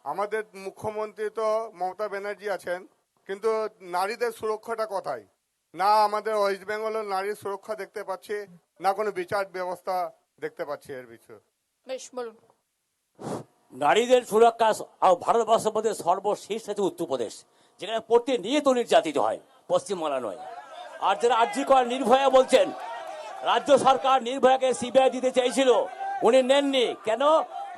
আমাদের মুখ্যমন্ত্রী তো মমতা ব্যানার্জি আছেন, কিন্তু নারীদের সুরক্ষাটা কোথায়? না আমাদের ওয়েস্ট বেঙ্গলের নারীর সুরক্ষা দেখতে পাচ্ছি, না কোনো বিচার ব্যবস্থা দেখতে পাচ্ছি এর বিষয়ে। বেশ, বলুন। নারীদের সুরক্ষা ভারতবর্ষের মধ্যে সর্বশেষ আছে উত্তরপ্রদেশ, যেখানে প্রতিনিয়ত নির্যাতিত হয়, পশ্চিমবাংলা নয়। আর যারা আর্জি করেন নির্ভয়া বলছেন, রাজ্য সরকার নির্ভয়াকে সিবিআই দিতে চেয়েছিল, উনি নেননি কেন?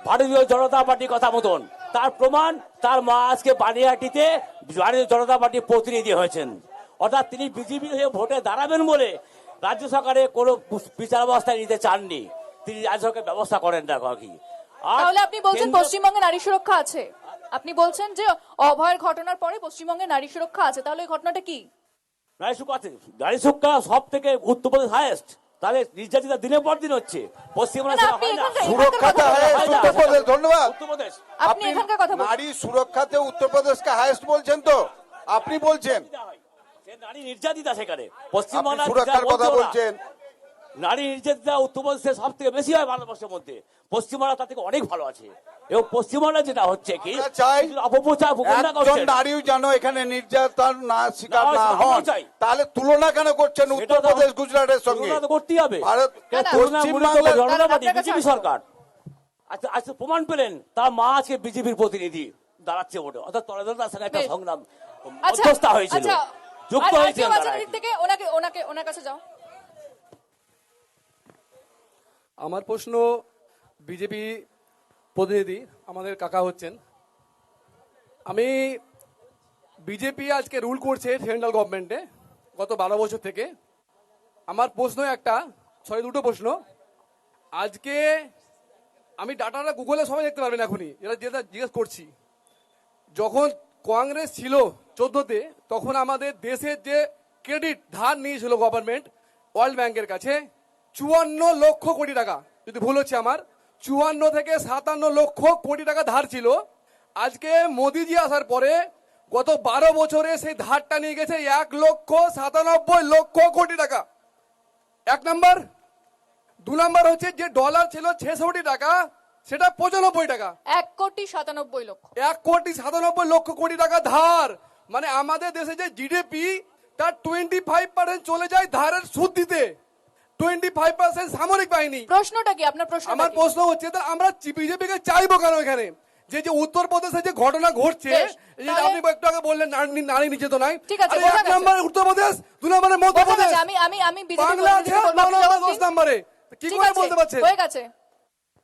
ভারতীয় জনতা পার্টির কথা মতন। তার প্রমাণ, তার মা আজকে বানিয়াটিতে ভারতীয় জনতা পার্টির প্রতিনিধি হয়েছেন, অর্থাৎ তিনি বিজেপি হয়ে ভোটে দাঁড়াবেন বলে রাজ্য সরকারে কোনো বিচার ব্যবস্থা নিতে চাননি, তিনি রাজ্য সরকার ব্যবস্থা করেন না কি। আর তাহলে আপনি বলছেন কেন্দ্র- পশ্চিমবঙ্গে নারী সুরক্ষা আছে? আপনি বলছেন যে অভয়ের ঘটনার পরে পশ্চিমবঙ্গে নারী সুরক্ষা আছে, তাহলে এই ঘটনাটা কি? নারী সুরক্ষা আছে, নারী সুরক্ষা সব থেকে উত্তরপ্রদেশ হাইয়েস্ট, তাহলে নির্যাতিতা দিনের পর দিন হচ্ছে। পশ্চিমবঙ্গে না, সেটা আপনি হয় না। এখানকার- সুরক্ষাতে এখানকার কথা হাইয়েস্ট হয় না। উত্তরপ্রদেশ, ধন্যবাদ। উত্তরপ্রদেশ আপনি এখানকার কথা বলুন। নারী সুরক্ষাতে উত্তরপ্রদেশকে হাইয়েস্ট বলছেন তো? আপনি বলছেন সে নারী নির্যাতিতা সেখানে, আপনি পশ্চিমবাংলা সুরক্ষার কথা বলছেন, নারী নির্যাতিতা উত্তরপ্রদেশে সব থেকে বেশি হয় ভারতবর্ষের মধ্যে, পশ্চিমবাংলা তার থেকে অনেক ভালো আছে। এবং পশ্চিমবাংলা যেটা হচ্ছে কি, আমরা চাই অপপ্রচার প্রচারণা একজন করছেন। নারীও যেন এখানে নির্যাতন না শিকার না, না আমরাও হন, চাই। তাহলে তুলনা কেন করছেন সেটা তো- উত্তরপ্রদেশ গুজরাটের সঙ্গে? তুলনা তো করতেই হবে। ভারত না, না, পশ্চিমবাংলার জনতা পার্টি, আপনার কাছে বিজেপি আসবো। সরকার আচ্ছা আজকে প্রমাণ পেলেন তার মা আজকে বিজেপির প্রতিনিধি দাঁড়াচ্ছে ভোটে, অর্থাৎ তলেদল তার সঙ্গে একটা বেশ। সংগ্রাম আচ্ছা, মধ্যস্থা হয়েছিল, আচ্ছা, যুক্ত আর হয়েছিলেন কেউ তারা আছেন এদিক থেকে? ওনার কাছে যাও। আমার প্রশ্ন বিজেপি প্রতিনিধি আমাদের কাকা হচ্ছেন। আমি বিজেপি আজকে রুল করছে সেন্ট্রাল গভর্নমেন্টে গত 12 বছর থেকে। আমার প্রশ্ন দুটো প্রশ্ন। আজকে আমি ডাটাটা গুগলে সবাই দেখতে পারবেন এখনই, যেটা জিজ্ঞেস করছি। যখন কংগ্রেস ছিল 14তে, তখন আমাদের দেশের যে ক্রেডিট ধার নিয়েছিল গভর্নমেন্ট ওয়ার্ল্ড ব্যাংকের কাছে 54 লক্ষ কোটি টাকা, যদি ভুল হচ্ছে আমার, 54 থেকে 57 লক্ষ কোটি টাকা ধার ছিল। আজকে মোদিজি আসার পরে গত 12 বছরে সেই ধারটা নিয়ে গেছে 1,97,00,000 কোটি টাকা। এক নাম্বার। 2 নাম্বার হচ্ছে যে ডলার ছিল 66 টাকা, সেটা 95 টাকা। 1,97,00,000 1,97,00,000 কোটি টাকা ধার। মানে আমাদের দেশে যে জিডিপি, তার 25% চলে যায় ধারের সুদ দিতে, 25% সামরিক বাহিনী। প্রশ্নটা কি আপনার? প্রশ্ন আমার প্রশ্ন হচ্ছে, তা আমরা বিজেপিকে চাইবো কেন এখানে? যে উত্তরপ্রদেশে যে ঘটনা ঘটছে, বেশ, এই যে তাহলে- আপনি একটু আগে বললেন নারী নির্যাতন নাই, ঠিক আছে, আরে বোঝা এক গেছে। নম্বরে উত্তরপ্রদেশ, 2 নম্বরে বোঝা মধ্যপ্রদেশ, গেছে। আমি বিজেপি বাংলা আছে প্রতিনিধিকে বলবো, আপনি জবাব 10 দিন। নম্বরে। কি ঠিক করে আছে, বলতে পারছেন? হয়ে গেছে।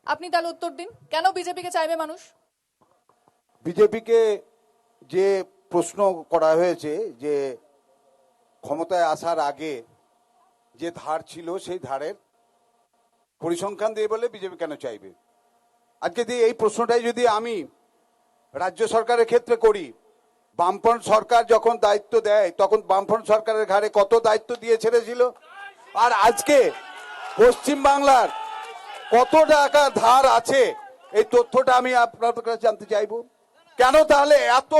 আপনি তাহলে উত্তর দিন, কেন বিজেপিকে চাইবে মানুষ? বিজেপিকে যে প্রশ্ন করা হয়েছে যে ক্ষমতায় আসার আগে যে ধার ছিল সেই ধারের পরিসংখ্যান দিয়ে বলে বিজেপি কেন চাইবে, আজকে দিয়ে এই প্রশ্নটাই যদি আমি রাজ্য সরকারের ক্ষেত্রে করি, বামফ্রন্ট সরকার যখন দায়িত্ব দেয় তখন বামফ্রন্ট সরকারের ঘাড়ে কত দায়িত্ব দিয়ে ছেড়েছিল, আর আজকে পশ্চিমবাংলার কত টাকা ধার আছে এই তথ্যটা আমি আপনাদের কাছে জানতে চাইবো। কেন তাহলে এত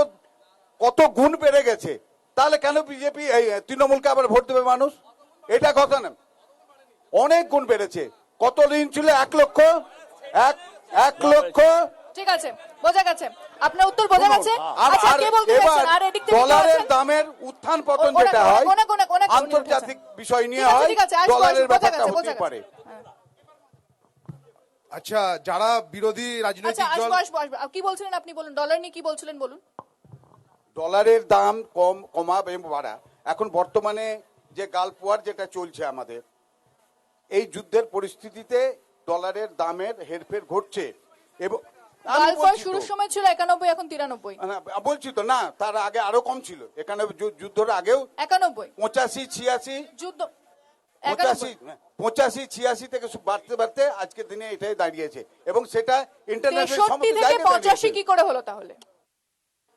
কত গুণ বেড়ে গেছে, তাহলে কেন বিজেপি এই তৃণমূলকে আবার ভোট দেবে মানুষ? এটা কথা না, অনেক গুণ বেড়েছে। কত ঋণ ছিল? 1 লক্ষ, 1 লক্ষ। ঠিক আছে, বোঝা গেছে, আপনার উত্তর বোঝা গেছে। আর আচ্ছা, কে বলতে এবার চাইছেন? আর এদিক থেকে কে ডলারের আছেন? দামের উত্থান পতন ওনাকে- যেটা হয় ওনাকে আন্তর্জাতিক বিষয় নিয়ে ঠিক আছে, হয়, ঠিক আছে, আসবো, ডলারের বোঝা ব্যাপারটা গেছে, বোঝা হতে গেছে। পারে। হ্যাঁ। আচ্ছা, যারা বিরোধী আচ্ছা রাজনৈতিক দল আসবো আসবো আসবো কি বলছিলেন আপনি বলুন, ডলার নিয়ে কি বলছিলেন বলুন। ডলারের দাম কমা এবং বাড়া, এখন বর্তমানে যে গালফ ওয়ার যেটা চলছে আমাদের, এই যুদ্ধের পরিস্থিতিতে ডলারের দামের হেরফের ঘটছে এবং আমি গালফ ওয়ার বলছি শুরুর তো, সময় ছিল 91, এখন 93। না, বলছি তো না, তার আগে আরো কম ছিল, এখানে যুদ্ধের আগেও 91 85, 86, যুদ্ধ 85, 85, 86 থেকে বাড়তে বাড়তে আজকের দিনে এটাই দাঁড়িয়েছে এবং সেটা ইন্টারন্যাশনাল 63 সমস্ত থেকে জায়গায় 85 দাঁড়িয়েছে। কি করে হলো তাহলে?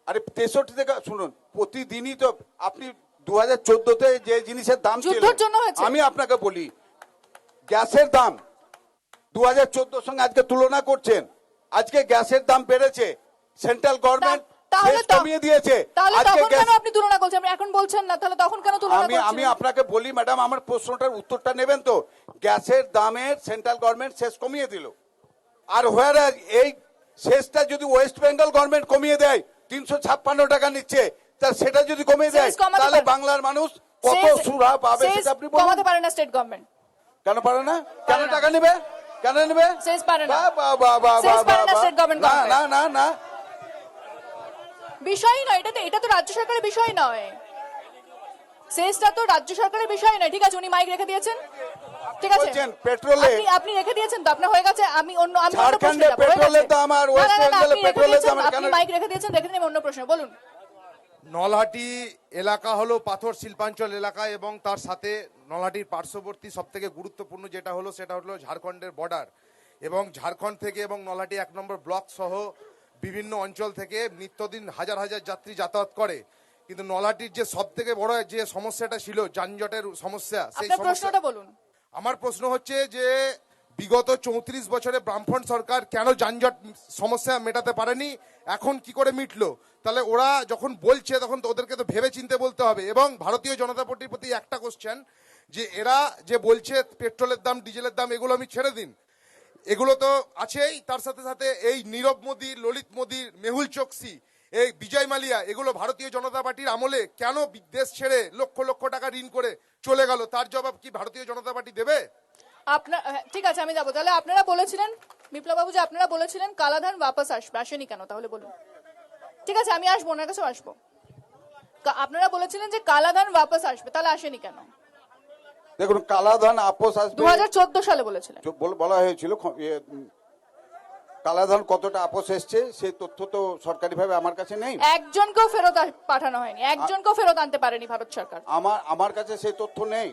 আরে 63 থেকে শুনুন, প্রতিদিনই তো আপনি 2014-তে যে জিনিসের দাম ছিল, যুদ্ধের জন্য হয়েছে। আমি আপনাকে বলি, গ্যাসের দাম 2014 সঙ্গে আজকে তুলনা করছেন, আজকে গ্যাসের দাম বেড়েছে, সেন্ট্রাল গভর্নমেন্ট তাহলে তো- কমিয়ে দিয়েছে। তাহলে আজকে তখন কেন গ্যাস আপনি তুলনা করছেন? আপনি এখন বলছেন না, তাহলে তখন কেন তুলনা আমি করছেন? আপনাকে বলি ম্যাডাম, আমার প্রশ্নটার উত্তরটা নেবেন তো। গ্যাসের দামের সেন্ট্রাল গভর্নমেন্ট শেষ কমিয়ে দিল, আর হোয়ার এই শেষটা যদি ওয়েস্ট বেঙ্গল গভর্নমেন্ট কমিয়ে দেয়, 356 টাকা নিচ্ছে, তা সেটা যদি কমিয়ে দেয় শেষ কমাতে তাহলে পারে। বাংলার মানুষ কত শেষ- সুরাহা পাবে শেষ সেটা আপনি বলুন। কমাতে পারে না স্টেট গভর্নমেন্ট। কেন পারে না? কেন পারে না। টাকা নেবে? কেন নেবে? শেষ পারে না। বাহ, বাহ, বাহ, বাহ, শেষ বাহ, পারে না বাহ। state government না কমাতে। না না না, বিষয়ই নয় এটা তো রাজ্য সরকারের বিষয় নয়, শেষটা তো রাজ্য সরকারের বিষয় নয়। ঠিক আছে, উনি মাইক রেখে দিয়েছেন, ঠিক আছে, বলছেন পেট্রোলে আপনি রেখে দিয়েছেন তো, আপনার হয়ে গেছে। আমি অন্য ঝাড়খণ্ডে প্রশ্নে যাবো, হয়ে পেট্রোলের গেছে। দাম আর না, ওয়েস্ট না, না, বেঙ্গলে আপনি রেখে পেট্রোলের দিয়েছেন, দাম আপনি কেন? মাইক রেখে দিয়েছেন, রেখে দিন, অন্য প্রশ্ন বলুন। নলহাটি এলাকা হলো পাথর শিল্পাঞ্চল এলাকা এবং তার সাথে নলহাটির পার্শ্ববর্তী সব থেকে গুরুত্বপূর্ণ যেটা হলো সেটা হলো ঝাড়খণ্ডের বর্ডার, এবং ঝাড়খণ্ড থেকে এবং নলহাটি 1 নম্বর ব্লক সহ বিভিন্ন অঞ্চল থেকে নিত্যদিন হাজার হাজার যাত্রী যাতায়াত করে। কিন্তু নলহাটির যে সব থেকে বড় যে সমস্যাটা ছিল যানজটের সমস্যা, সেই আপনার সমস্যা। প্রশ্নটা বলুন। আমার প্রশ্ন হচ্ছে যে বিগত 34 বছরে বামফ্রন্ট সরকার কেন যানজট সমস্যা মেটাতে পারেনি, এখন কি করে মিটলো? তাহলে ওরা যখন বলছে তখন তো ওদেরকে তো ভেবে চিন্তে বলতে হবে। এবং ভারতীয় জনতা পার্টির প্রতি একটা কোশ্চেন, যে এরা যে বলছে পেট্রোলের দাম ডিজেলের দাম এগুলো আমি ছেড়ে দিন, এগুলো তো আছেই, তার সাথে সাথে এই নীরব মোদী, ললিত মোদী, মেহুল চোকসি, এই বিজয় মালিয়া, এগুলো ভারতীয় জনতা পার্টির আমলে কেন দেশ ছেড়ে লক্ষ লক্ষ টাকা ঋণ করে চলে গেল, তার জবাব কি ভারতীয় জনতা পার্টি দেবে? আপনার ঠিক আছে, আমি যাবো। তাহলে আপনারা বলেছিলেন, বিপ্লব বাবু, যে আপনারা বলেছিলেন কালাধান বাপাস আসবে, আসেনি কেন তাহলে বলুন? ঠিক আছে, আমি আসবো, ওনার কাছেও আসবো। আপনারা বলেছিলেন যে কালাধান বাপাস আসবে, তাহলে আসেনি কেন? দেখুন, কালাধান আপোষ আসবে 2014 সালে বলেছিলেন। বলা হয়েছিল। কালাধান কতটা আপোষ এসছে সেই তথ্য তো সরকারিভাবে আমার কাছে নেই। একজনকেও ফেরত পাঠানো হয়নি, একজনকেও ফেরত আনতে পারেনি ভারত সরকার। আমার কাছে সেই তথ্য নেই,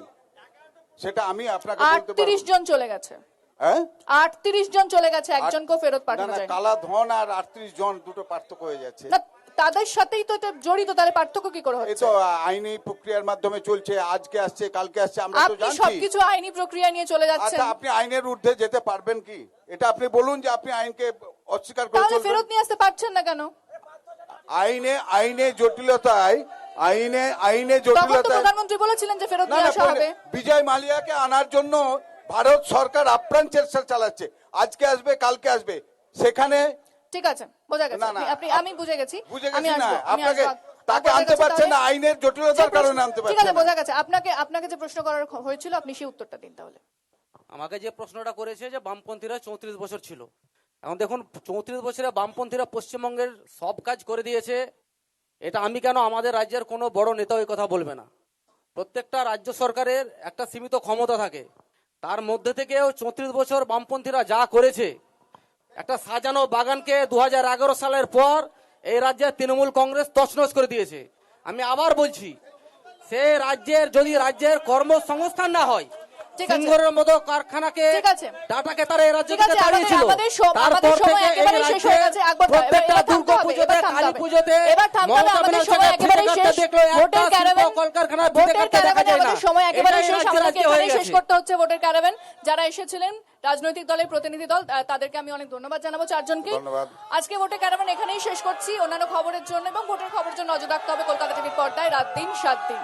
সেটা আমি আপনাকে বলতে পারবো। 38 জন চলে গেছে, হ্যাঁ, 38 জন চলে গেছে, একজনকেও ফেরত না পাঠানো না, যায়নি। কালাধন আর 38 জন দুটো পার্থক্য হয়ে যাচ্ছে। না, তাদের সাথেই তো এটা জড়িত, তাহলে পার্থক্য কি করে এই হচ্ছে? তো আইনি প্রক্রিয়ার মাধ্যমে চলছে, আজকে আসছে কালকে আসছে, আমরা তো আপনি জানছি। সবকিছু আইনি প্রক্রিয়া নিয়ে চলে যাচ্ছেন, আচ্ছা, আপনি আইনের ঊর্ধ্বে যেতে পারবেন কি? এটা আপনি বলুন যে আপনি আইনকে অস্বীকার করে তাহলে চলবেন। ফেরত নিয়ে আসতে পারছেন না কেন? আইনে জটিলতায় আইনে তখন তো জটিলতায় প্রধানমন্ত্রী বলেছিলেন যে ফেরত না নিয়ে না, আসা হবে। বিজয় মালিয়াকে আনার জন্য ভারত সরকার আপ্রাণ চেষ্টা চালাচ্ছে, আজকে আসবে কালকে আসবে, সেখানে ঠিক আছে, বোঝা গেছে। না, না, আমি বুঝে গেছি, বুঝে আমি গেছি না, আসবো, আমি আপনাকে আসবো। তাকে বোঝা আনতে গেছে পারছেন না, তাহলে? আইনের জটিলতার কারণে আনতে ঠিক পারছেন আছে, না। বোঝা গেছে। আপনাকে যে প্রশ্ন করার হয়েছিল, আপনি সেই উত্তরটা দিন তাহলে। আমাকে যে প্রশ্নটা করেছে যে বামপন্থীরা 34 বছর ছিল, এখন দেখুন 34 বছরে বামপন্থীরা পশ্চিমবঙ্গের সব কাজ করে দিয়েছে, এটা আমি কেন, আমাদের রাজ্যের কোনো বড় নেতা ওই কথা বলবে না। প্রত্যেকটা রাজ্য সরকারের একটা সীমিত ক্ষমতা থাকে, তার মধ্যে থেকেও 34 বছর বামপন্থীরা যা করেছে, একটা সাজানো বাগানকে 2011 সালের পর এই রাজ্যে তৃণমূল কংগ্রেস তছনছ করে দিয়েছে। আমি আবার বলছি, সে রাজ্যের যদি রাজ্যের কর্মসংস্থান না হয়, ঠিক আছে। সিঙ্গুরের মতো কারখানাকে, ঠিক আছে। টাটাকে তারা এই রাজ্য ঠিক থেকে আছে, তাড়িয়েছিল। আমাদের সময় একেবারেই শেষ হয়ে গেছে। প্রত্যেকটা দুর্গা পুজোতে, কালী পুজোতে, এবার থামতে হবে, আমাদের সময় একেবারেই শেষ। ভোটের ক্যারাভ্যান, ভোটের ক্যারাভ্যানে আমাদের সময় একেবারেই শেষ। আমাদেরকে এখানেই শেষ করতে হচ্ছে ভোটের ক্যারাভ্যান। যারা এসেছিলেন রাজনৈতিক দলের প্রতিনিধি দল, তাদেরকে আমি অনেক ধন্যবাদ জানাবো, চারজনকে। ধন্যবাদ। আজকে ভোটের ক্যারাভ্যান এখানেই শেষ করছি। অন্যান্য খবরের জন্য এবং ভোটের খবরের জন্য নজর রাখতে হবে কলকাতা টিভির পর্দায় রাত দিন 7 দিন।